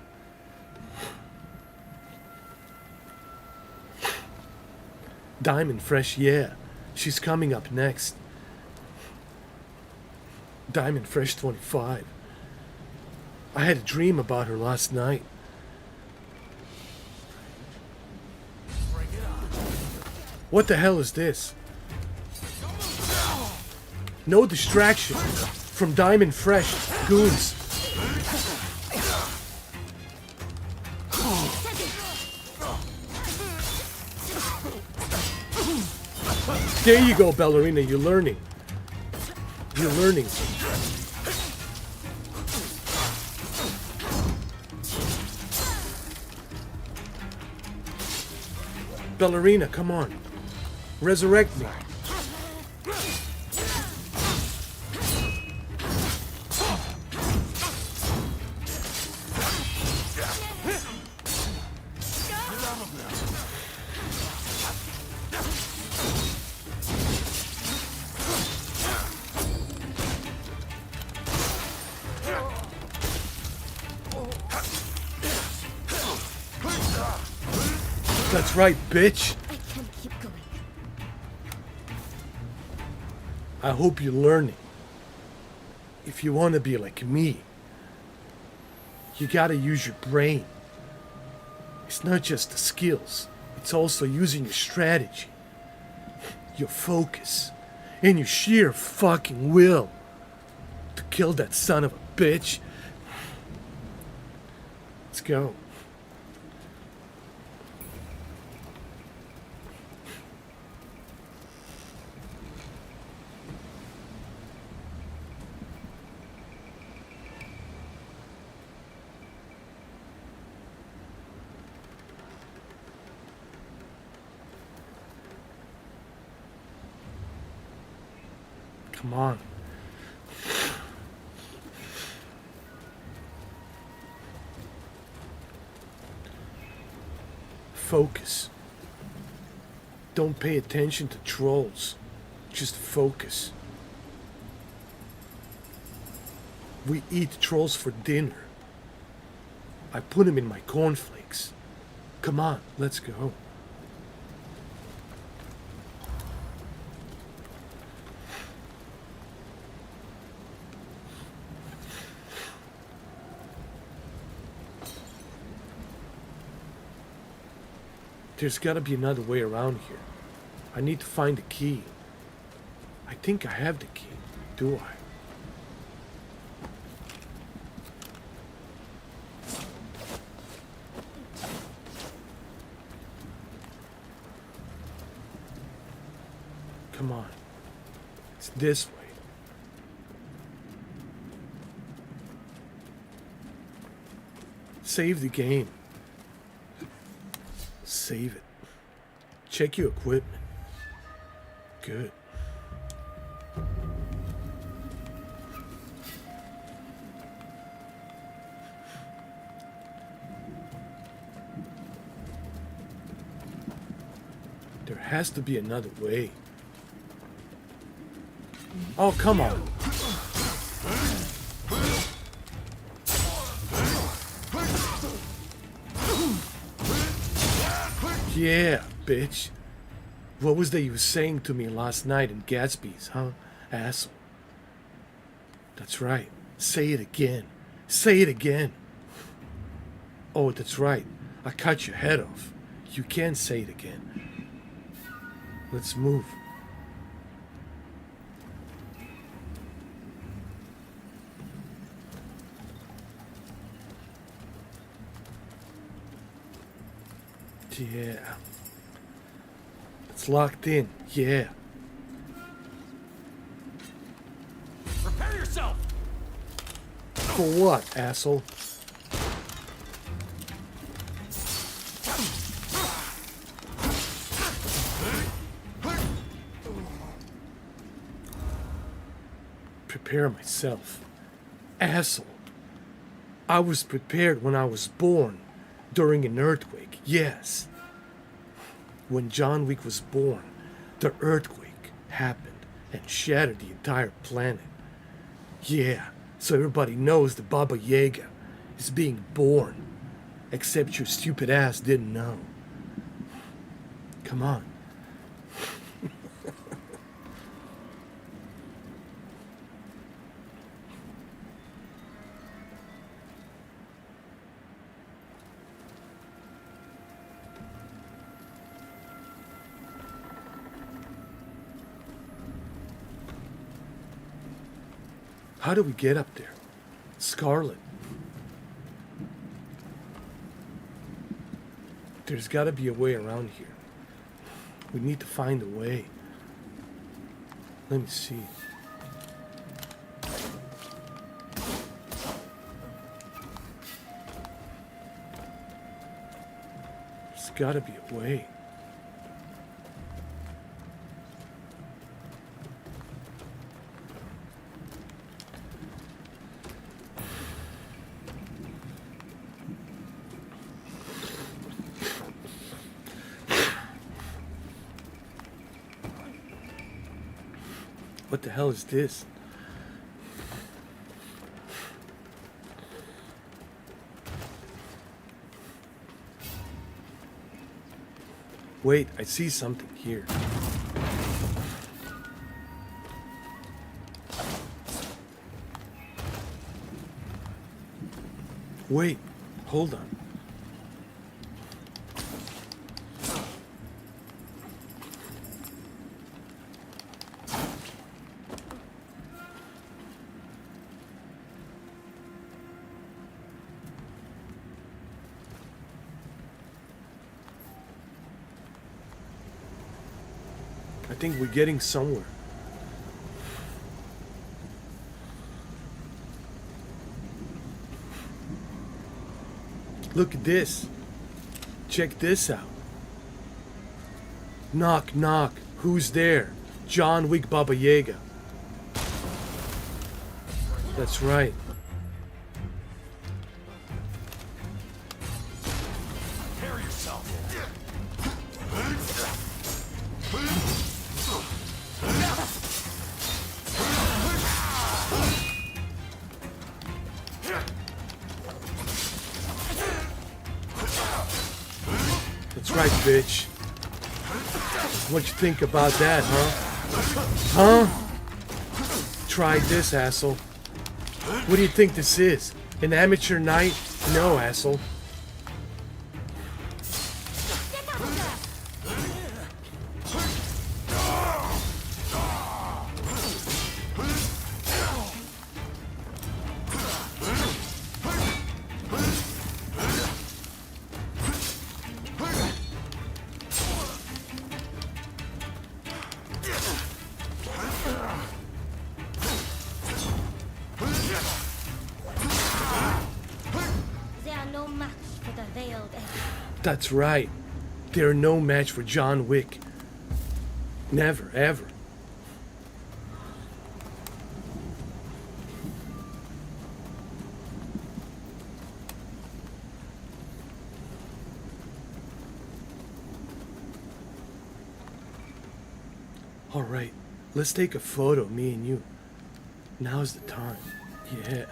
Diamond Fresh, yeah. She's coming up next. Diamond Fresh 25. I had a dream about her last night. What the hell is this? No distraction from Diamond Fresh goons. There you go, ballerina. You're learning. You're learning. Ballerina, come on. Resurrect me. That's right, bitch. I can't keep going. I hope you're learning. If you want to be like me, you gotta use your brain. It's not just the skills, it's also using your strategy, your focus, and your sheer fucking will to kill that son of a bitch. Let's go. Come on. Focus. Don't pay attention to trolls. Just focus. We eat trolls for dinner. I put them in my cornflakes. Come on, let's go. There's gotta be another way around here. I need to find the key. I think I have the key. Do I? Come on. It's this way. Save the game. Save it. Check your equipment. Good. There has to be another way. Oh, come on. Yeah, bitch. What was that you were saying to me last night in Gatsby's, huh, asshole? That's right. Say it again. Say it again. Oh, that's right. I cut your head off. You can't say it again. Let's move. Yeah. It's locked in. Yeah. Prepare yourself! For what, asshole? prepare myself. Asshole. I was prepared when I was born, during an earthquake, yes. When John Wick was born, the earthquake happened and shattered the entire planet. Yeah, so everybody knows the Baba Yaga is being born. Except your stupid ass didn't know. Come on. How do we get up there? Scarlet. There's got to be a way around here. We need to find a way. Let me see. There's got to be a way. What the hell is this? Wait, I see something here. Wait, hold on. I think we're getting somewhere. Look at this. Check this out. Knock, knock. Who's there? John Wick Baba Yaga. That's right. That's right, bitch. What you think about that, huh? Huh? Try this, asshole. What do you think this is? An amateur night? No, asshole. They are no match for the veiled edge. That's right. They're no match for John Wick. Never, ever. All right, let's take a photo, me and you. Now's the time. Yeah.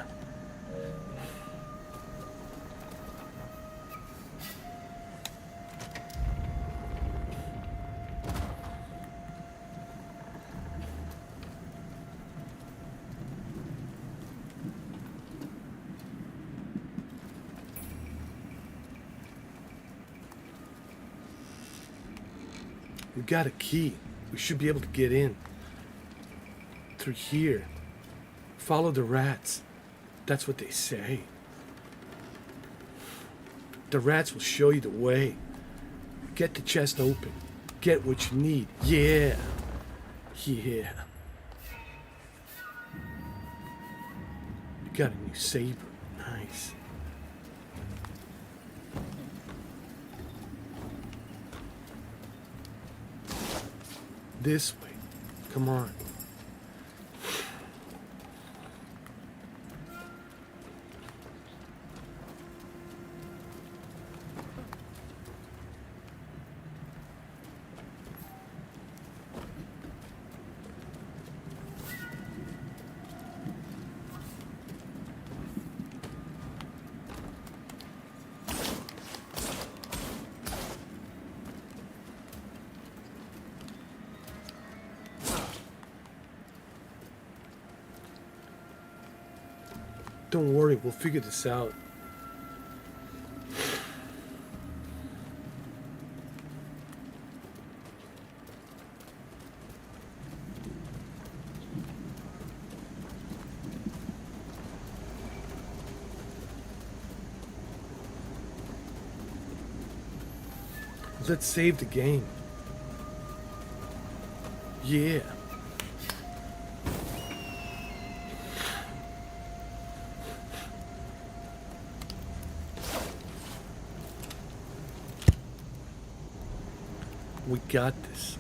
We got a key. We should be able to get in. Through here. Follow the rats. That's what they say. The rats will show you the way. Get the chest open. Get what you need. Yeah. Yeah. You got a new saber. Nice. This way. Come on. Don't worry, we'll figure this out. Let's save the game. Yeah. We got this.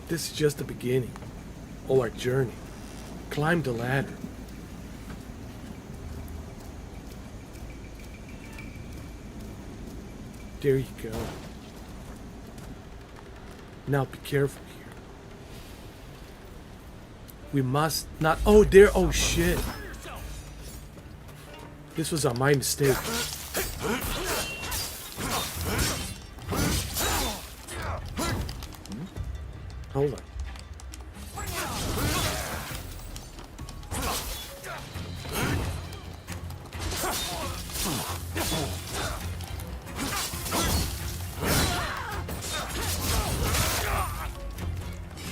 This is just the beginning of our journey. Climb the ladder. There you go. Now be careful here. We must not. Oh, there. Oh, shit. This was my mistake. Hold on.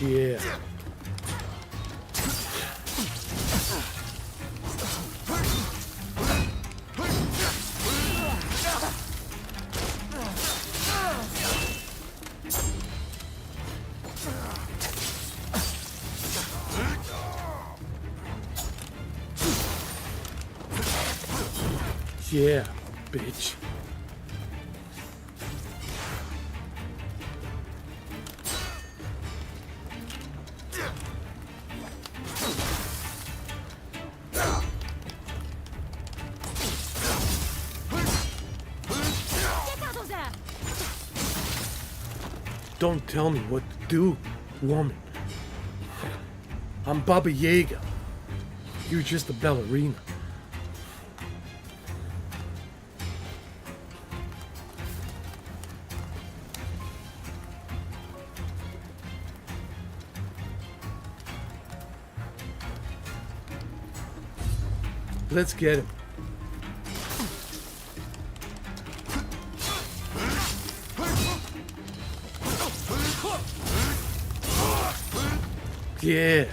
Yeah. Yeah, bitch. Don't tell me what to do, woman. I'm Baba Yaga. You're just a ballerina. Let's get him. Yeah.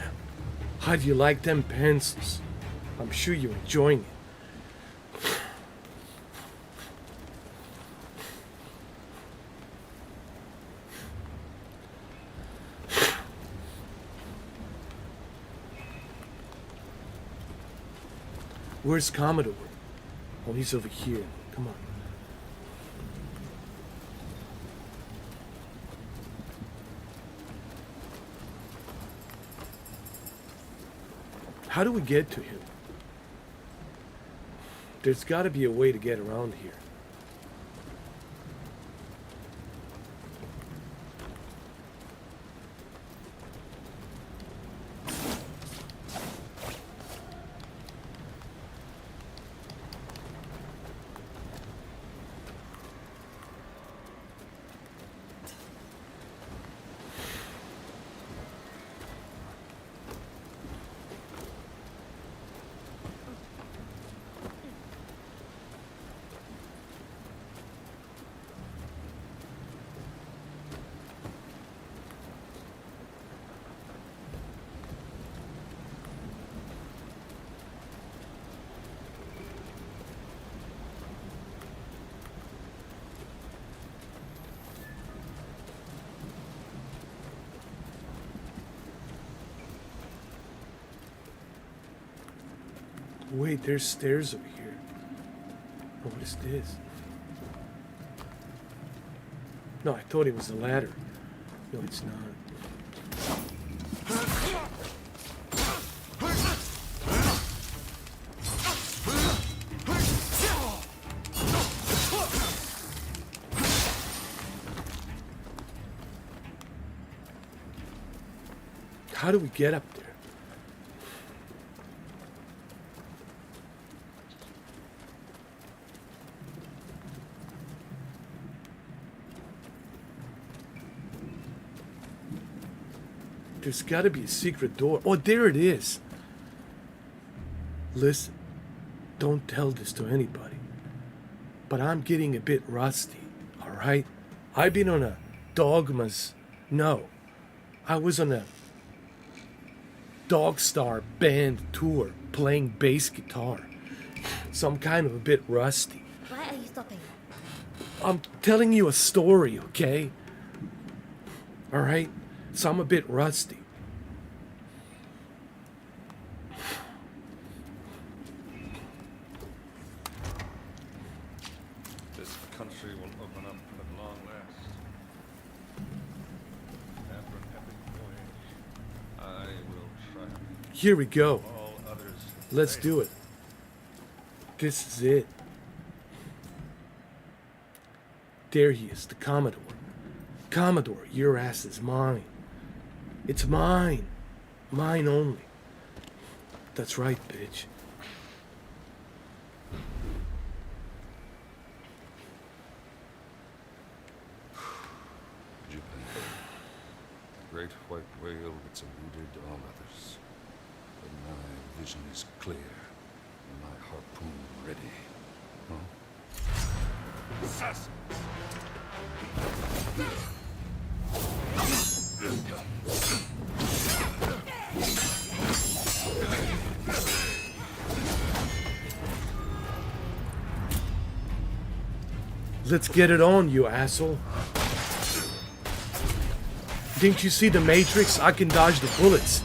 How do you like them pencils? I'm sure you're enjoying it. Where's Commodore? Oh, he's over here. Come on. How do we get to him? There's got to be a way to get around here. Wait, there's stairs over here. Oh, what is this? No, I thought it was a ladder. No, it's not. How do we get up there? There's got to be a secret door. Oh, there it is. Listen, don't tell this to anybody, but I'm getting a bit rusty, alright? I've been on a Dogma's... No, I was on a Dogstar band tour playing bass guitar. So I'm kind of a bit rusty. Why are you stopping? I'm telling you a story, okay? Alright? So I'm a bit rusty. This country will open up at long last. After an epic voyage, I will triumph. Here we go. All others. Let's fail. do it. This is it. There he is, the Commodore. Commodore, your ass is mine. It's mine. Mine only. That's right, bitch. Japan. The great white whale gets eluded all others. But my vision is clear, and my harpoon ready. Huh? Assassins! Let's get it on, you asshole. Didn't you see the Matrix? I can dodge the bullets.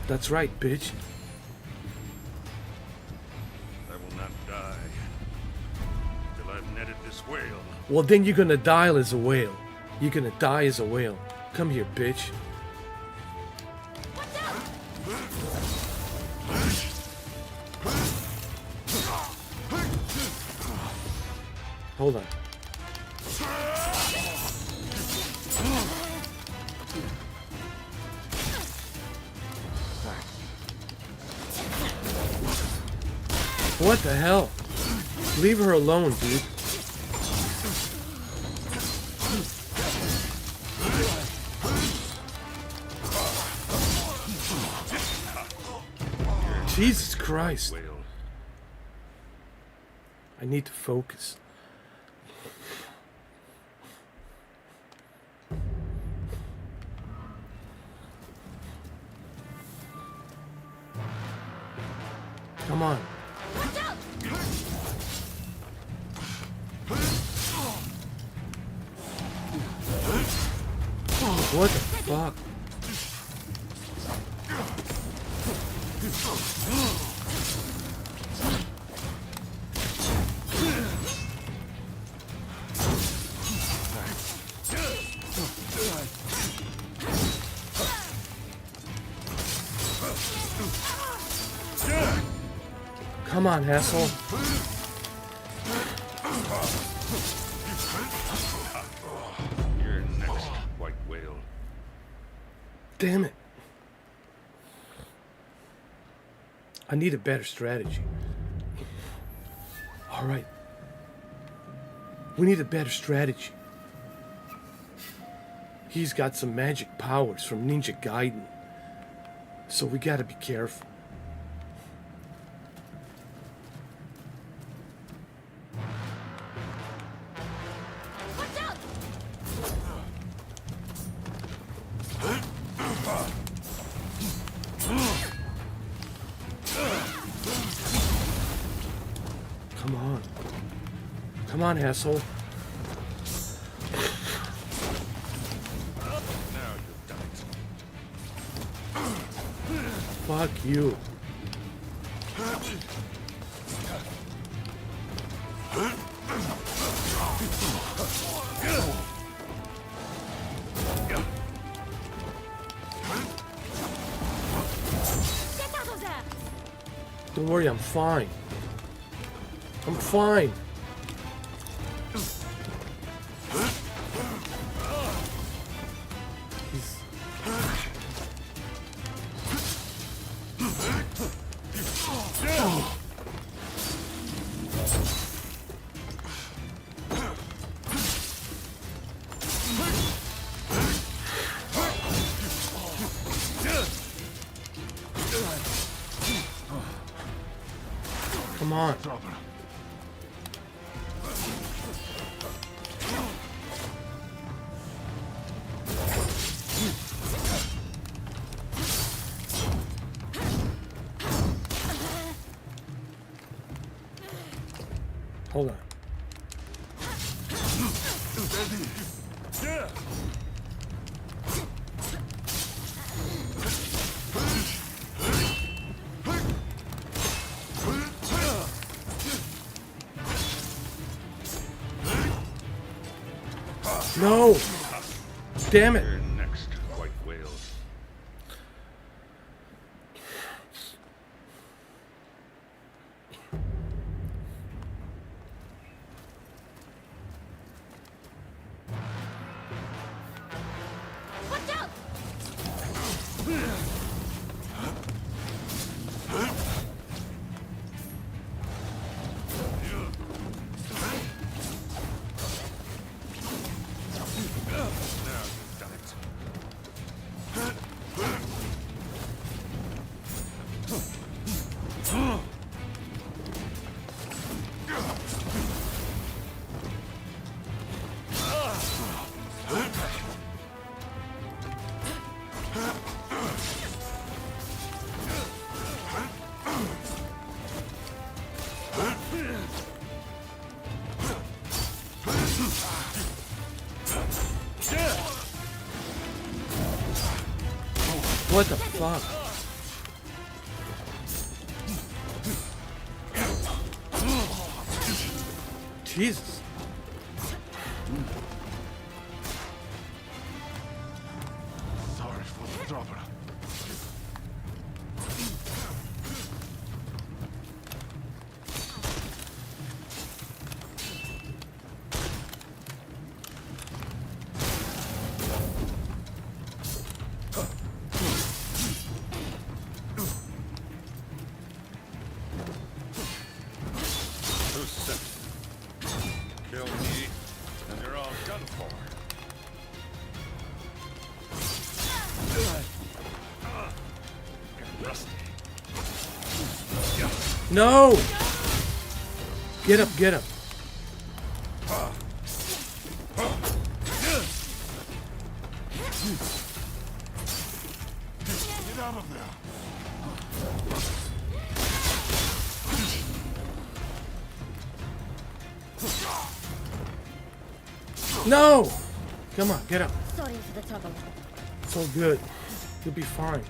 That's right, bitch. I will not die till I've netted this whale. Well, then you're gonna die as a whale. You're gonna die as a whale. Come here, bitch. Hold on. What the hell? Leave her alone, dude. Jesus Christ. Whale. I need to focus. Come on. What the fuck? Come on, asshole. You're next, white whale. Damn it. I need a better strategy. All right. We need a better strategy. He's got some magic powers from Ninja Gaiden. So we gotta be careful. Come on. Come on, asshole. Now you've done it. Fuck you. Don't worry, I'm fine. I'm fine. He's... on. Hold on. No! Damn it! You're next, white whale. Watch out! What the fuck? Jesus. Sorry for the trouble. Who's sent? Kill me, and you're all done for. Get rusty. No! Get up, get up. Get out of there. No! Come on, get up. Sorry for the trouble. It's all good. You'll be fine.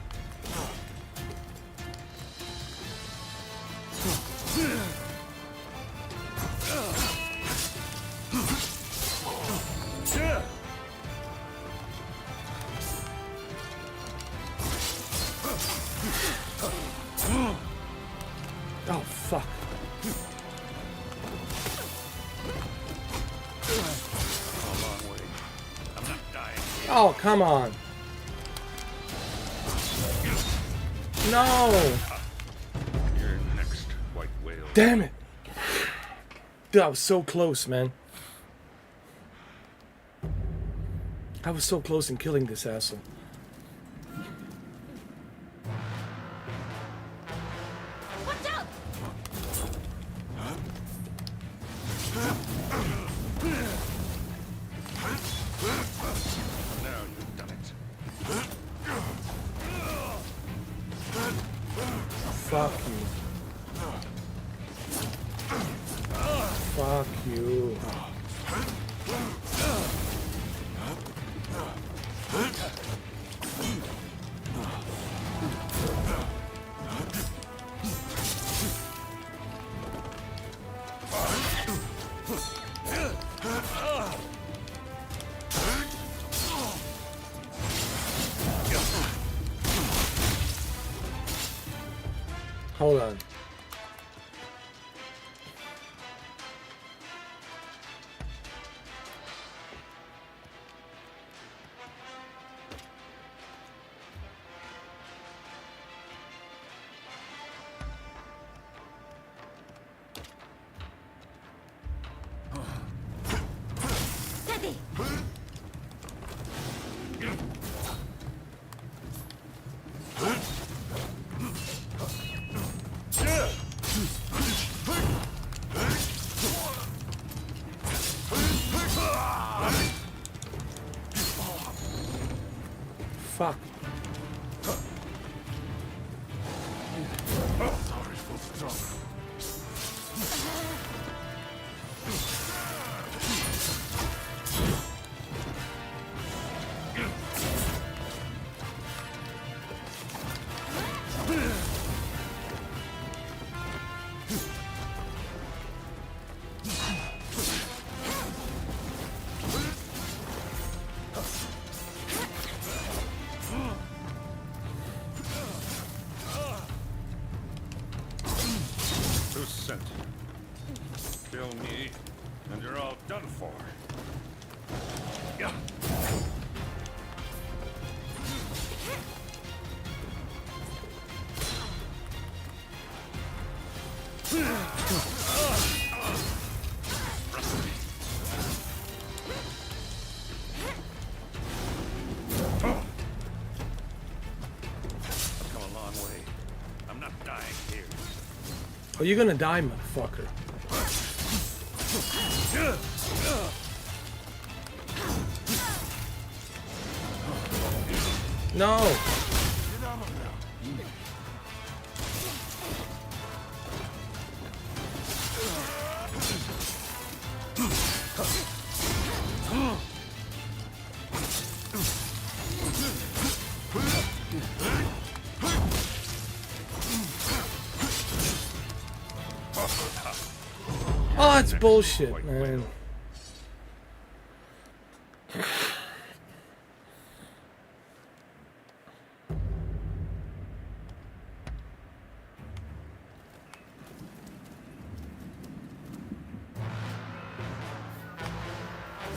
Oh, fuck. A long way. I'm not dying. Oh, come on. No! You're next, white whale. Damn it! Dude, I was so close, man. I was so close in killing this asshole. Watch out! Now you've done it. Fuck you. Fuck you. Hold on. Steady! fuck? Sorry for the trouble. Too sent. Kill me, and you're all done for. Yeah. I've come a long way. I'm not dying here. Oh, you're gonna die, motherfucker. No. Get out of there. Oh, that's bullshit, man.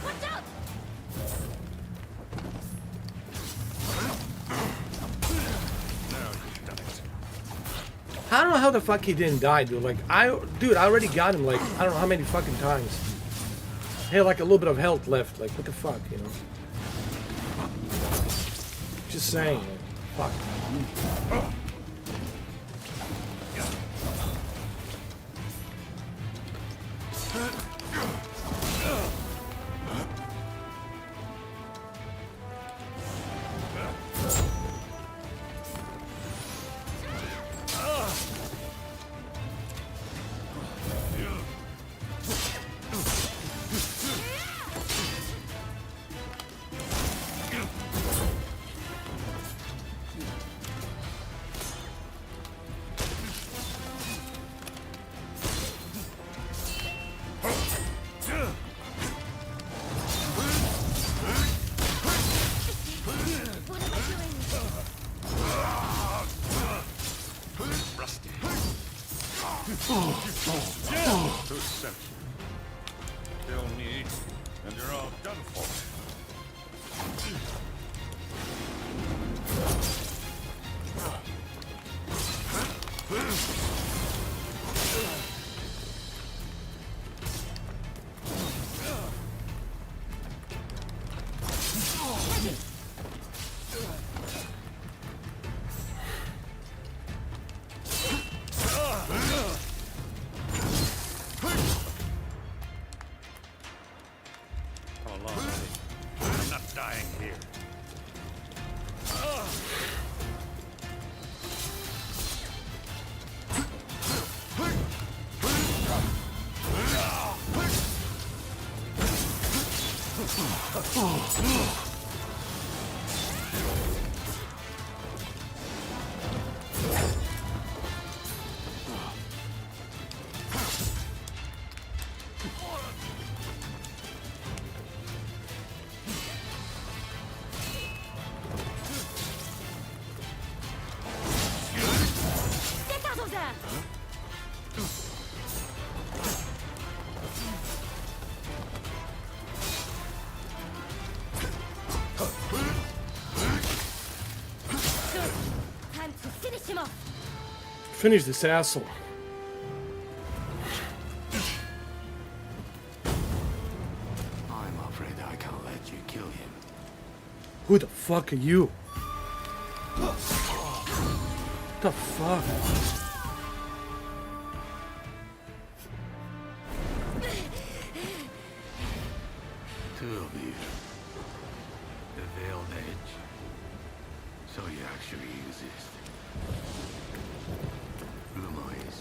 Watch out! I don't know how the fuck he didn't die, dude. Like, dude, I already got him, like, I don't know how many fucking times. He had, like, a little bit of health left. Like, what the fuck, you know? Just saying, man. Fuck. What am I doing? Rusty. Too sent. Kill me, and you're all done for. Come along, buddy. I'm not dying here. Get out of there! Good. Time to finish him off. Finish this asshole. I'm afraid I can't let you kill him. Who the fuck are you? What the fuck? Two of you. The Veiled Edge. So you actually exist. Rumor is,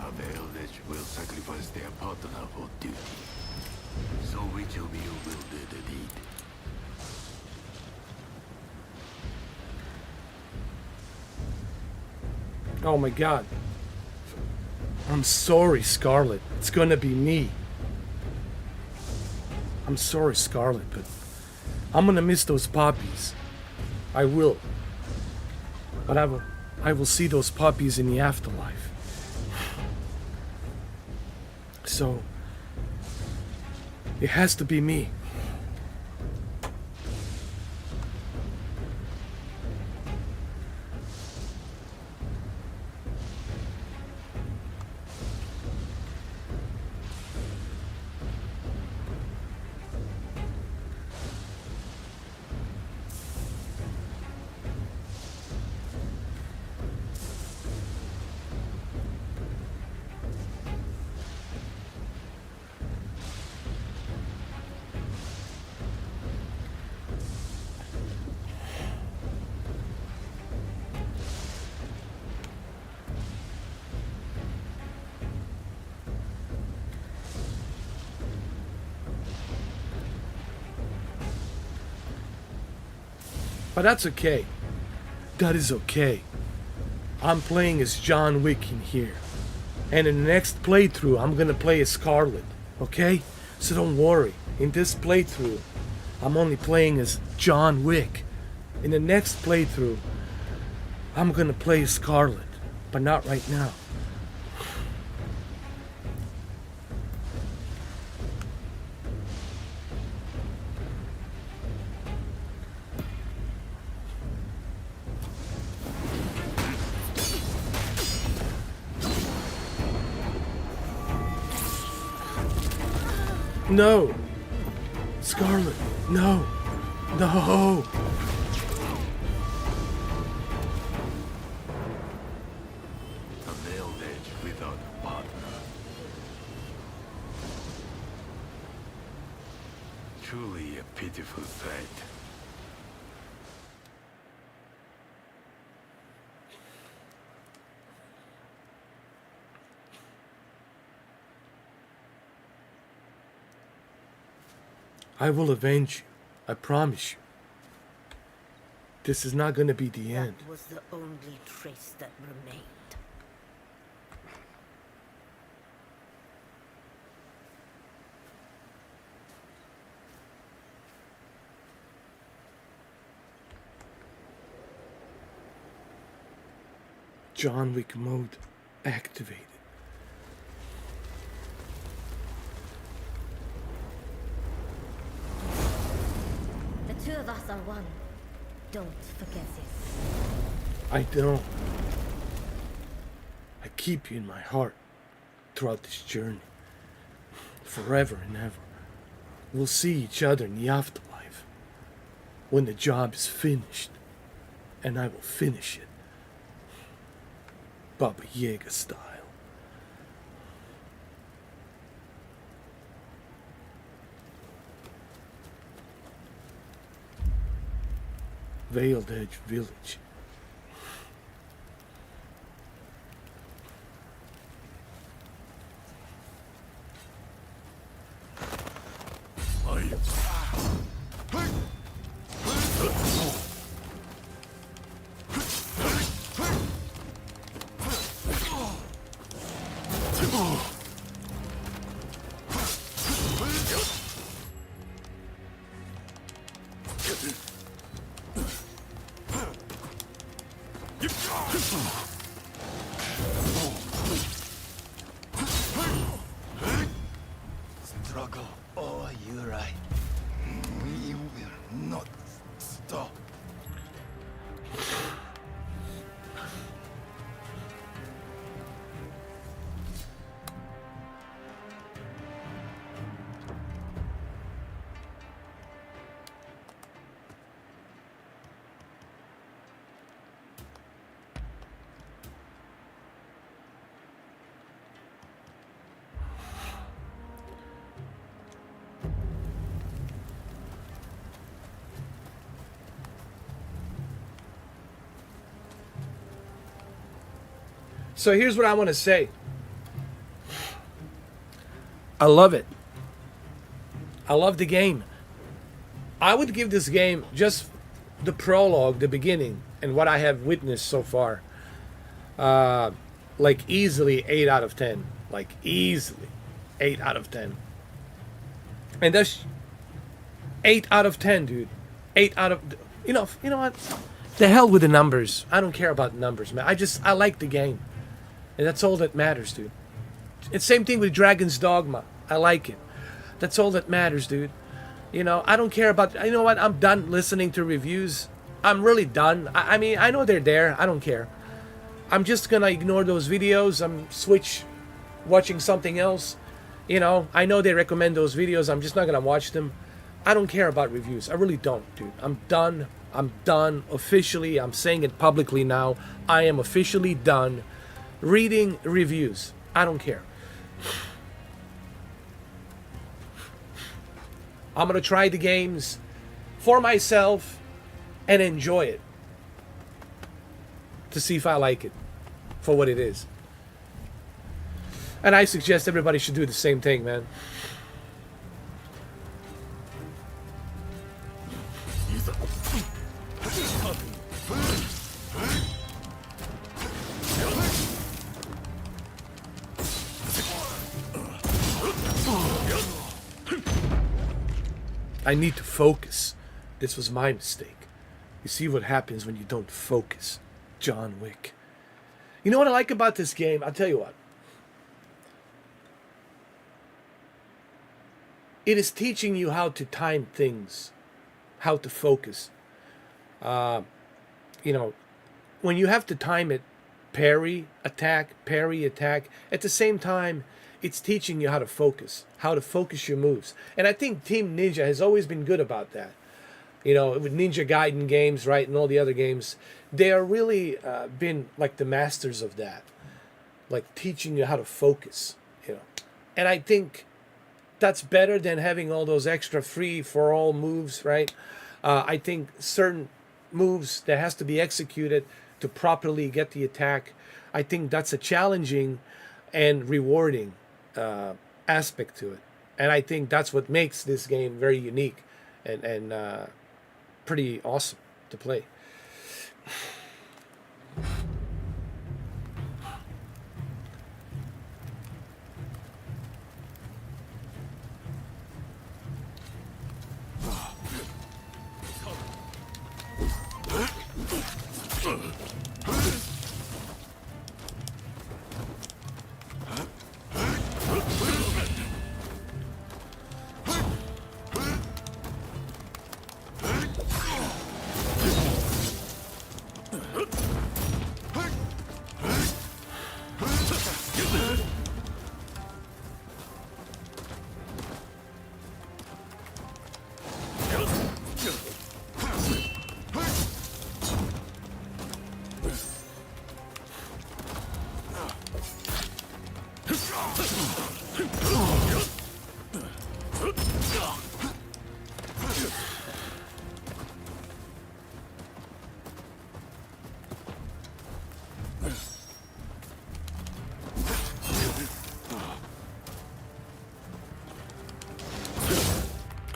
a veiled edge will sacrifice their partner for duty. So which of you will do the deed? Oh my god. I'm sorry, Scarlet. It's gonna be me. I'm sorry, Scarlet, but I'm gonna miss those puppies. I will. But I will see those puppies in the afterlife. So it has to be me. But that's okay. That is okay. I'm playing as John Wick in here. And in the next playthrough, I'm gonna play as Scarlet. Okay? So don't worry. In this playthrough, I'm only playing as John Wick. In the next playthrough, I'm gonna play as Scarlet. But not right now. No! Scarlet, no! No! A veiled edge without a partner. Truly a pitiful sight. I will avenge you. I promise you. This is not gonna be the end. That was the only trace that remained. John Wick mode activated. The two of us are one. Don't forget this. I don't. I keep you in my heart throughout this journey. Forever and ever. We'll see each other in the afterlife. When the job is finished. And I will finish it. Baba Yaga style. Veiled Edge Village. Struggle. Oh, you're right. We will not stop. So here's what I want to say. I love it. I love the game. I would give this game, just the prologue, the beginning, and what I have witnessed so far, like easily 8 out of 10. Like easily 8 out of 10. And that's 8 out of 10, dude. 8 out of, you know what? The hell with the numbers. I don't care about numbers, man. I like the game. And that's all that matters, dude. It's same thing with Dragon's Dogma. I like it. That's all that matters, dude. You know, I don't care about, you know what? I'm done listening to reviews. I'm really done. I mean, I know they're there. I don't care. I'm just gonna ignore those videos. I'm switch watching something else. You know, I know they recommend those videos. I'm just not gonna watch them. I don't care about reviews. I really don't, dude. I'm done. I'm done officially. I'm saying it publicly now. I am officially done reading reviews. I don't care. I'm gonna try the games for myself and enjoy it to see if I like it for what it is. And I suggest everybody should do the same thing, man. I need to focus. This was my mistake. You see what happens when you don't focus. John Wick. You know what I like about this game? I'll tell you what. It is teaching you how to time things, how to focus. You know, when you have to time it, parry, attack, at the same time, it's teaching you how to focus your moves. And I think Team Ninja has always been good about that. You know, with Ninja Gaiden games, right, and all the other games, they are really been like the masters of that, like teaching you how to focus, you know. And I think that's better than having all those extra free-for-all moves, right? I think certain moves that has to be executed to properly get the attack, I think that's a challenging and rewarding aspect to it. And I think that's what makes this game very unique and pretty awesome to play.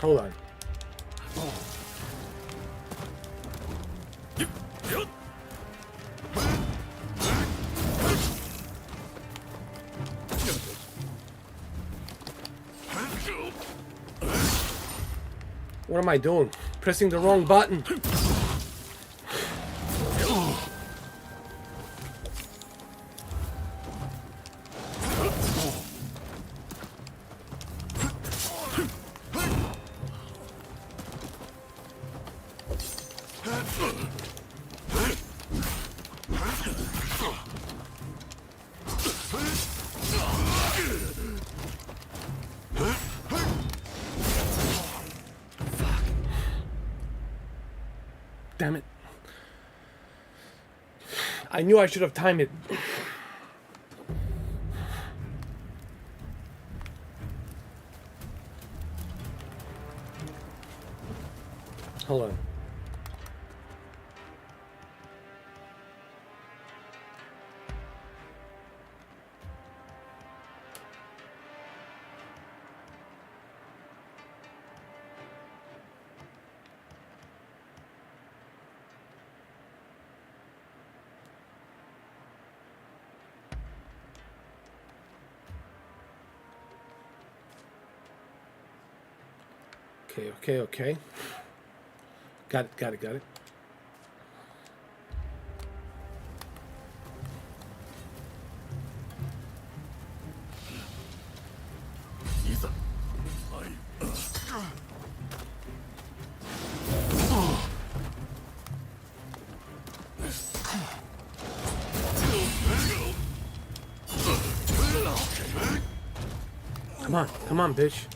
Hold on. What am I doing? Pressing the wrong button. Damn it. I knew I should have timed it. Hold on. Okay. Got it. Come on, bitch.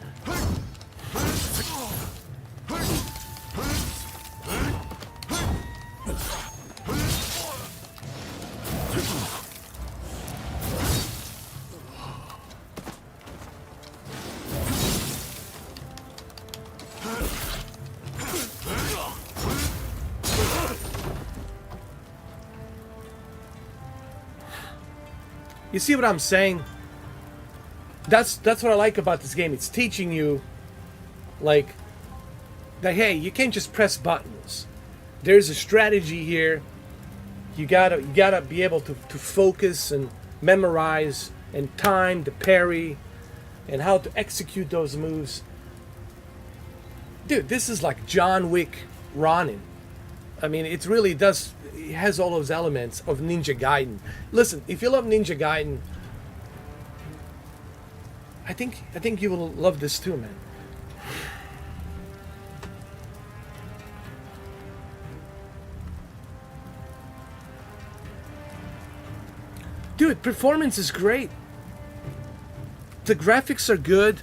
You see what I'm saying? That's what I like about this game. It's teaching you, like, that hey, you can't just press buttons. There's a strategy here. You gotta be able to focus and memorize and time the parry and how to execute those moves. Dude, this is like John Wick Ronin. I mean, it really does. It has all those elements of Ninja Gaiden. Listen, if you love Ninja Gaiden, I think you will love this too, man. Dude, performance is great. The graphics are good.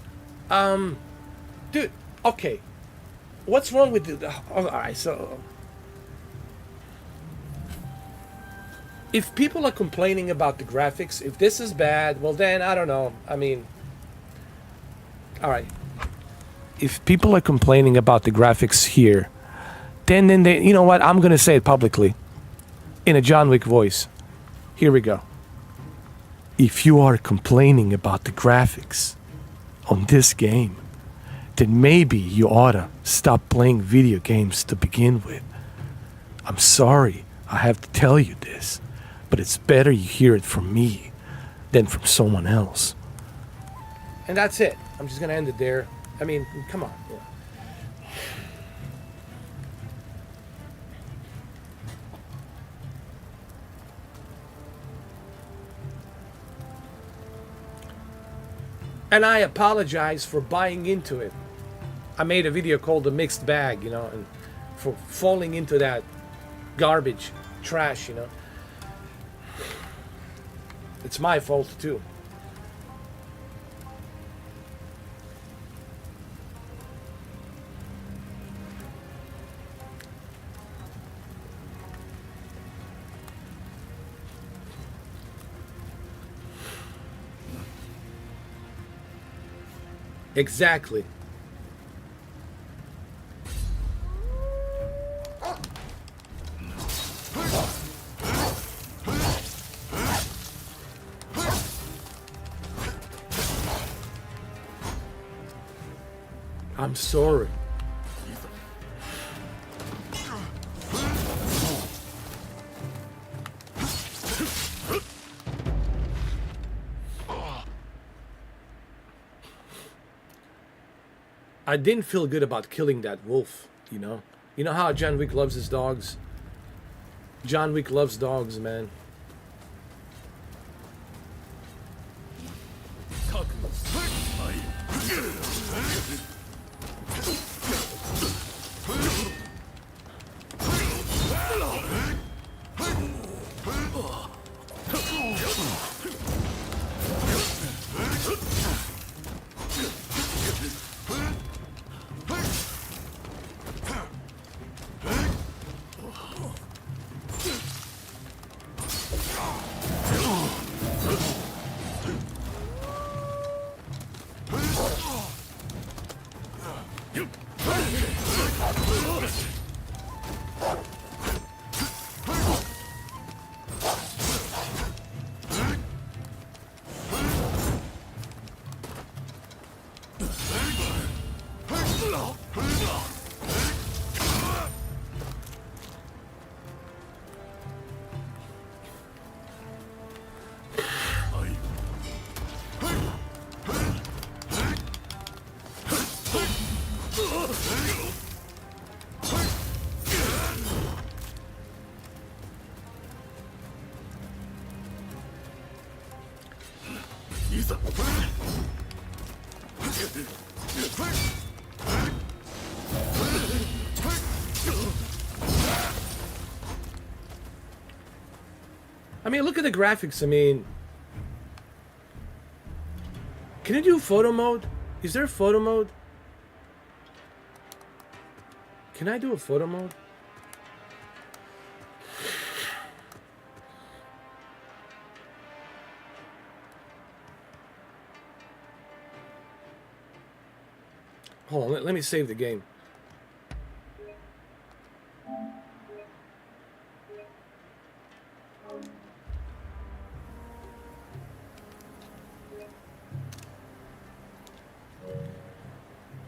Dude, okay. What's wrong with the... Alright, so... If people are complaining about the graphics, if this is bad, well then, I don't know. I mean... Alright. If people are complaining about the graphics here, then they... You know what? I'm gonna say it publicly. In a John Wick voice. Here we go. If you are complaining about the graphics on this game, then maybe you oughta stop playing video games to begin with. I'm sorry I have to tell you this, but it's better you hear it from me than from someone else. And that's it. I'm just gonna end it there. I mean, come on. Yeah. And I apologize for buying into it. I made a video called The Mixed Bag, you know, and for falling into that garbage, trash, you know. It's my fault too. Exactly. I'm sorry. I didn't feel good about killing that wolf, you know? You know how John Wick loves his dogs? John Wick loves dogs, man. I mean, look at the graphics. I mean, can you do photo mode? Is there a photo mode? Can I do a photo mode? Hold on, let me save the game.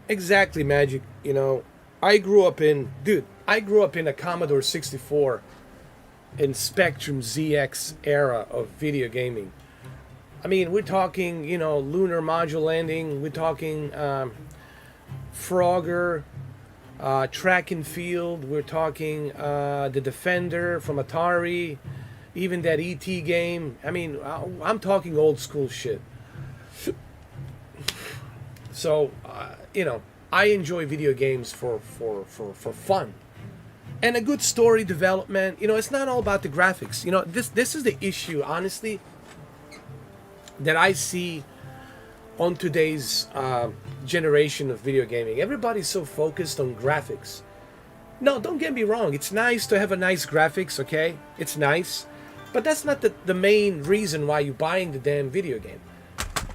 Exactly, Magic. You know, I grew up in a Commodore 64 and Spectrum ZX era of video gaming. I mean, we're talking, you know, lunar module landing. We're talking Frogger, track and field. We're talking the Defender from Atari, even that ET game. I mean, I'm talking old school shit. So, you know, I enjoy video games for fun. And a good story development. You know, it's not all about the graphics. You know, this is the issue, honestly, that I see on today's generation of video gaming. Everybody's so focused on graphics. No, don't get me wrong. It's nice to have a nice graphics, okay? It's nice. But that's not the main reason why you're buying the damn video game.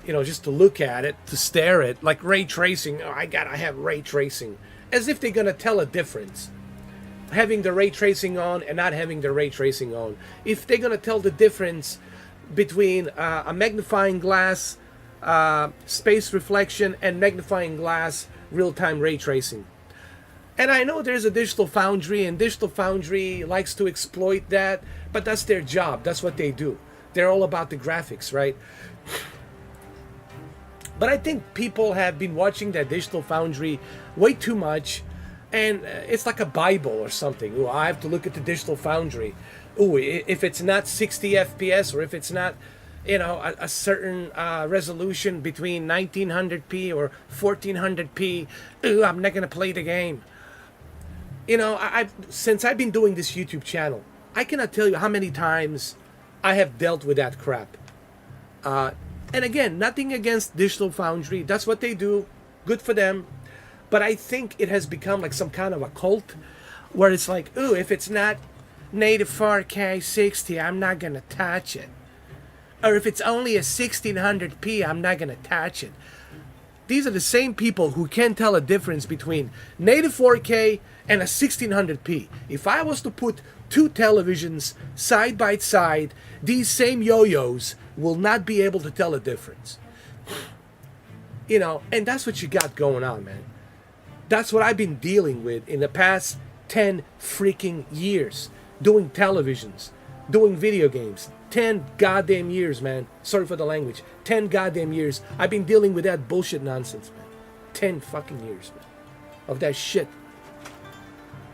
You know, just to look at it, to stare at, like ray tracing. Oh, I have ray tracing. As if they're going to tell a difference. Having the ray tracing on and not having the ray tracing on. If they're going to tell the difference between a magnifying glass, space reflection, and magnifying glass real-time ray tracing. And I know there's a Digital Foundry, and Digital Foundry likes to exploit that, but that's their job. That's what they do. They're all about the graphics, right? But I think people have been watching that Digital Foundry way too much, and it's like a Bible or something. Ooh, I have to look at the Digital Foundry. Ooh, if it's not 60 FPS, or if it's not, you know, a certain resolution between 1900p or 1400p, ooh, I'm not gonna play the game. You know, since I've been doing this YouTube channel, I cannot tell you how many times I have dealt with that crap. And again, nothing against Digital Foundry. That's what they do. Good for them. But I think it has become like some kind of a cult where it's like, ooh, if it's not native 4K 60, I'm not going to touch it. Or if it's only a 1600p, I'm not going to touch it. These are the same people who can't tell a difference between native 4K and a 1600p. If I was to put two televisions side by side, these same yo-yos will not be able to tell a difference. You know, and that's what you got going on, man. That's what I've been dealing with in the past 10 freaking years. Doing televisions, doing video games. 10 goddamn years, man. Sorry for the language. 10 goddamn years. I've been dealing with that bullshit nonsense, man. 10 fucking years, man. Of that shit.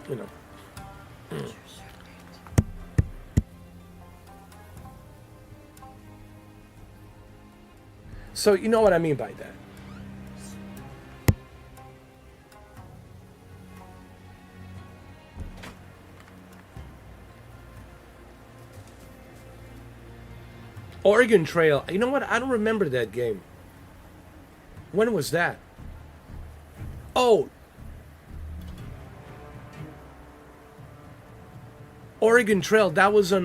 You know. So, you know what I mean by that. Oregon Trail. You know what? I don't remember that game. When was that? Oh. Oregon Trail. That was on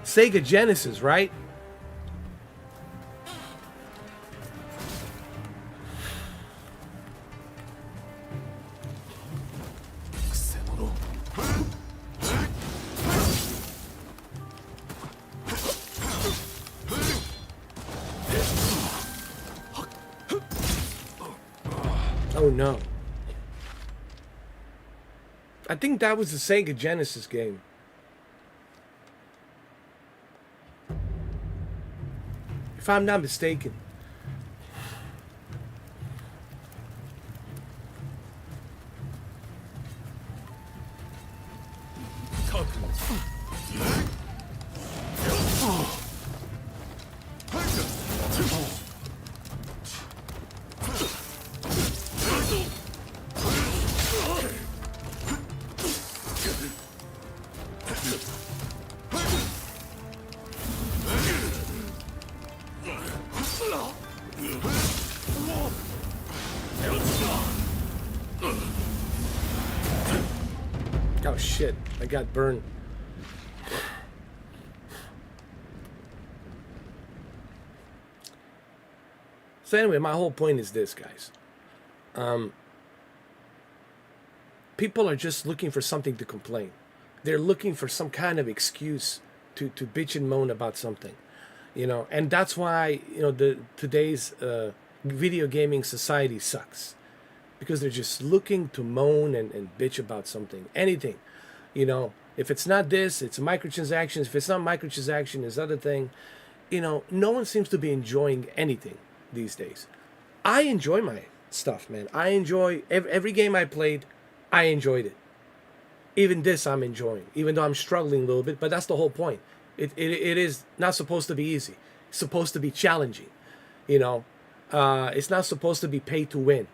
Sega Genesis, right? Oh no. I think that was the Sega Genesis game. If I'm not mistaken. Oh shit, I got burned. So anyway, my whole point is this, guys. People are just looking for something to complain. They're looking for some kind of excuse to bitch and moan about something, you know. And that's why, you know, today's video gaming society sucks, because they're just looking to moan and bitch about something, anything, you know. If it's not this, it's microtransactions. If it's not microtransaction, it's other thing. You know, no one seems to be enjoying anything these days. I enjoy my stuff, man. I enjoy every game I played. I enjoyed it. Even this I'm enjoying, even though I'm struggling a little bit, but that's the whole point. It is not supposed to be easy. It's supposed to be challenging, you know. It's not supposed to be pay to win,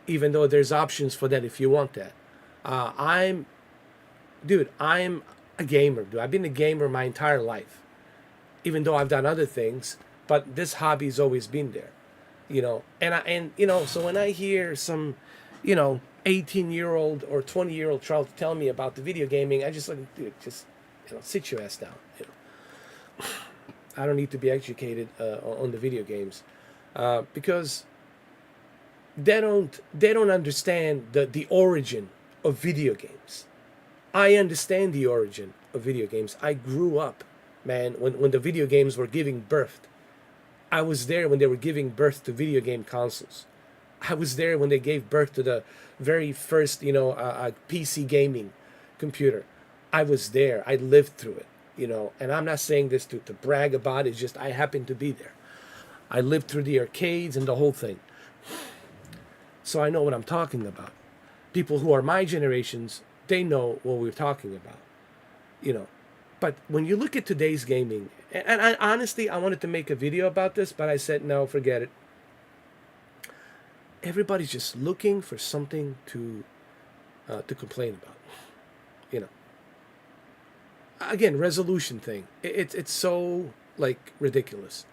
even though there's options for that if you want that. I'm a gamer, dude. I've been a gamer my entire life, even though I've done other things, but this hobby's always been there, you know. And you know, so when I hear some, you know, 18-year-old or 20-year-old child tell me about the video gaming, I just like, dude, just, you know, sit your ass down. You know, I don't need to be educated on the video games because they don't understand the origin of video games. I understand the origin of video games. I grew up, man, when the video games were giving birth. I was there when they were giving birth to video game consoles. I was there when they gave birth to the very first, you know, PC gaming computer. I was there. I lived through it, you know. And I'm not saying this to brag about it. It's just I happened to be there. I lived through the arcades and the whole thing. So I know what I'm talking about. People who are my generations, they know what we're talking about, you know. But when you look at today's gaming, and I honestly, I wanted to make a video about this, but I said, no, forget it. Everybody's just looking for something to complain about, you know. Again, resolution thing. It's so, like, ridiculous.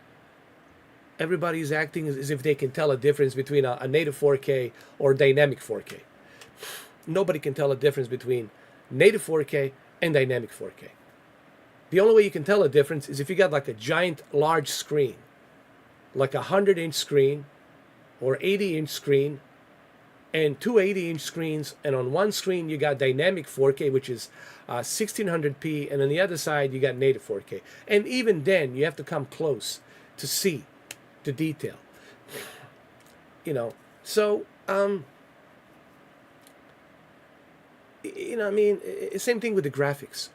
Everybody's acting as if they can tell a difference between a native 4K or dynamic 4K. Nobody can tell a difference between native 4K and dynamic 4K. The only way you can tell a difference is if you got like a giant large screen, like a 100-inch screen or 80-inch screen and two 80-inch screens, and on one screen you got dynamic 4K, which is 1600p, and on the other side you got native 4K. And even then you have to come close to see the detail, you know. So you know, I mean, same thing with the graphics.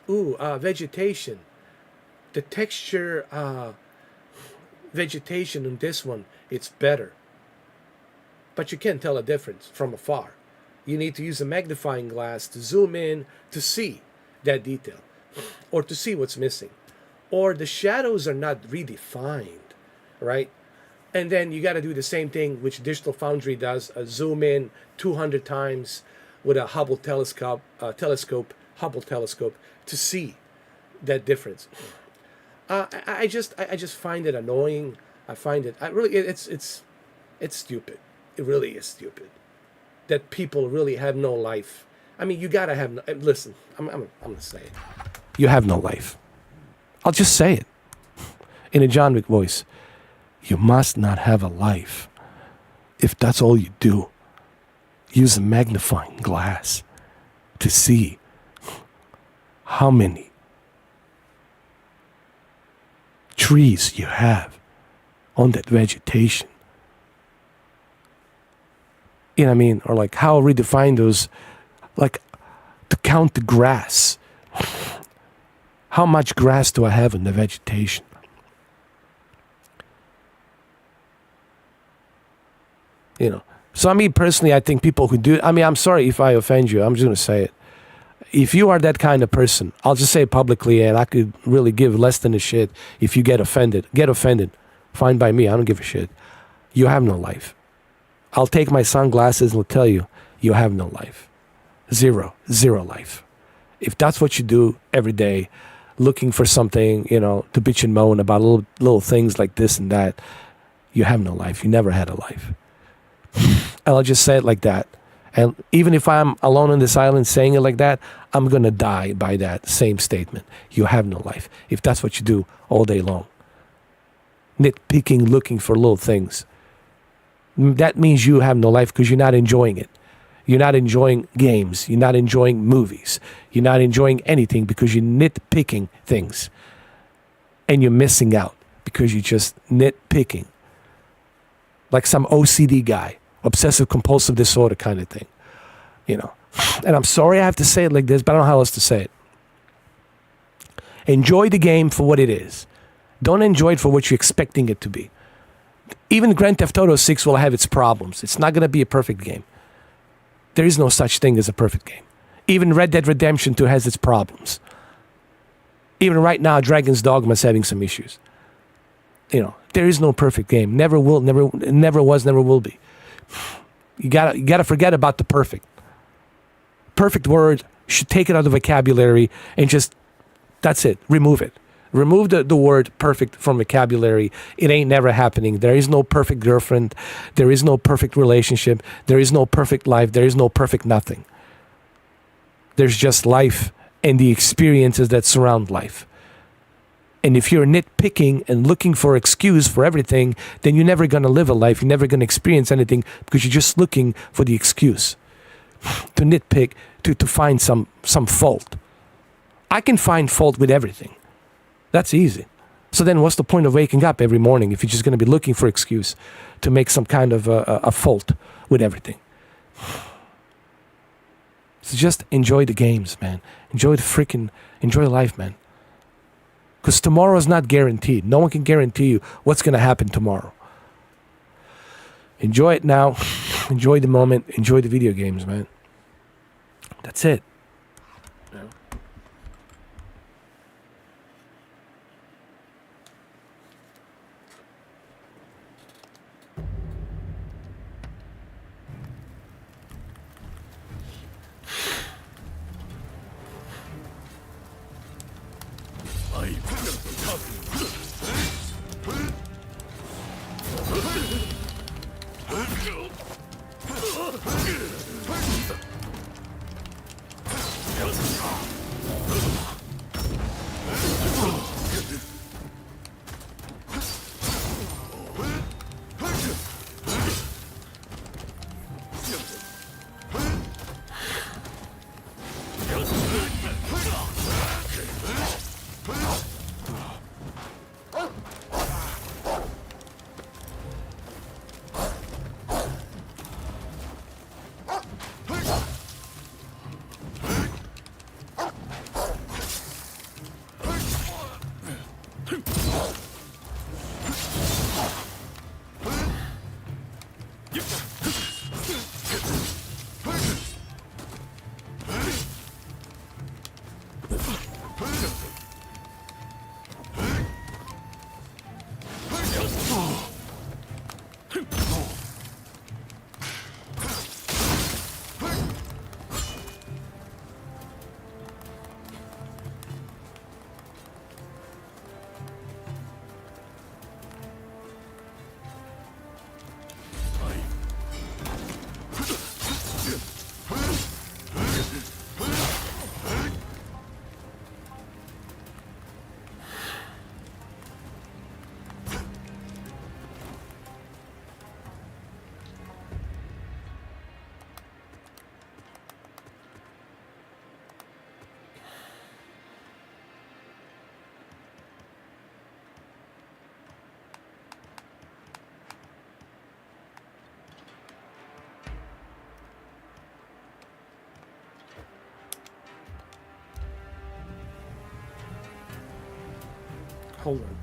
Vegetation, the texture, vegetation on this one, it's better. But you can't tell a difference from afar. You need to use a magnifying glass to zoom in to see that detail, or to see what's missing. Or the shadows are not redefined, right? And then you got to do the same thing which Digital Foundry does, zoom in 200 times with a Hubble telescope, Hubble telescope, to see that difference. I just find it annoying. I find it, it's stupid. It really is stupid that people really have no life. I mean, you gotta have no, listen, I'm gonna say it. You have no life. I'll just say it in a John Wick voice. You must not have a life if that's all you do. Use a magnifying glass to see how many trees you have on that vegetation. You know what I mean? Or like how redefine those, like to count the grass. How much grass do I have in the vegetation? You know. So I mean, personally, I think people who do, I mean, I'm sorry if I offend you. I'm just going to say it. If you are that kind of person, I'll just say it publicly, and I could really give less than a shit if you get offended. Get offended. Fine by me. I don't give a shit. You have no life. I'll take my sunglasses and will tell you, you have no life. Zero life. If that's what you do every day, looking for something, you know, to bitch and moan about little things like this and that, you have no life. You never had a life. And I'll just say it like that. And even if I'm alone on this island saying it like that, I'm going to die by that same statement. You have no life. If that's what you do all day long. Nitpicking, looking for little things. That means you have no life because you're not enjoying it. You're not enjoying games. You're not enjoying movies. You're not enjoying anything because you're nitpicking things. And you're missing out because you're just nitpicking. Like some OCD guy. Obsessive compulsive disorder kind of thing. You know. And I'm sorry I have to say it like this, but I don't know how else to say it. Enjoy the game for what it is. Don't enjoy it for what you're expecting it to be. Even Grand Theft Auto 6 will have its problems. It's not going to be a perfect game. There is no such thing as a perfect game. Even Red Dead Redemption 2 has its problems. Even right now, Dragon's Dogma is having some issues. You know, there is no perfect game. Never will, never was, never will be. You gotta forget about the perfect. Perfect word, should take it out of the vocabulary and just, that's it, remove it. Remove the word perfect from vocabulary. It ain't never happening. There is no perfect girlfriend. There is no perfect relationship. There is no perfect life. There is no perfect nothing. There's just life and the experiences that surround life. And if you're nitpicking and looking for excuse for everything, then you're never going to live a life. You're never going to experience anything because you're just looking for the excuse to nitpick, to find some fault. I can find fault with everything. That's easy. So then what's the point of waking up every morning if you're just going to be looking for excuse to make some kind of a fault with everything? So just enjoy the games, man. Enjoy life, man. Because tomorrow is not guaranteed. No one can guarantee you what's going to happen tomorrow. Enjoy it now. Enjoy the moment. Enjoy the video games, man. That's it. Hold on.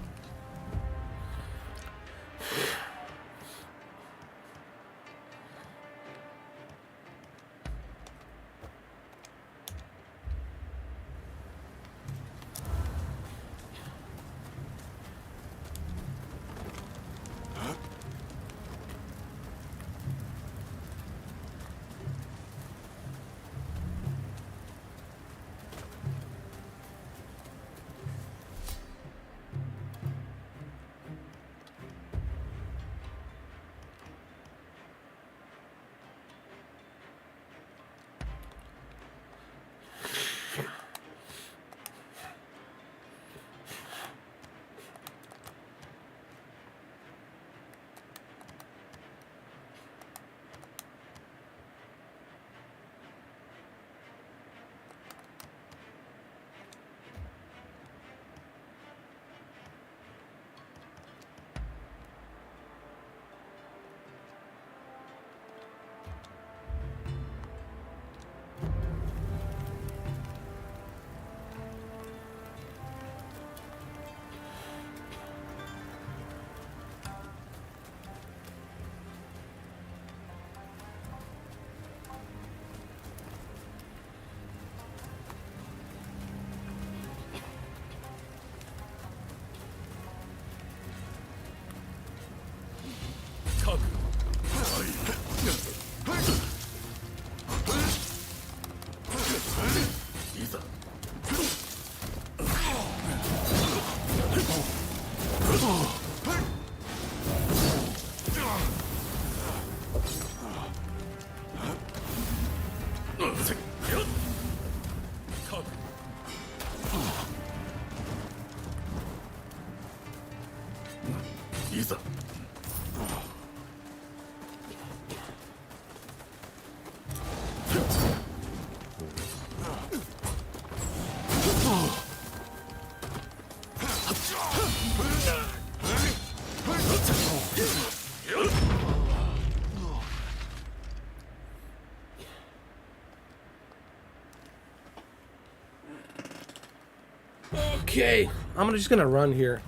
Okay, I'm just gonna run here.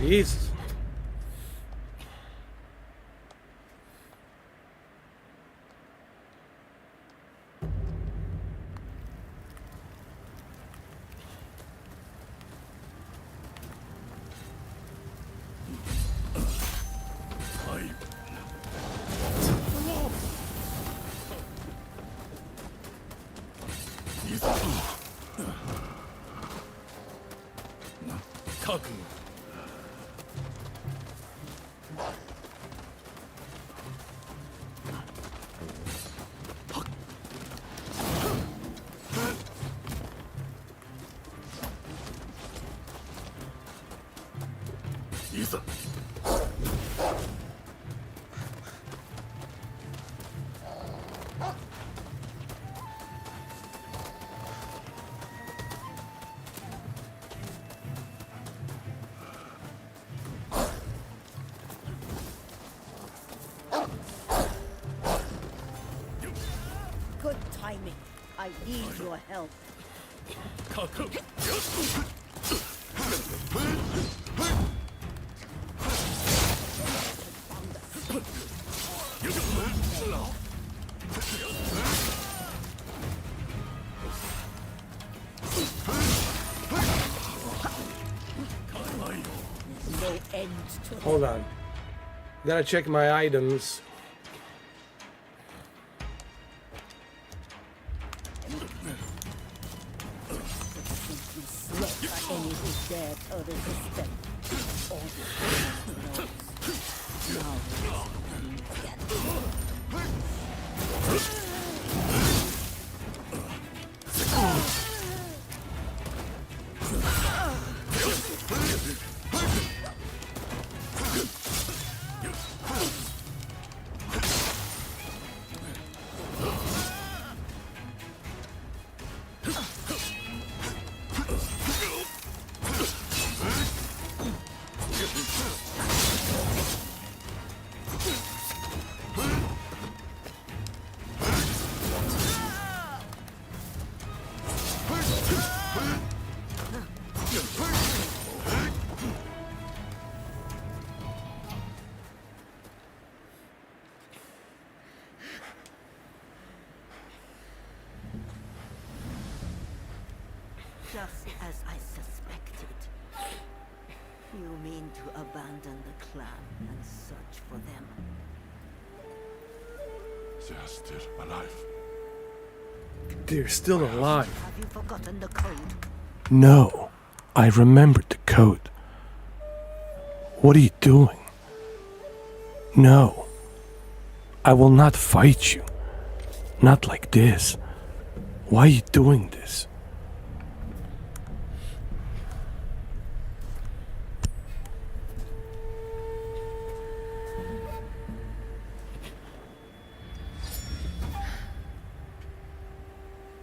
Jesus. Good timing. I need your help. There's no end to it. Hold on. Gotta check my items. Simply slaughter any who dare to resist them. All the knows. Now it's again. Just as I suspected. You mean to abandon the clan and search for them? They are still alive. They're still alive. Have you forgotten the code? No, I remembered the code. What are you doing? No, I will not fight you. Not like this. Why are you doing this?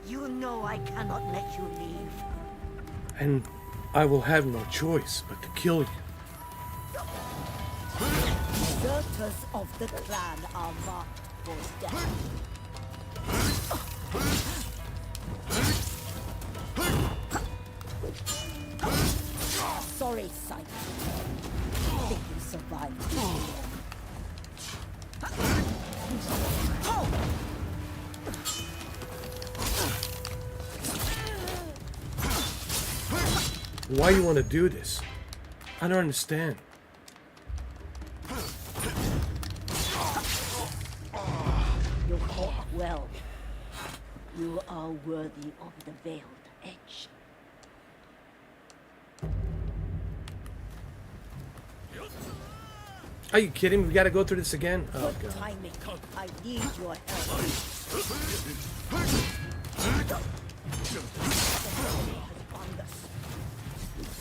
You know I cannot let you leave. And I will have no choice but to kill you. Deserters of the clan are marked for death. Sorry, sight. I think you survived too long. Why you want to do this? I don't understand. You fought well. You are worthy of the veiled edge. Are you kidding me? We gotta go through this again? Oh, Good God. timing. I need your help.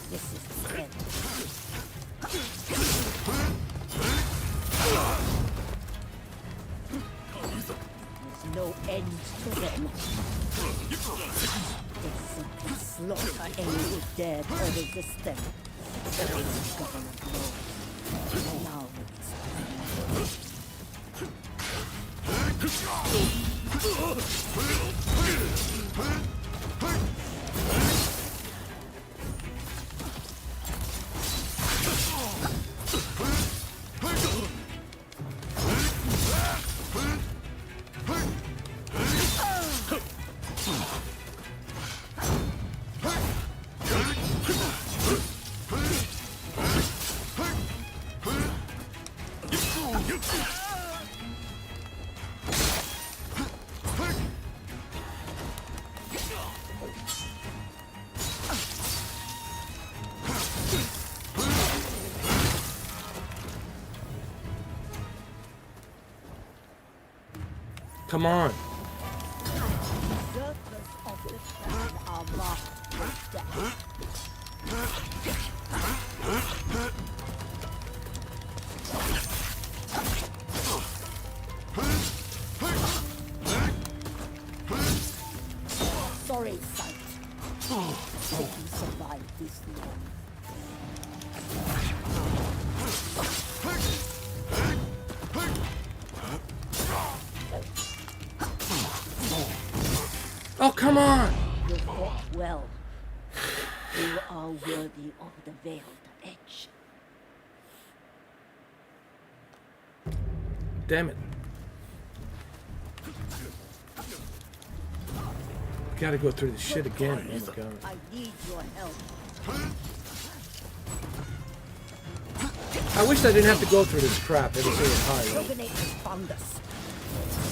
This is the end. There's no end to them. They simply slaughter any who dare to resist them. Only the government knows. Now it's Come on. Circles of the clan are marked with death. Sorry, sight. Hope you survived this long. Oh, come on. You fought well. You are worthy of the veiled edge. Damn it. Gotta go through this shit again. Oh, my God. I need your help. I wish I didn't have to go through this crap every single time. Dominate has found us.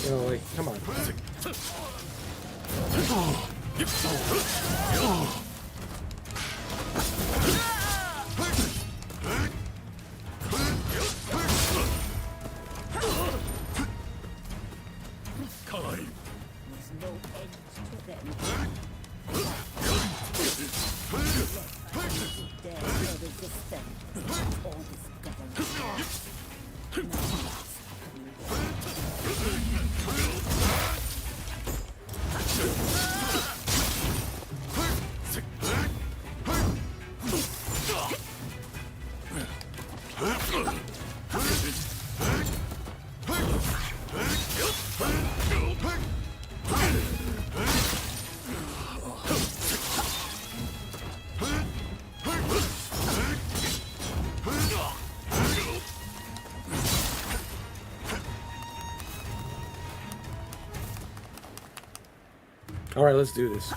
You know, like, come on. There's no end to them. Dare to resist them. All this government knows. All right, let's do this.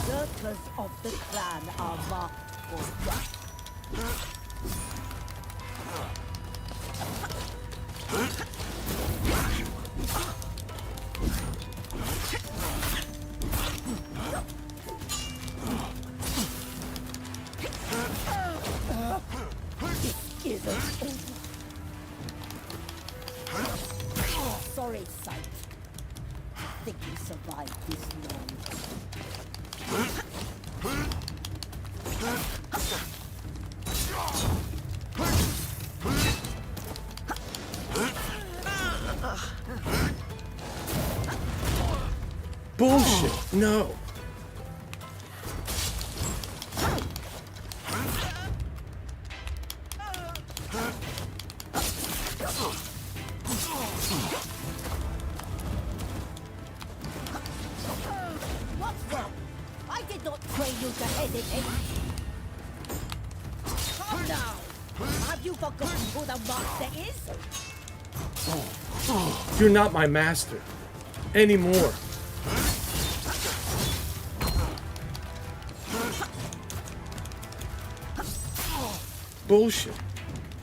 Circles of the clan are marked for death. This isn't over. Sorry, sight. Think you survived this long. Bullshit. No. What's wrong? I did not train you to hesitate. Calm down. Have you forgotten who the master is? You're not my master. Anymore. Bullshit.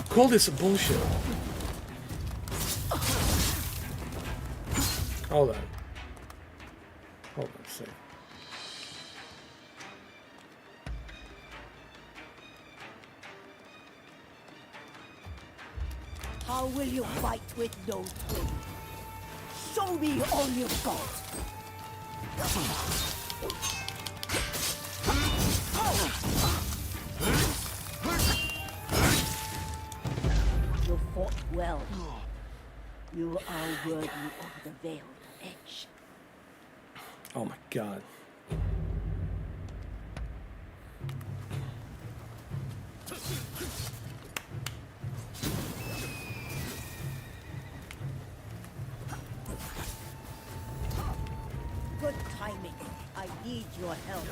Call this a bullshit. Hold on. Hold on a second. How will you fight with no twin? Show me all you've got. You fought well. You are worthy of the veiled edge. Oh my god. Good timing. I need your help.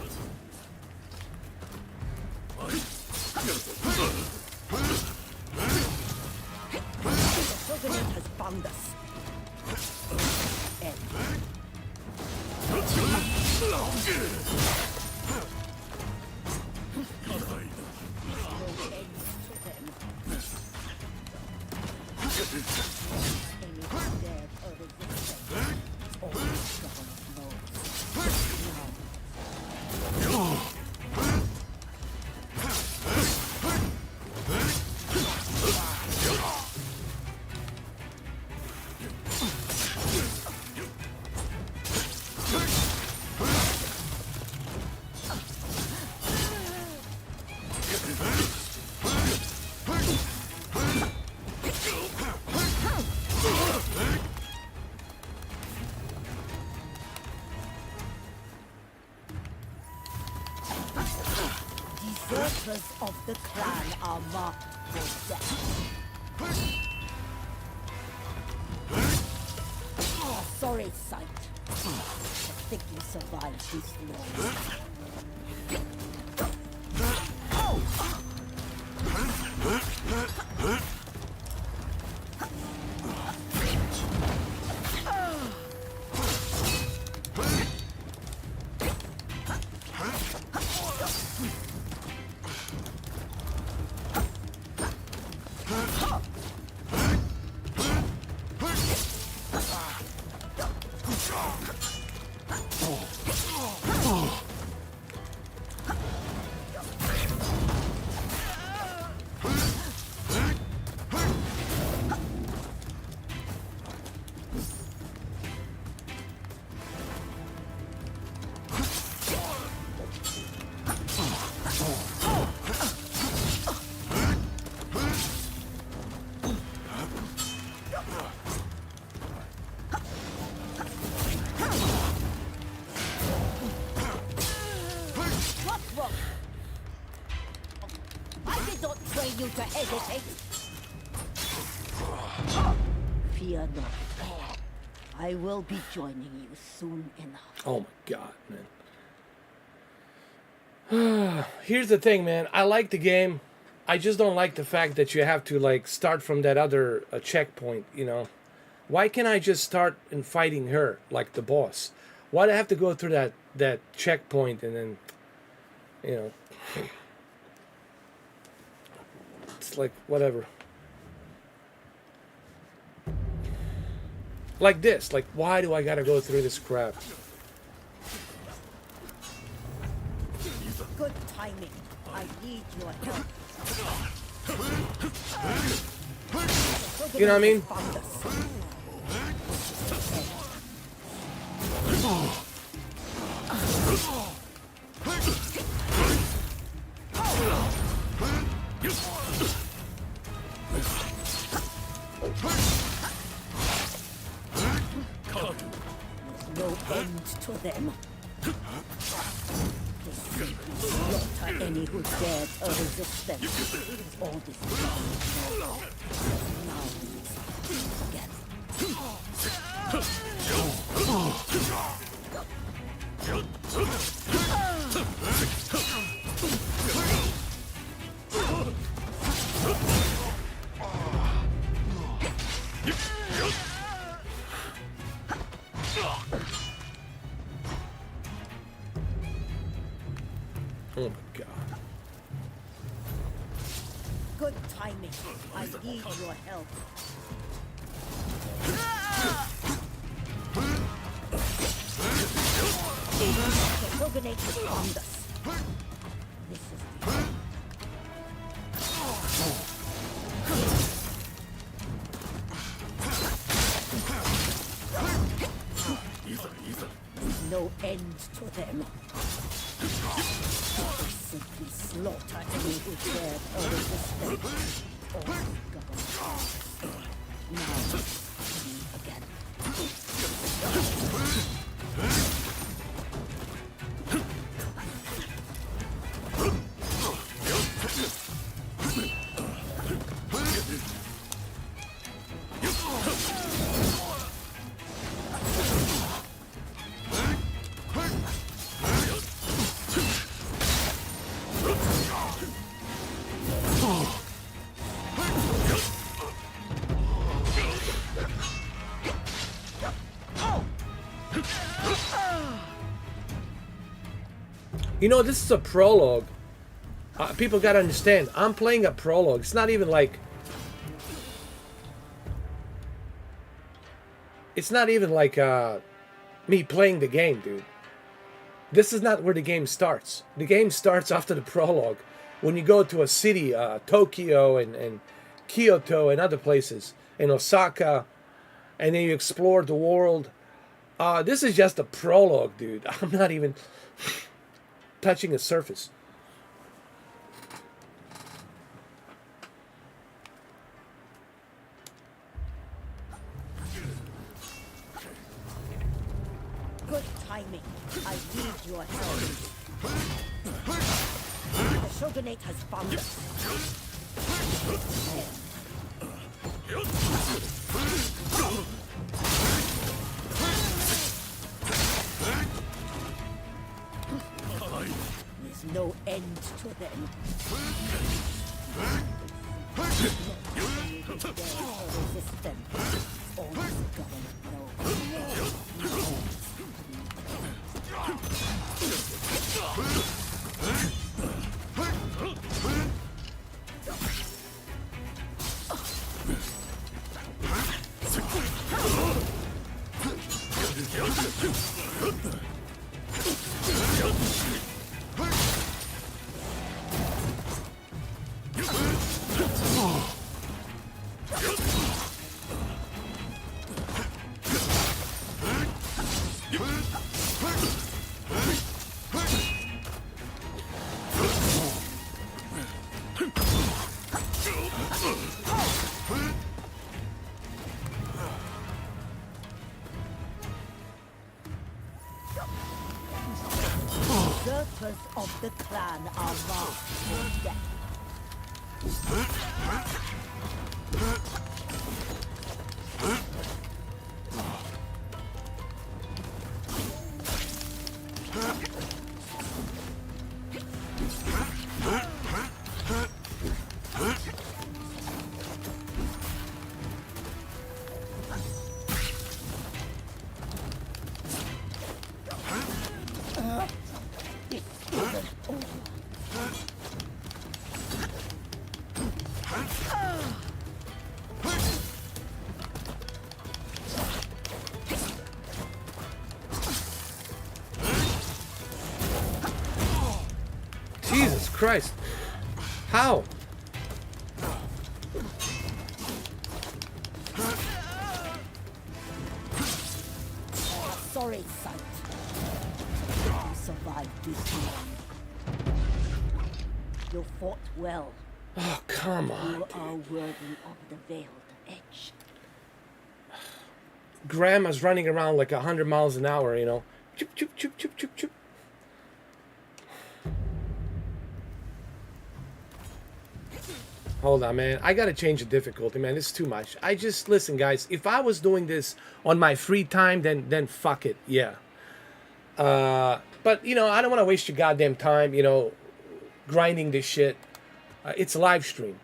The Shogunate has found us. And no end to them. Any who dared or resisted, all the government knows. Deserters of the clan are marked for death. A sorry sight. I think you survived this long. You to hesitate. Fear not. I will be joining you soon enough. Oh my god, man. Here's the thing, man. I like the game. I just don't like the fact that you have to like start from that other checkpoint, you know. Why can't I just start in fighting her like the boss? Why do I have to go through that checkpoint and then, you know, it's like whatever. Like this, like why do I gotta go through this crap? Good timing. I need your help. You know what I mean? No end to them. They simply slaughter any who dared to resist them. All this now Oh my god. good timing. I need your help. The Shogunate has found us. This is the no end to them. They simply slaughter any who dared or resisted. Or government. Now, me again. You know, this is a prologue. People gotta understand, I'm playing a prologue. It's not even like... It's not even like me playing the game, dude. This is not where the game starts. The game starts after the prologue. When you go to a city, Tokyo and Kyoto and other places, in Osaka, and then you explore the world. This is just a prologue, dude. I'm not even touching the surface. Good timing. I need your help. The Shogunate has found us. There's no end to them. Resist them. All this government knows. Usurpers of the clan are marked for death. Jesus Christ. How? Sorry, son. You survived this long. You fought well. Oh, come on. You are worthy of the veiled edge. Grandma's running around like 100 miles an hour, you know. Choop, choop, choop, choop, choop, choop. Hold on, man. I gotta change the difficulty, man. This is too much. Listen, guys. If I was doing this on my free time, then fuck it, yeah. But you know, I don't want to waste your goddamn time, you know, grinding this shit. It's a live stream,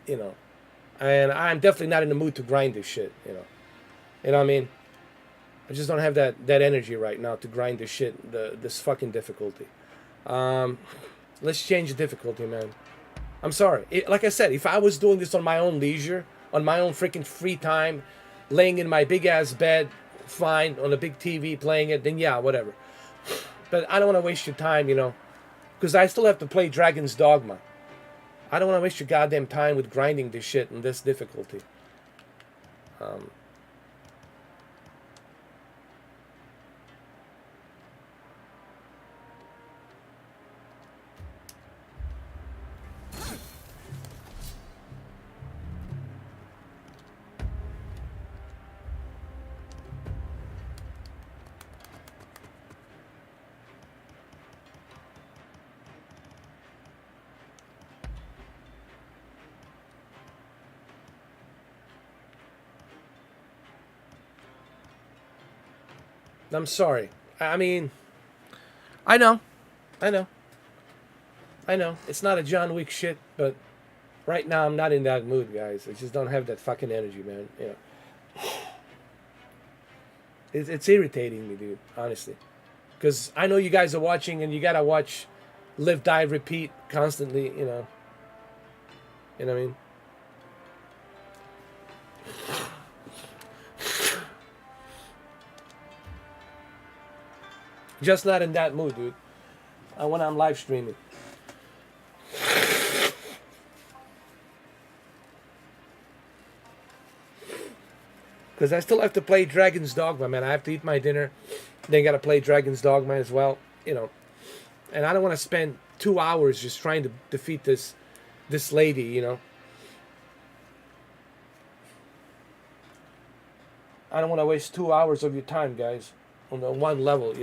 you know, and I'm definitely not in the mood to grind this shit, you know. You know what I mean? I just don't have that energy right now to grind this shit, this fucking difficulty. Let's change the difficulty, man. I'm sorry. Like I said, if I was doing this on my own leisure, on my own freaking free time, laying in my big-ass bed, fine, on a big TV playing it, then yeah, whatever. But I don't want to waste your time, you know, because I still have to play Dragon's Dogma. I don't want to waste your goddamn time with grinding this shit in this difficulty. I'm sorry. I mean, I know. It's not a John Wick shit, but right now I'm not in that mood, guys. I just don't have that fucking energy, man. It's irritating me, dude, honestly. Because I know you guys are watching and you gotta watch Live, Die, Repeat constantly, You know what I mean? Just not in that mood, dude. When I'm live streaming. Because I still have to play Dragon's Dogma, man. I have to eat my dinner. Then gotta play Dragon's Dogma as well, And I don't want to spend 2 hours just trying to defeat this lady, I don't want to waste 2 hours of your time, guys, on the one level,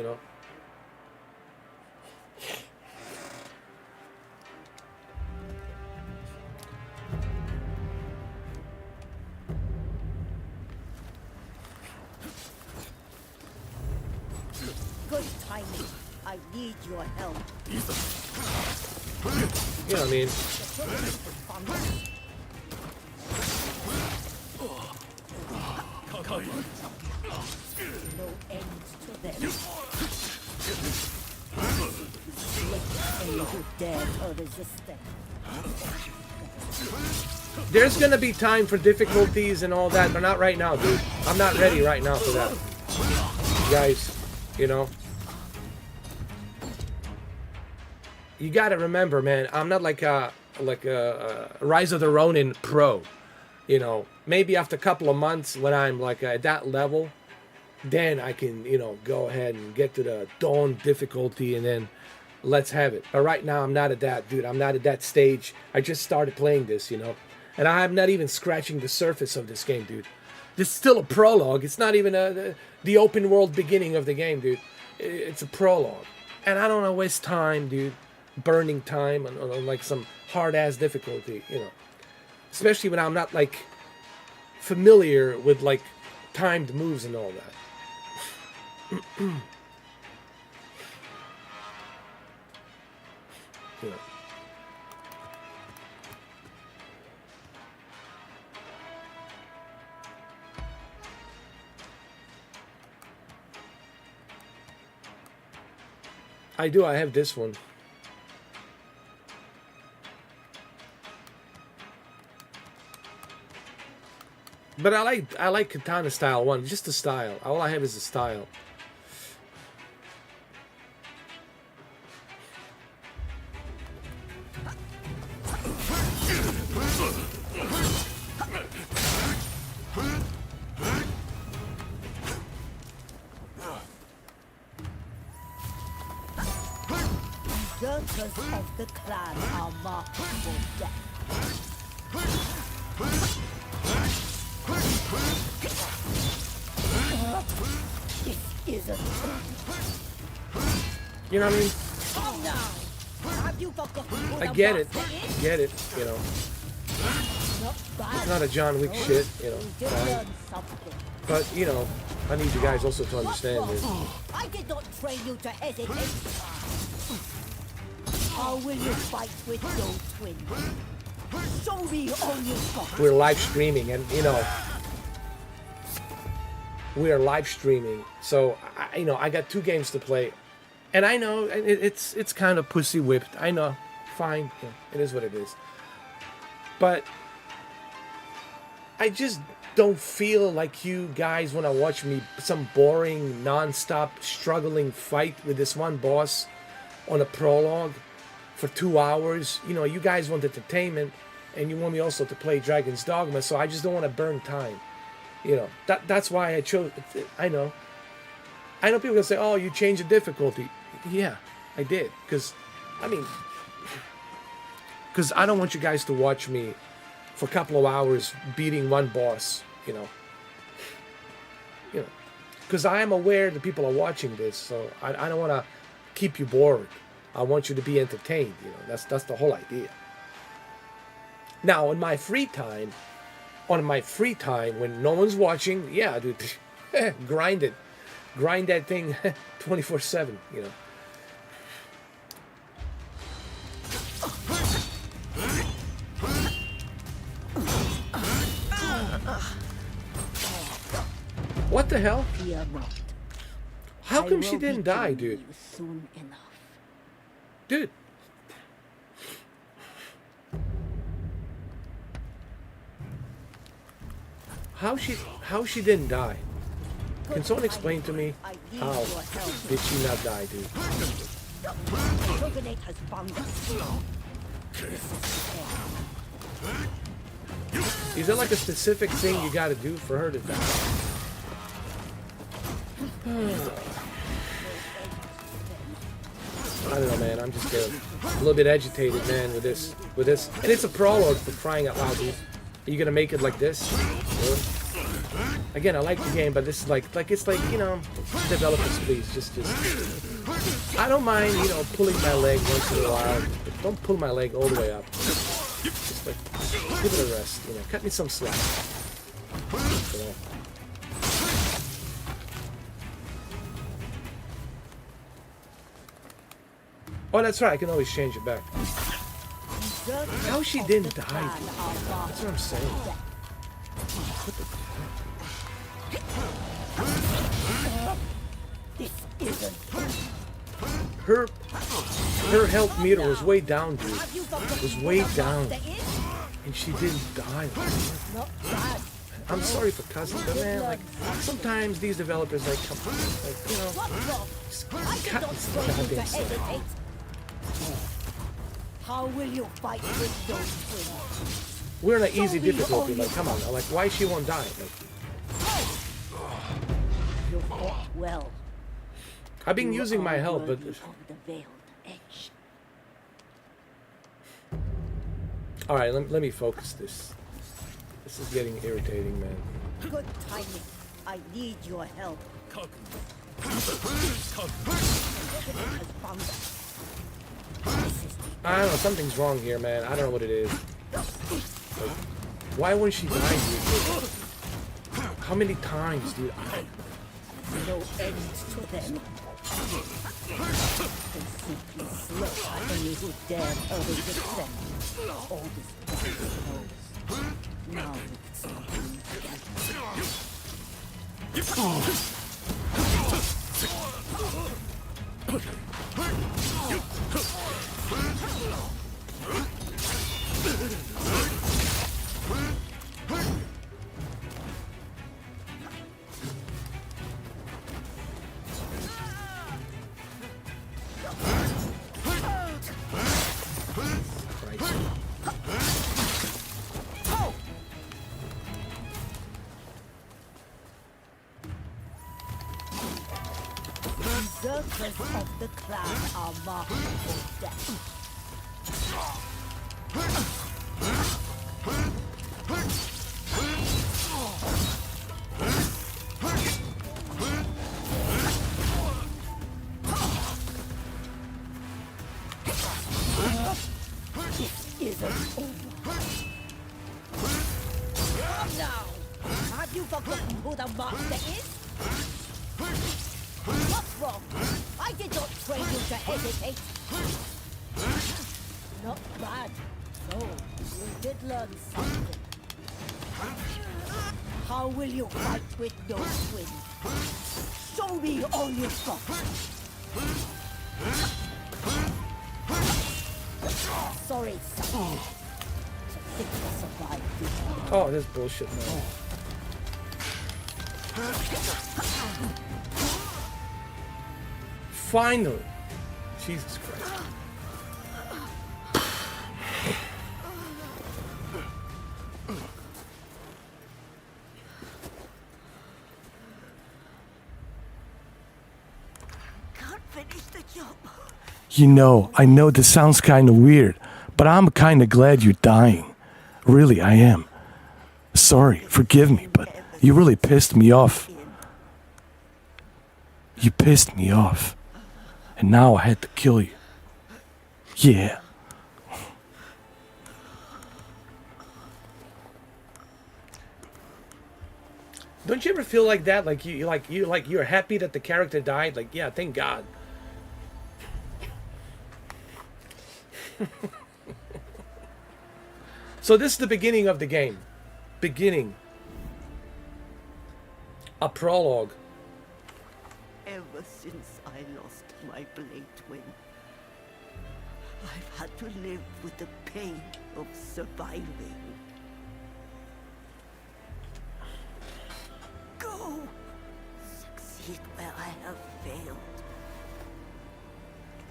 Good timing. I need your help. You know what I mean? No end to them. And you dare to resist them. There's gonna be time for difficulties and all that, but not right now, dude. I'm not ready right now for that. Guys, you gotta remember, man, I'm not like a Rise of the Ronin pro. Maybe after a couple of months when I'm like at that level, then I can, go ahead and get to the Dawn difficulty and then let's have it. But right now I'm not at that, dude. I'm not at that stage. I just started playing this, and I'm not even scratching the surface of this game, dude. This is still a prologue. It's not even the open world beginning of the game, dude. It's a prologue. And I don't want to waste time, dude. Burning time on like some hard-ass difficulty, Especially when I'm not, like, familiar with, like, timed moves and all that. I do. I have this one. But I like katana style one, just the style. All I have is the style. Daughters of the clan are marked for death. This isn't. You know what I mean? Oh no! Have you forgotten I get it. It's not a John Wick shit, fine. But, I need you guys also to understand this. I did not train you to hesitate. How will you fight with your twin? Show me all you got. We're live streaming, and we are live streaming. So I got 2 games to play, and I know it's kind of pussy whipped. I know, fine, it is what it is. But I just don't feel like you guys want to watch me some boring, non-stop struggling fight with this one boss on a prologue for 2 hours. You guys want entertainment, and you want me also to play Dragon's Dogma, so I just don't want to burn time. That's why I chose. I know people can say, oh, you changed the difficulty. Yeah, I did. Because I don't want you guys to watch me for a couple of hours beating one boss, because I am aware that people are watching this, so I don't want to keep you bored. I want you to be entertained, that's the whole idea. Now, on my free time, when no one's watching, yeah, dude, grind it. grind that thing 24/7, you know. What the hell? Fear not. How I come she will be didn't die, killing dude? you soon enough. Dude. How she didn't die? Can someone explain to me how did she not die, dude? Shogunate has found us. Is there like a specific thing you gotta do for her to die? I don't know, man. I'm just a little bit agitated, man, with this. And it's a prologue, for crying out loud, dude. Are you gonna make it like this? Really? Again, I like the game, but this is like it's like, you know, developers, please, just. I don't mind, you know, pulling my leg once in a while, but don't pull my leg all the way up. Just like, give it a rest, you know. Cut me some slack. You know. Oh, that's right. I can always change it back. How she didn't die? That's what I'm saying. What the Her health meter was way down, dude. It was way down. And she didn't die. I'm sorry for cussing, but man, like, sometimes these developers, like, come on, like, you know, just cut this goddamn stuff. How will you fight with those twins? We're in an easy difficulty, like, come on, like, why she won't die? Like, You fought well. I've been using my help, but... Of the veiled edge. Alright, let me focus this. This is getting irritating, man. Good timing. I need your help. I don't know, something's wrong here, man. I don't know what it is. Like, why wouldn't she die, dude? How many times, dude? No end to them. They simply slaughter any who dare elevate them. All this dark knows. Now it's something Berserkers of the clan are marked for death. This isn't over. Now, have you forgotten who the master is? What's wrong? I did not train you to hesitate. Not bad. So, you did learn something. How will you fight with no twins? Show me all you've got. Sorry, son. To think you survived this. Oh, this bullshit, man. Finally! Jesus Christ. Can't finish the job. You know, I know this sounds kind of weird, but I'm kind of glad you're dying. Really, I am. Sorry, forgive me, but you really pissed me off. You pissed me off. And now I had to kill you. Yeah. Don't you ever feel like that? Like you're happy that the character died? Like, yeah, thank God. So this is the beginning of the game. Beginning. A prologue. Ever since I lost my blade twin, I've had to live with the pain of surviving. Go! Succeed where I have failed.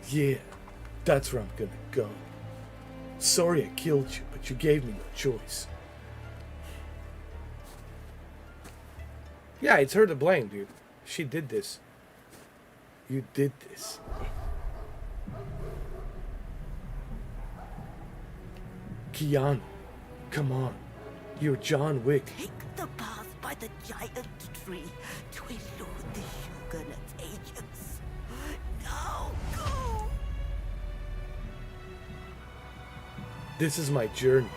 Yeah, that's where I'm gonna go. Sorry I killed you, but you gave me no choice. Yeah, it's her to blame, dude. She did this. You did this. Keanu, come on. You're John Wick. Take the path by the giant tree to elude the Huguenot agents. Now go! This is my journey.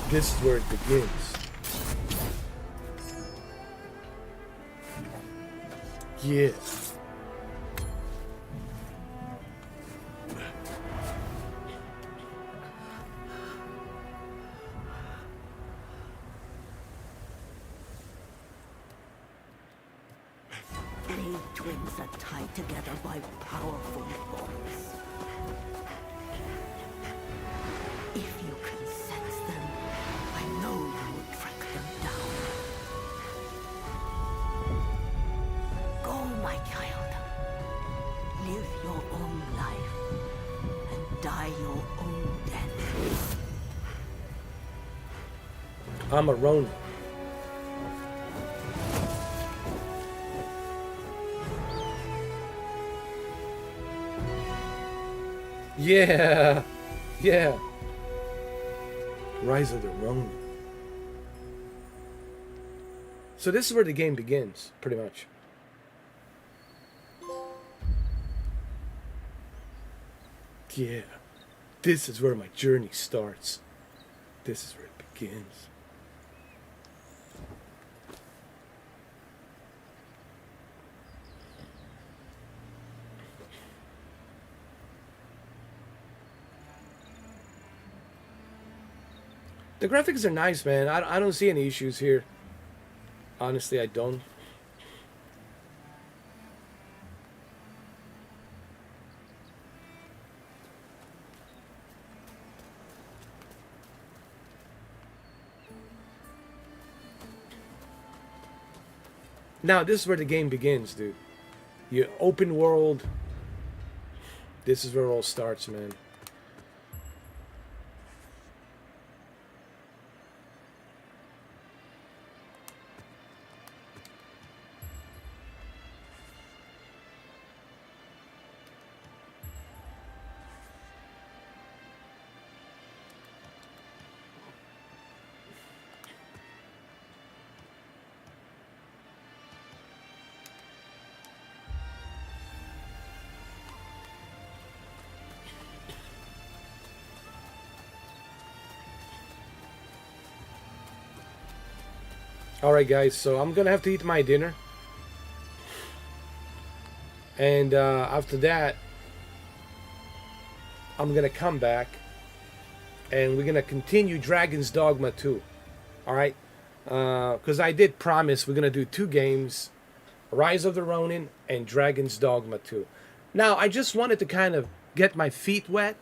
This is where it begins. Yeah. Blade twins are tied together by powerful bonds. If you can sense them, I know you will track them down. Go, my child. Live your own life and die your own death. I'm a Ronin. Yeah. Yeah. Rise of the Ronin. So this is where the game begins, pretty much. Yeah. This is where my journey starts. This is where it begins. The graphics are nice, man. I don't see any issues here. Honestly, I don't. Now, this is where the game begins, dude. You open world. This is where it all starts, man. Alright guys, so I'm gonna have to eat my dinner. And after that, I'm gonna come back and we're gonna continue Dragon's Dogma 2. Alright? Because I did promise we're gonna do 2 games, Rise of the Ronin and Dragon's Dogma 2. Now, I just wanted to kind of get my feet wet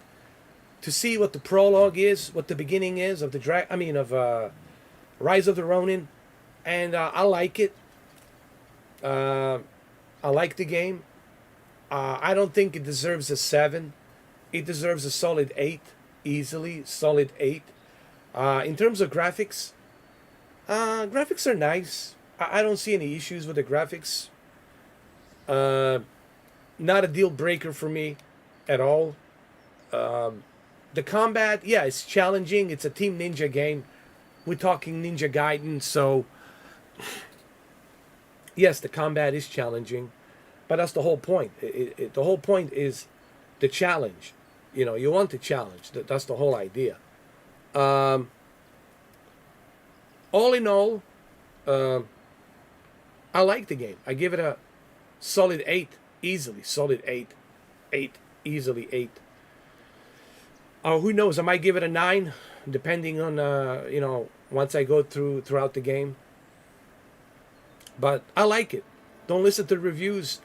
to see what the prologue is, what the beginning is of the Rise of the Ronin. And I like it. I like the game. I don't think it deserves a 7. It deserves a solid 8. Easily. Solid 8. In terms of graphics, graphics are nice. I don't see any issues with the graphics. Not a deal breaker for me at all. The combat, yeah, it's challenging. It's a Team Ninja game. We're talking Ninja Gaiden, so yes, the combat is challenging, but that's the whole point. The whole point is the challenge. You know, you want the challenge. That's the whole idea. All in all, I like the game. I give it a solid 8, easily solid 8, 8, easily 8. Who knows? I might give it a 9, depending on once I go throughout the game. But I like it. Don't listen to the reviews.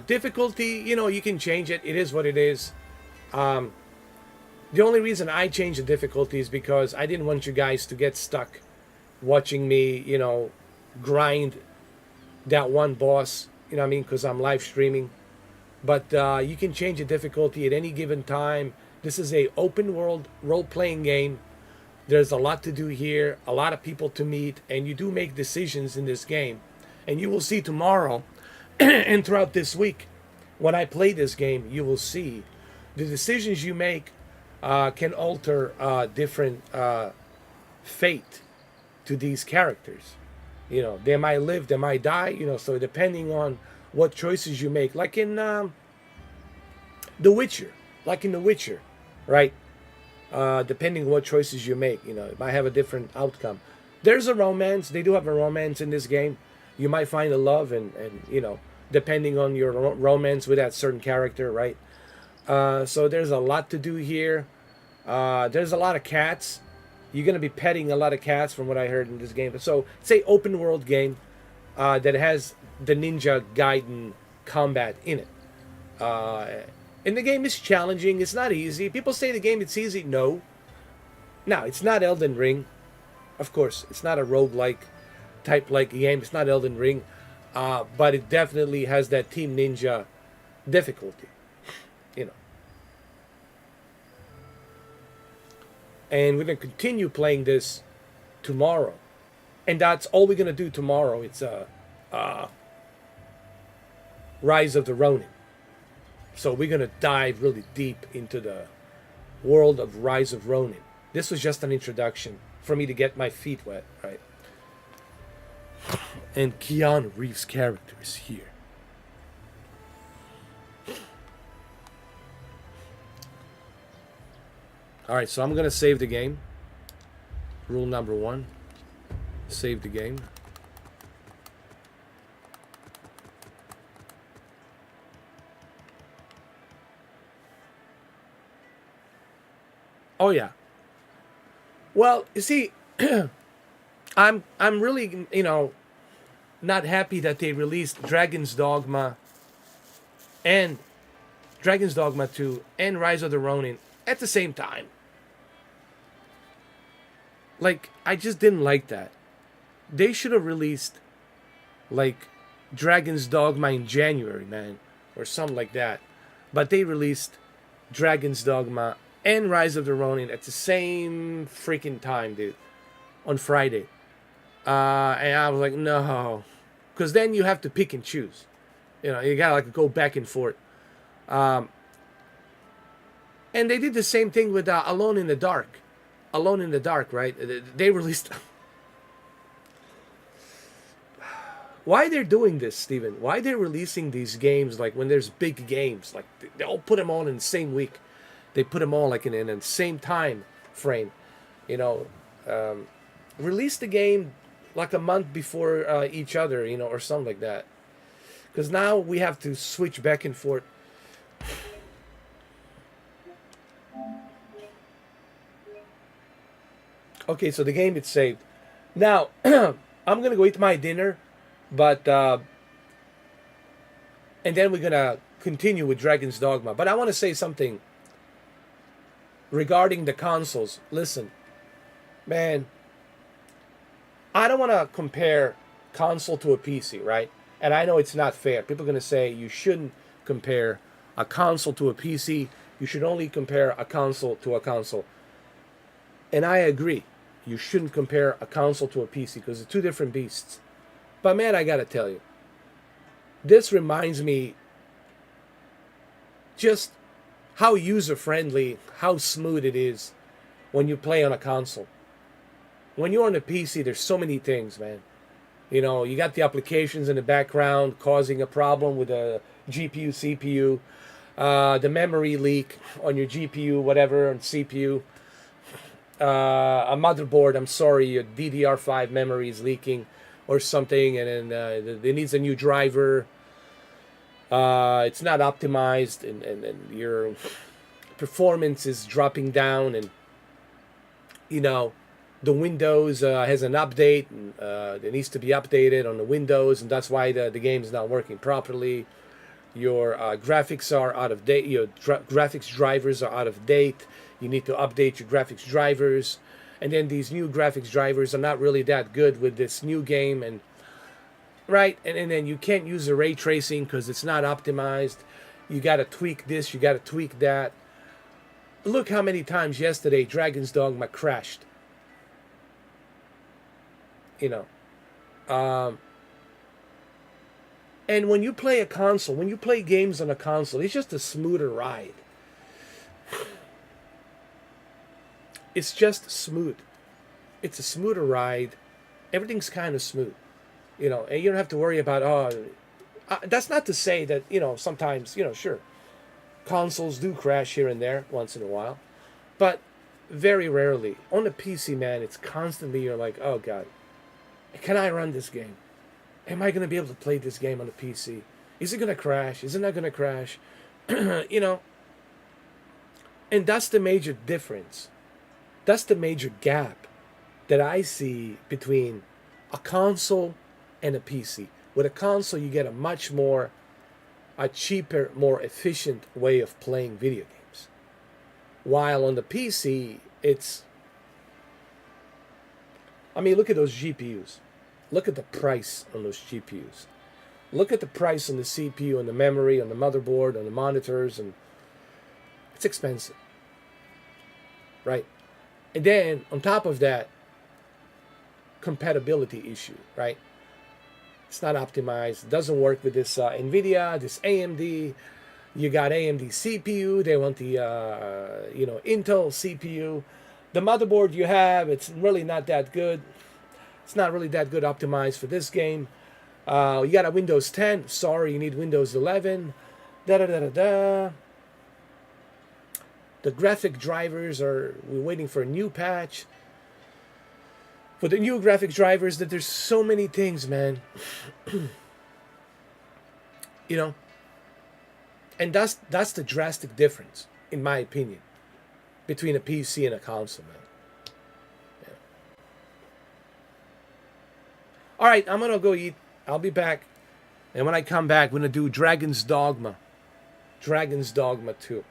Difficulty, you can change it. It is what it is. The only reason I changed the difficulty is because I didn't want you guys to get stuck watching me, grind that one boss, because I'm live streaming. But you can change the difficulty at any given time. This is a open world role-playing game. There's a lot to do here, a lot of people to meet, and you do make decisions in this game. And you will see tomorrow and throughout this week, when I play this game, you will see the decisions you make can alter different fate to these characters. They might live, they might die, so depending on what choices you make, like in The Witcher, right? Depending on what choices you make, it might have a different outcome. There's a romance. They do have a romance in this game. You might find a love, and depending on your romance with that certain character, right? So there's a lot to do here. There's a lot of cats. You're going to be petting a lot of cats from what I heard in this game. So it's a open world game that has the Ninja Gaiden combat in it. And the game is challenging. It's not easy. People say the game it's easy. No, it's not Elden Ring. Of course, it's not a roguelike type like game. It's not Elden Ring. But it definitely has that Team Ninja difficulty. And we're going to continue playing this tomorrow. And that's all we're going to do tomorrow. It's Rise of the Ronin. So we're going to dive really deep into the world of Rise of Ronin. This was just an introduction for me to get my feet wet, right? And Keanu Reeves' character is here. Alright, so I'm going to save the game. Rule number 1. Save the game. Oh yeah. Well, you see, I'm really, not happy that they released Dragon's Dogma 2 and Rise of the Ronin at the same time. Like, I just didn't like that. They should have released, like, Dragon's Dogma in January, man. Or something like that. But they released Dragon's Dogma and Rise of the Ronin at the same freaking time, dude. On Friday. And I was like, no. Because then you have to pick and choose. You gotta, like, go back and forth. And they did the same thing with Alone in the Dark. Alone in the Dark, right? They released... Why they're doing this, Steven? Why they're releasing these games, like, when there's big games? Like, they all put them all in the same week. They put them all, like, in the same time frame. Release the game, like, a month before each other, or something like that. Because now we have to switch back and forth. Okay, so the game is saved. Now, I'm going to go eat my dinner, but... and then we're going to continue with Dragon's Dogma. But I want to say something regarding the consoles. Listen, man, I don't want to compare console to a PC, right? And I know it's not fair. People are going to say you shouldn't compare a console to a PC. You should only compare a console to a console. And I agree. You shouldn't compare a console to a PC because they're two different beasts. But man, I gotta tell you, this reminds me just how user-friendly, how smooth it is when you play on a console. When you're on a PC, there's so many things, man. You got the applications in the background causing a problem with the GPU, CPU, the memory leak on your GPU, whatever, and CPU. A motherboard, I'm sorry, your DDR5 memory is leaking. or something, and then it needs a new driver. It's not optimized, and your performance is dropping down, and the Windows has an update, and it needs to be updated on the Windows, and that's why the game is not working properly. Your graphics are out of date. Your graphics drivers are out of date. You need to update your graphics drivers, and then these new graphics drivers are not really that good with this new game, and then you can't use the ray tracing because it's not optimized. You got to tweak this, you got to tweak that. Look how many times yesterday Dragon's Dogma crashed. And when you play a console, when you play games on a console, it's just a smoother ride. It's just smooth. It's a smoother ride. Everything's kind of smooth. And you don't have to worry about, that's not to say that, sometimes, sure, consoles do crash here and there once in a while. But very rarely. On the PC, man, it's constantly, you're like, oh, God, can I run this game? Am I going to be able to play this game on the PC? Is it going to crash? Is it not going to crash? And that's the major difference. That's the major gap that I see between a console and a PC. With a console, you get a cheaper, more efficient way of playing video games. While on the PC, look at those GPUs. Look at the price on those GPUs. Look at the price on the CPU, on the memory, on the motherboard, on the monitors, and it's expensive. Right? And then, on top of that, compatibility issue, right? It's not optimized. It doesn't work with this NVIDIA, this AMD. You got AMD CPU. They want the, Intel CPU. The motherboard you have, it's really not that good. It's not really that good optimized for this game. You got a Windows 10. Sorry, you need Windows 11. The graphic drivers we're waiting for a new patch. For the new graphic drivers, that there's so many things, man. And that's the drastic difference, in my opinion, between a PC and a console, man. All right, I'm going to go eat. I'll be back. And when I come back, we're going to do Dragon's Dogma. Dragon's Dogma 2.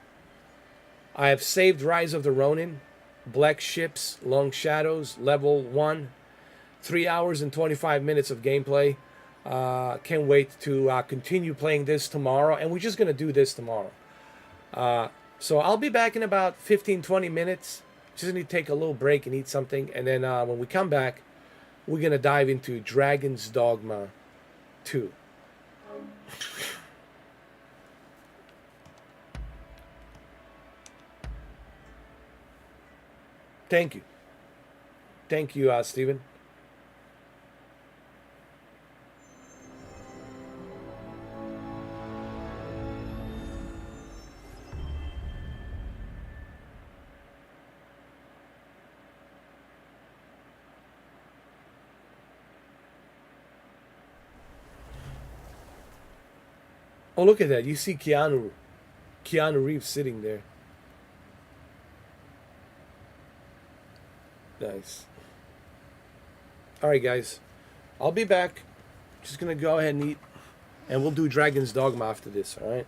I have saved Rise of the Ronin, Black Ships, Long Shadows, Level 1. 3 hours and 25 minutes of gameplay. Can't wait to continue playing this tomorrow. And we're just going to do this tomorrow. So I'll be back in about 15-20 minutes. Just need to take a little break and eat something. And then when we come back, we're going to dive into Dragon's Dogma 2. Thank you. Thank you, Stephen. Oh, look at that. You see Keanu Reeves sitting there. Nice. All right, guys. I'll be back. Just going to go ahead and eat. And we'll do Dragon's Dogma after this, all right?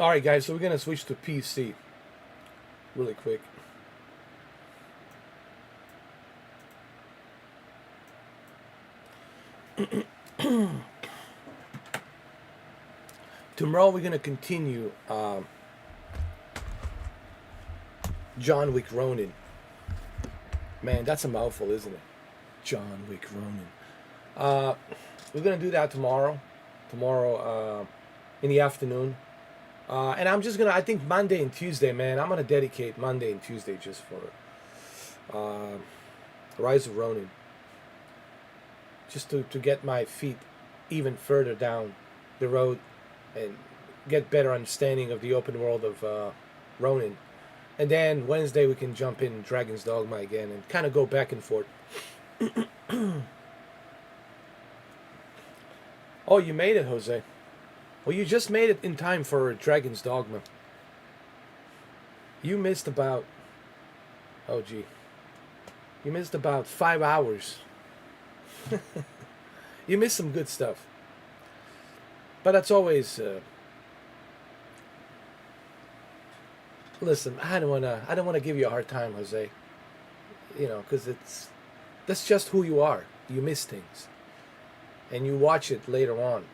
All right, guys. So we're gonna switch to PC really quick. Tomorrow we're gonna continue John Wick Ronin. Man, that's a mouthful, isn't it? John Wick Ronin. We're gonna do that tomorrow. Tomorrow in the afternoon. And I'm just gonna, I think Monday and Tuesday, man, I'm gonna dedicate Monday and Tuesday just for Rise of Ronin. Just to get my feet even further down the road and get better understanding of the open world of Ronin. And then Wednesday we can jump in Dragon's Dogma again and kind of go back and forth. Oh, you made it, Jose. Well, you just made it in time for Dragon's Dogma. You missed about... Oh, gee. You missed about 5 hours. You missed some good stuff. But that's always... Listen, I don't wanna give you a hard time, Jose. You know, because that's just who you are. You miss things, and you watch it later on.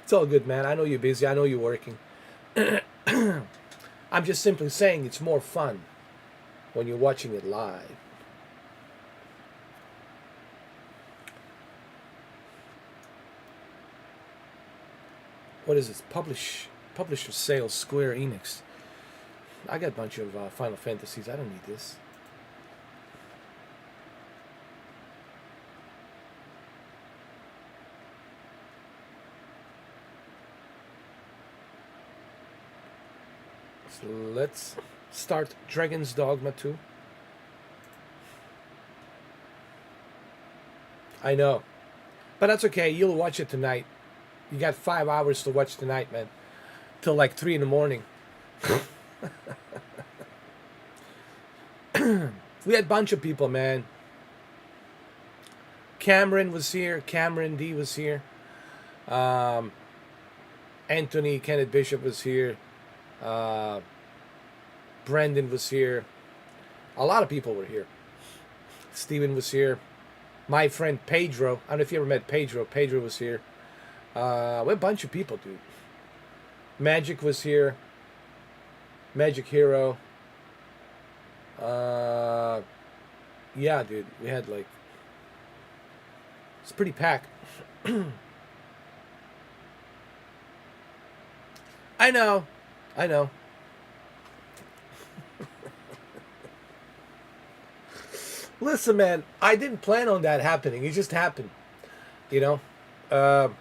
It's all good, man. I know you're busy. I know you're working. I'm just simply saying it's more fun when you're watching it live. What is this? Publisher sales, Square Enix. I got a bunch of Final Fantasies. I don't need this. So let's start Dragon's Dogma 2. I know. But that's okay. You'll watch it tonight. You got 5 hours to watch tonight, man. Till like 3 in the morning. We had a bunch of people, man. Cameron was here. Cameron D was here. Anthony Kenneth Bishop was here. Brendan was here. A lot of people were here. Steven was here. My friend Pedro. I don't know if you ever met Pedro. Pedro was here. We're a bunch of people, dude. Magic was here. Magic Hero. Yeah, dude. We had like... It's pretty packed. I know. I know. Listen, man. I didn't plan on that happening. It just happened. You know?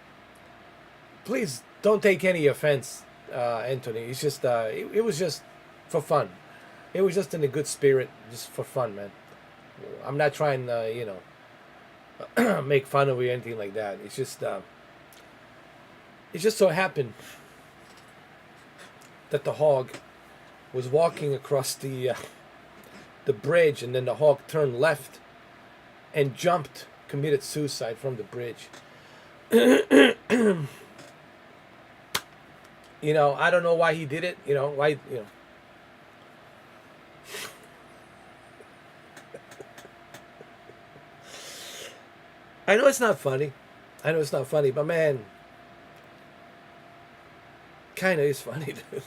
Please don't take any offense, Anthony. It's just, it was just for fun. It was just in a good spirit, just for fun, man. I'm not trying to, you know, make fun of you or anything like that. It's just so happened that the hog was walking across the bridge, and then the hog turned left and jumped, committed suicide from the bridge. You know, I don't know why he did it. You know, why, you know. I know it's not funny. I know it's not funny, but man, kind of is funny, dude.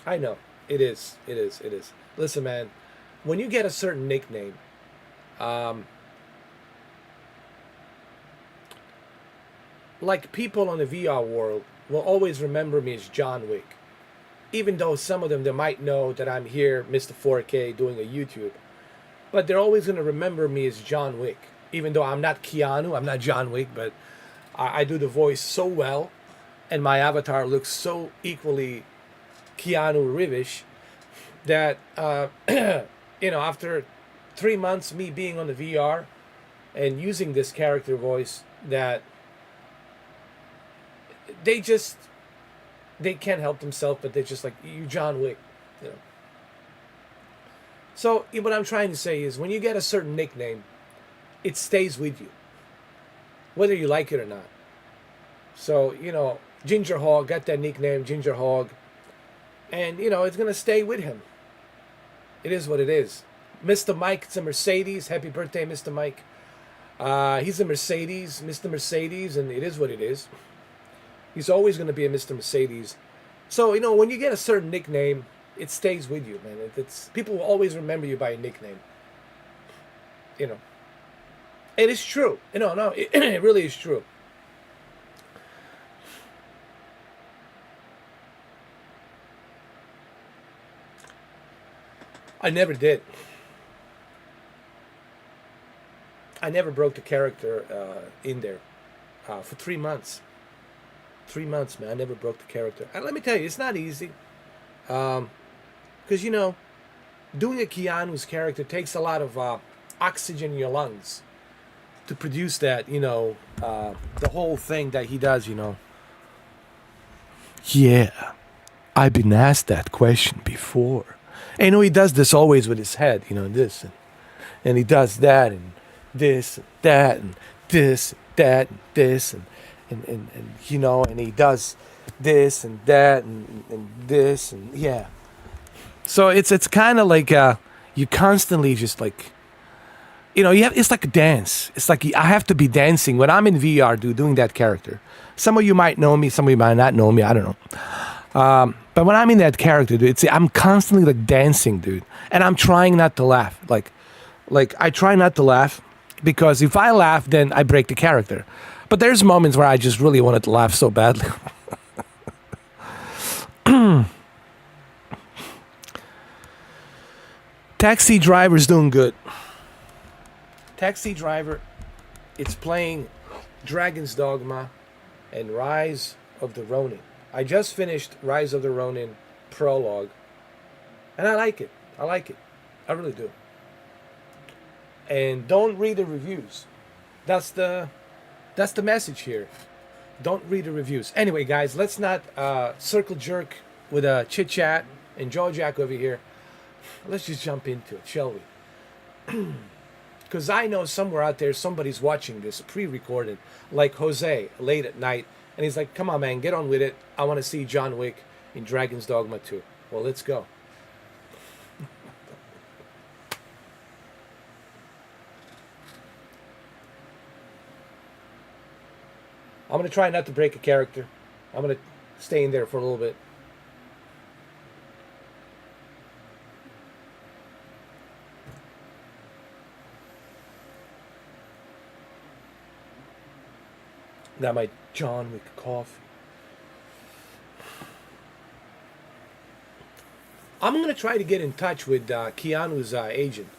I know. It is. It is. It is. Listen, man, when you get a certain nickname, like people on the VR world will always remember me as John Wick. Even though some of them, they might know that I'm here, Mr. 4K, doing a YouTube. But they're always going to remember me as John Wick. Even though I'm not Keanu, I'm not John Wick, but I do the voice so well. And my avatar looks so equally Keanu Reeves that, you know, after 3 months me being on the VR and using this character voice, that they can't help themselves, but they're just like, you John Wick, you know. So what I'm trying to say is when you get a certain nickname, it stays with you, whether you like it or not. So, Ginger Hog got that nickname, Ginger Hog. And, it's going to stay with him. It is what it is. Mr. Mike, it's a Mercedes. Happy birthday, Mr. Mike. He's a Mercedes, Mr. Mercedes, and it is what it is. He's always going to be a Mr. Mercedes. So, when you get a certain nickname, it stays with you, man. It's people will always remember you by a nickname. And it's true. No, it really is true. I never did. I never broke the character in there for 3 months. 3 months, man. I never broke the character. And let me tell you, it's not easy. Because, doing a Keanu's character takes a lot of oxygen in your lungs to produce that, the whole thing that he does, Yeah, I've been asked that question before. And he does this always with his head, this. And he does that and this and that and this and that and this and and he does this and that and this and yeah. So it's kind of like you constantly just like, it's like a dance. It's like I have to be dancing when I'm in VR, dude, doing that character. Some of you might know me, some of you might not know me. I don't know. But when I'm in that character, dude, I'm constantly like dancing, dude, and I'm trying not to laugh. Like I try not to laugh because if I laugh, then I break the character. But there's moments where I just really wanted to laugh so badly. Taxi Driver's doing good. Taxi Driver, it's playing Dragon's Dogma and Rise of the Ronin. I just finished Rise of the Ronin Prologue, and I like it. I really do. And don't read the reviews. That's the message here. Don't read the reviews. Anyway, guys, let's not circle jerk with a chit chat and jaw jack over here. Let's just jump into it, shall we? Because I know somewhere out there somebody's watching this pre-recorded, like Jose, late at night, and he's like, come on, man, get on with it. I want to see John Wick in Dragon's Dogma 2. Well, let's go. I'm going to try not to break a character. I'm going to stay in there for a little bit. Got my John Wick coffee. I'm going to try to get in touch with Keanu's agent.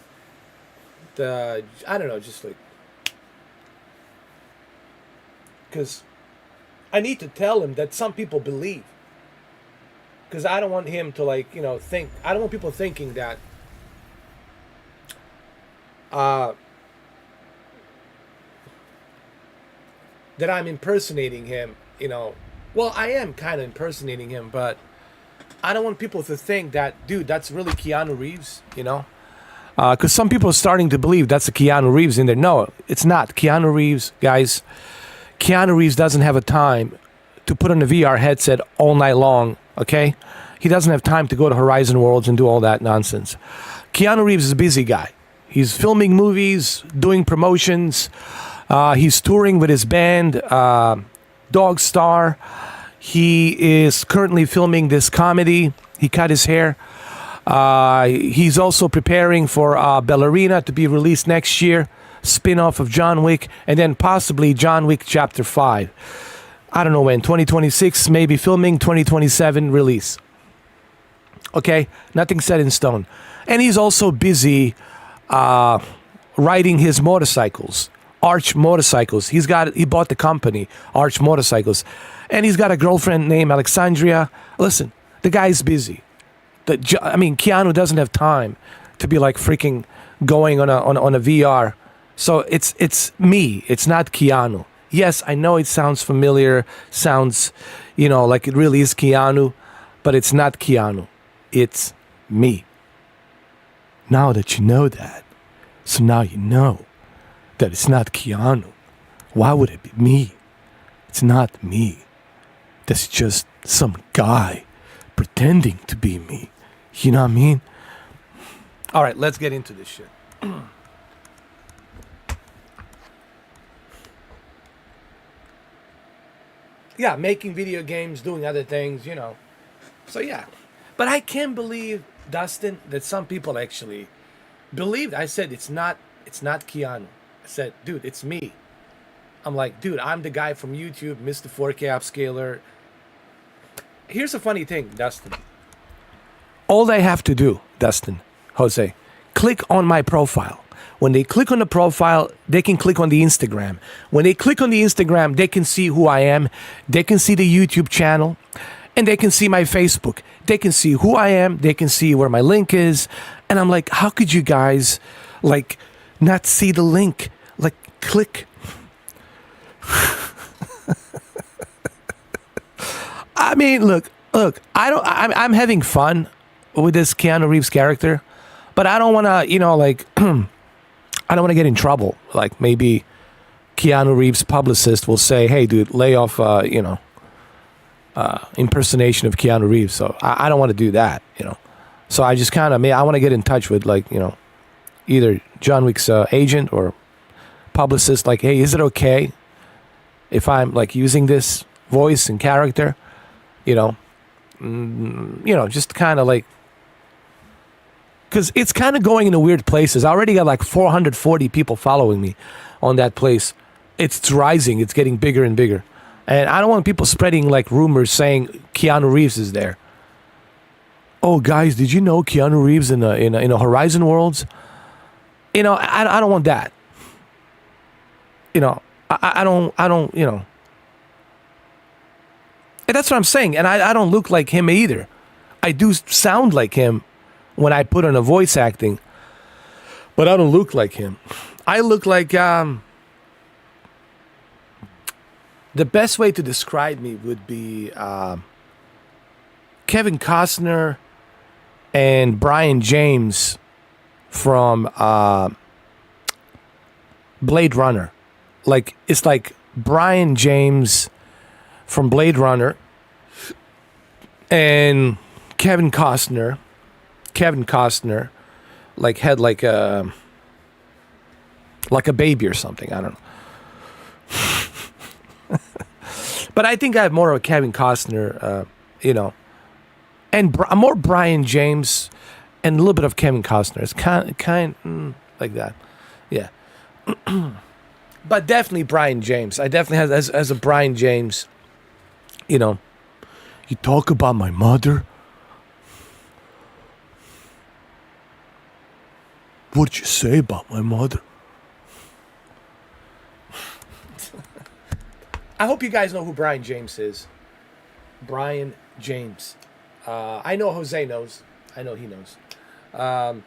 I don't know, just like... Because I need to tell him that some people believe. Because I don't want him to think... I don't want people thinking that... that I'm impersonating him, Well, I am kind of impersonating him, but I don't want people to think that, dude, that's really Keanu Reeves, Because some people are starting to believe that's a Keanu Reeves in there. No, it's not. Keanu Reeves, guys, Keanu Reeves doesn't have a time to put on a VR headset all night long, okay? He doesn't have time to go to Horizon Worlds and do all that nonsense. Keanu Reeves is a busy guy. He's filming movies, doing promotions. He's touring with his band, Dog Star. He is currently filming this comedy. He cut his hair. He's also preparing for Ballerina to be released next year, spin-off of John Wick, and then possibly John Wick Chapter 5. I don't know when, 2026, maybe filming, 2027 release. Okay, nothing set in stone. And he's also busy riding his motorcycles. Arch Motorcycles. He bought the company, Arch Motorcycles. And he's got a girlfriend named Alexandria. Listen, the guy's busy. Keanu doesn't have time to be like freaking going on a VR. So it's me. It's not Keanu. Yes, I know it sounds familiar, sounds, like it really is Keanu, but it's not Keanu. It's me. Now that you know that, so now you know that it's not Keanu. Why would it be me? It's not me. That's just some guy pretending to be me. You know what I mean? All right, let's get into this shit. Yeah, making video games, doing other things, you know. So yeah. But I can't believe, Dustin, that some people actually believed. I said it's not Keanu. I said, dude, it's me. I'm like, dude, I'm the guy from YouTube, Mr. 4K Upscaler. Here's a funny thing, Dustin. All they have to do, Dustin, Jose, click on my profile. When they click on the profile, they can click on the Instagram. When they click on the Instagram, they can see who I am. They can see the YouTube channel. And they can see my Facebook. They can see who I am. They can see where my link is. And I'm like, how could you guys, like, not see the link? Like, click. I mean, look. I'm having fun with this Keanu Reeves character. But I don't want to, you know, like... I don't want to get in trouble. Like maybe Keanu Reeves' publicist will say, hey, dude, lay off, impersonation of Keanu Reeves. So I don't want to do that, you know. So I just kind of, I want to get in touch with, like, you know, either John Wick's agent or publicist. Like, hey, is it okay if I'm, like, using this voice and character? You know, just kind of like, because it's kind of going into weird places. I already got like 440 people following me on that place. It's rising. It's getting bigger and bigger. And I don't want people spreading like rumors saying Keanu Reeves is there. Oh, guys, did you know Keanu Reeves in a Horizon Worlds? You know, I don't want that. You know, I don't, you know. And that's what I'm saying. And I don't look like him either. I do sound like him when I put on a voice acting, but I don't look like him. I look like, the best way to describe me would be Kevin Costner and Brian James from Blade Runner. Like, it's like Brian James from Blade Runner and Kevin Costner, like had like a baby or something. I don't know. But I think I have more of a Kevin Costner, you know, and more Brian James and a little bit of Kevin Costner. It's kind like that. Yeah. But definitely Brian James. I definitely have as a Brian James, you know, you talk about my mother. What'd you say about my mother? I hope you guys know who Brian James is. Brian James. I know Jose knows. I know he knows. And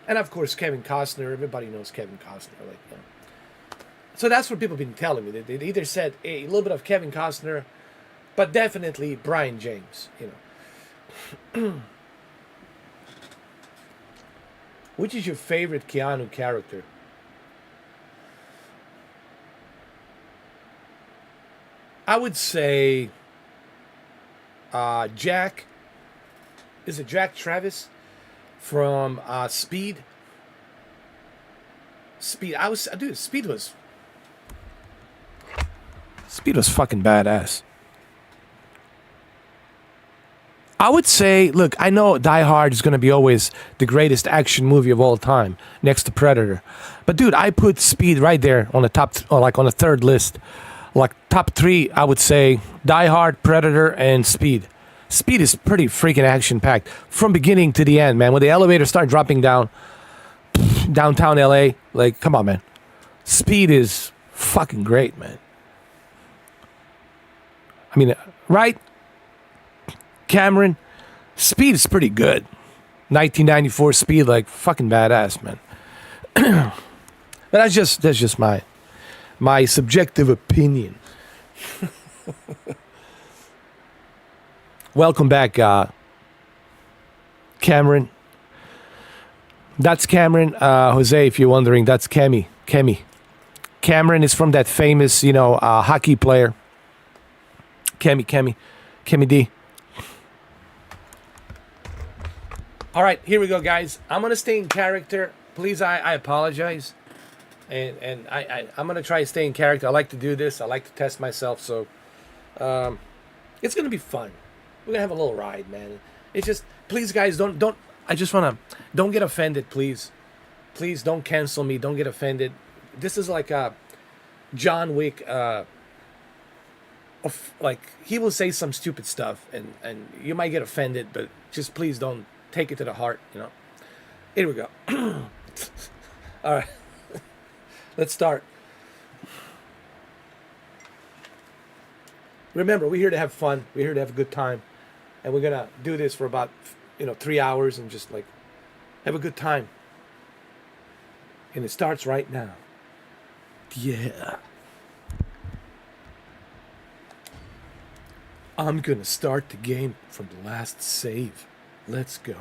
of course, Kevin Costner. Everybody knows Kevin Costner. Like, you know. So that's what people have been telling me. They either said a little bit of Kevin Costner, but definitely Brian James. You know. Which is your favorite Keanu character? I would say Jack. Is it Jack Travis from Speed? Speed. Speed was fucking badass. I would say, look, I know Die Hard is going to be always the greatest action movie of all time, next to Predator. But dude, I put Speed right there on the top, or like on the third list. Like top three, I would say Die Hard, Predator, and Speed. Speed is pretty freaking action-packed from beginning to the end, man. When the elevator started dropping down, downtown LA, like, come on, man. Speed is fucking great, man. I mean, right? Cameron, Speed is pretty good. 1994 Speed, like, fucking badass, man. But that's just my subjective opinion. Welcome back, Cameron. That's Cameron. Jose, if you're wondering, that's Kemi. Cameron is from that famous, hockey player. Kemi D. All right, here we go, guys. I'm gonna stay in character. Please, I apologize, and I'm gonna try to stay in character. I like to do this. I like to test myself, so it's gonna be fun. We're gonna have a little ride, man. It's just, please, guys, don't. I just wanna, don't get offended, please. Please don't cancel me. Don't get offended. This is like a John Wick. Like, he will say some stupid stuff, and you might get offended, but just please don't take it to the heart. Here we go. All right, let's start. Remember, we're here to have fun. We're here to have a good time, and we're gonna do this for about 3 hours and just like have a good time. And it starts right now. Yeah. I'm gonna start the game from the last save. Let's go.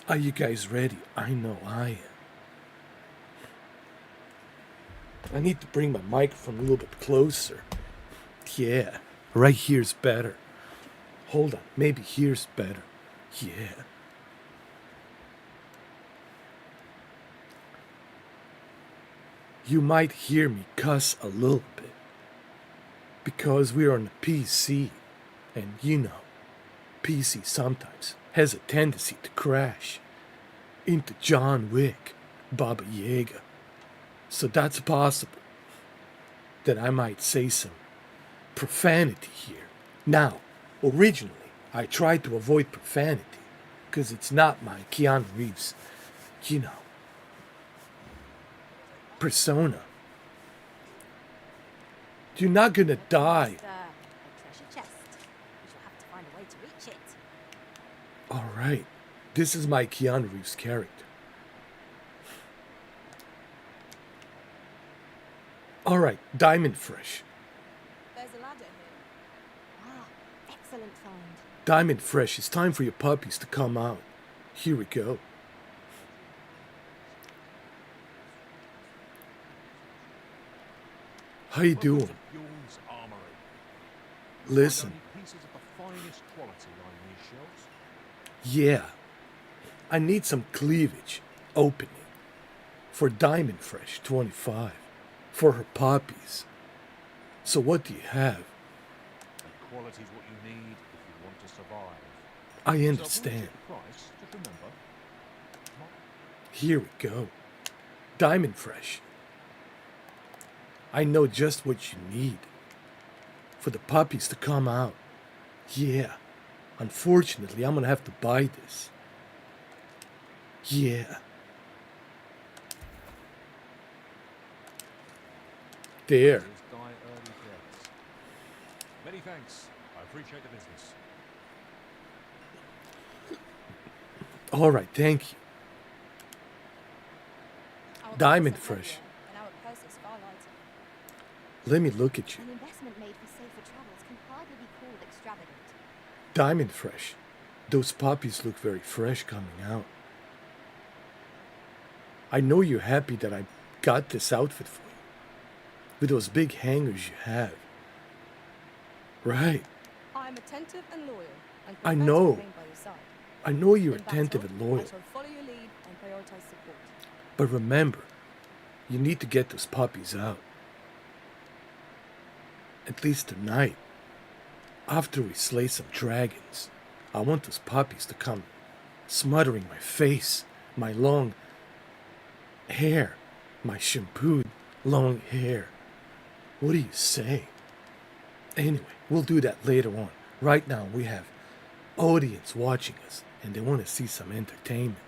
Are you guys ready? I know I am. I need to bring my microphone a little bit closer. Yeah, right here's better. Hold on, maybe here's better. Yeah. You might hear me cuss a little bit because we're on a PC, and PC sometimes has a tendency to crash into John Wick, Baba Yaga. So that's possible that I might say some profanity here. Now, originally, I tried to avoid profanity because it's not my Keanu Reeves, persona. You're not gonna die. A treasure chest. We shall have to find a way to reach it. All right, this is my Keanu Reeves character. All right, Diamond Fresh. There's a ladder here. Ah, excellent find. Diamond Fresh, it's time for your puppies to come out. Here we go. How you doing? Listen. Yeah, I need some cleavage opening for Diamond Fresh 25 for her puppies. So what do you have? Quality is what you need if you want to survive. I understand. Here we go. Diamond Fresh. I know just what you need for the puppies to come out. Yeah. Unfortunately, I'm gonna have to buy this. Yeah. There. Many thanks. I appreciate the business. All right, thank you. Diamond Fresh. And our purse is far lighter. Let me look at you. An investment made for safer travels can hardly be called extravagant. Diamond Fresh. Those puppies look very fresh coming out. I know you're happy that I got this outfit for you. With those big hangers you have. Right. I'm attentive and loyal. And I prefer to know. remain by your side. I know you're In attentive battle, and loyal. I shall follow your lead and prioritize support. But remember, you need to get those puppies out. At least tonight. After we slay some dragons, I want those puppies to come smothering my face, my long hair, my shampooed long hair. What do you say? Anyway, we'll do that later on. Right now, we have audience watching us, and they want to see some entertainment.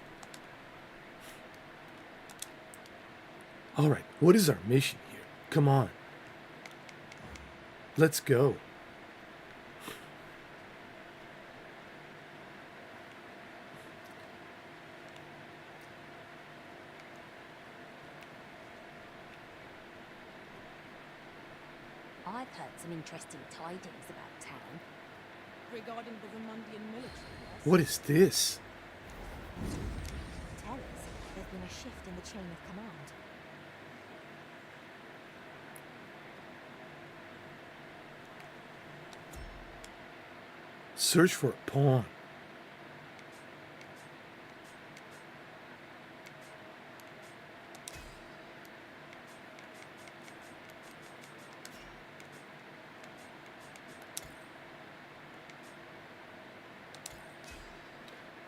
All right, what is our mission here? Come on. Let's go. I've heard some interesting tidings about town. Regarding the Romundian military, yes? What is this? Tell us, there's been a shift in the chain of command. Search for a pawn.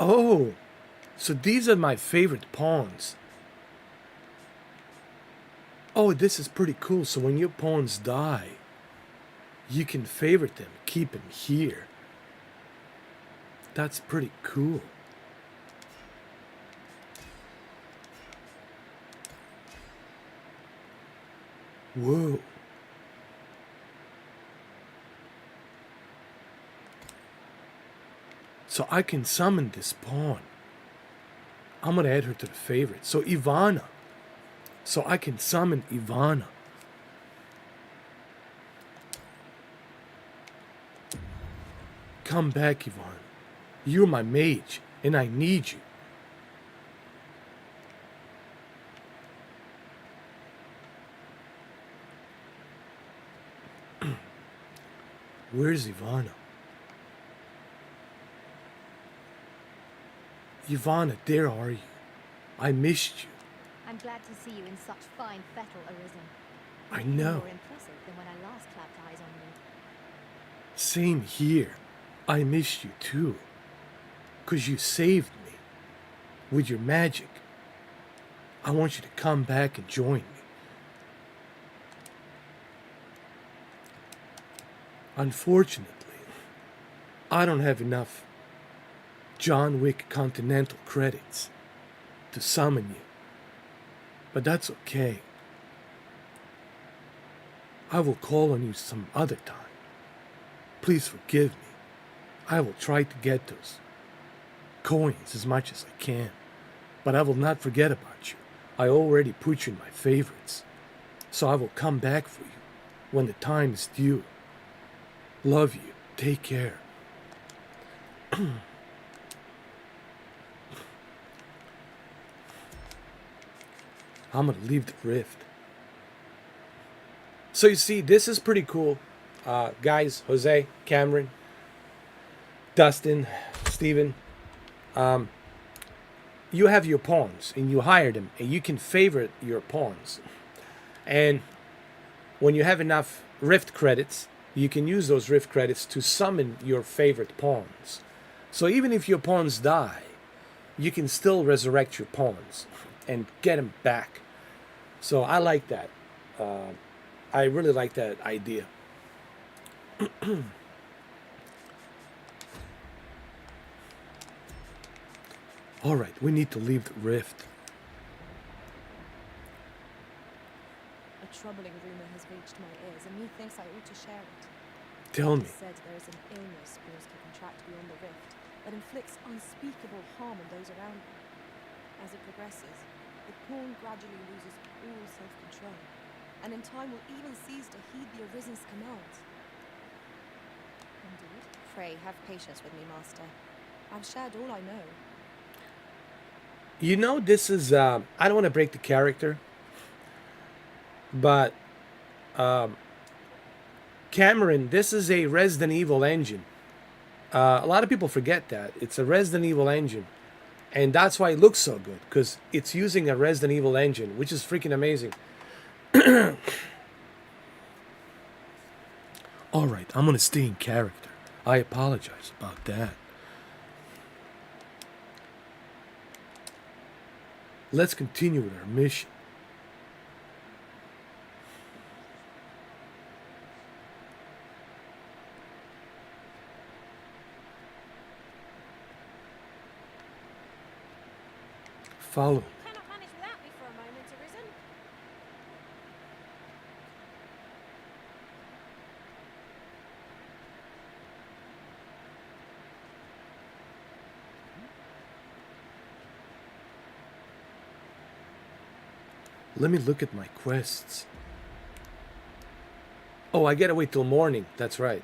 Oh, so these are my favorite pawns. Oh, this is pretty cool. So when your pawns die, you can favorite them, keep them here. That's pretty cool. Whoa. So I can summon this pawn. I'm gonna add her to the favorite. So Ivana. So I can summon Ivana. Come back, Ivana. You're my mage, and I need you. Where's Ivana? Ivana, there are you. I missed you. I'm glad to see you in such fine fettle, Arisen. I You're know. more impressive than when I last clapped eyes on you. Same here. I missed you too. 'Cause you saved me. With your magic. I want you to come back and join me. Unfortunately, I don't have enough John Wick Continental credits to summon you. But that's okay. I will call on you some other time. Please forgive me. I will try to get those coins as much as I can. But I will not forget about you. I already put you in my favorites. So I will come back for you when the time is due. Love you. Take care. I'm gonna leave the rift. So you see, this is pretty cool. Guys, Jose, Cameron, Dustin, Steven. You have your pawns and you hire them and you can favorite your pawns. And when you have enough rift credits, you can use those rift credits to summon your favorite pawns. So even if your pawns die, you can still resurrect your pawns and get them back. So I like that. I really like that idea. All right, we need to leave the rift. A troubling rumor has reached my ears, and methinks I ought to share it. Tell me. It is said there is an illness spirits can contract beyond the rift that inflicts unspeakable harm on those around them. As it progresses, the pawn gradually loses all self-control, and in time will even cease to heed the Arisen's commands. Indeed. Pray, have patience with me, Master. I've shared all I know. You know, this is, I don't want to break the character, but Cameron, this is a Resident Evil engine. A lot of people forget that. It's a Resident Evil engine. And that's why it looks so good, because it's using a Resident Evil engine, which is freaking amazing. All right, I'm going to stay in character. I apologize about that. Let's continue with our mission. Follow. You cannot manage without me for a moment, Arisen. Let me look at my quests. Oh, I gotta wait till morning. That's right.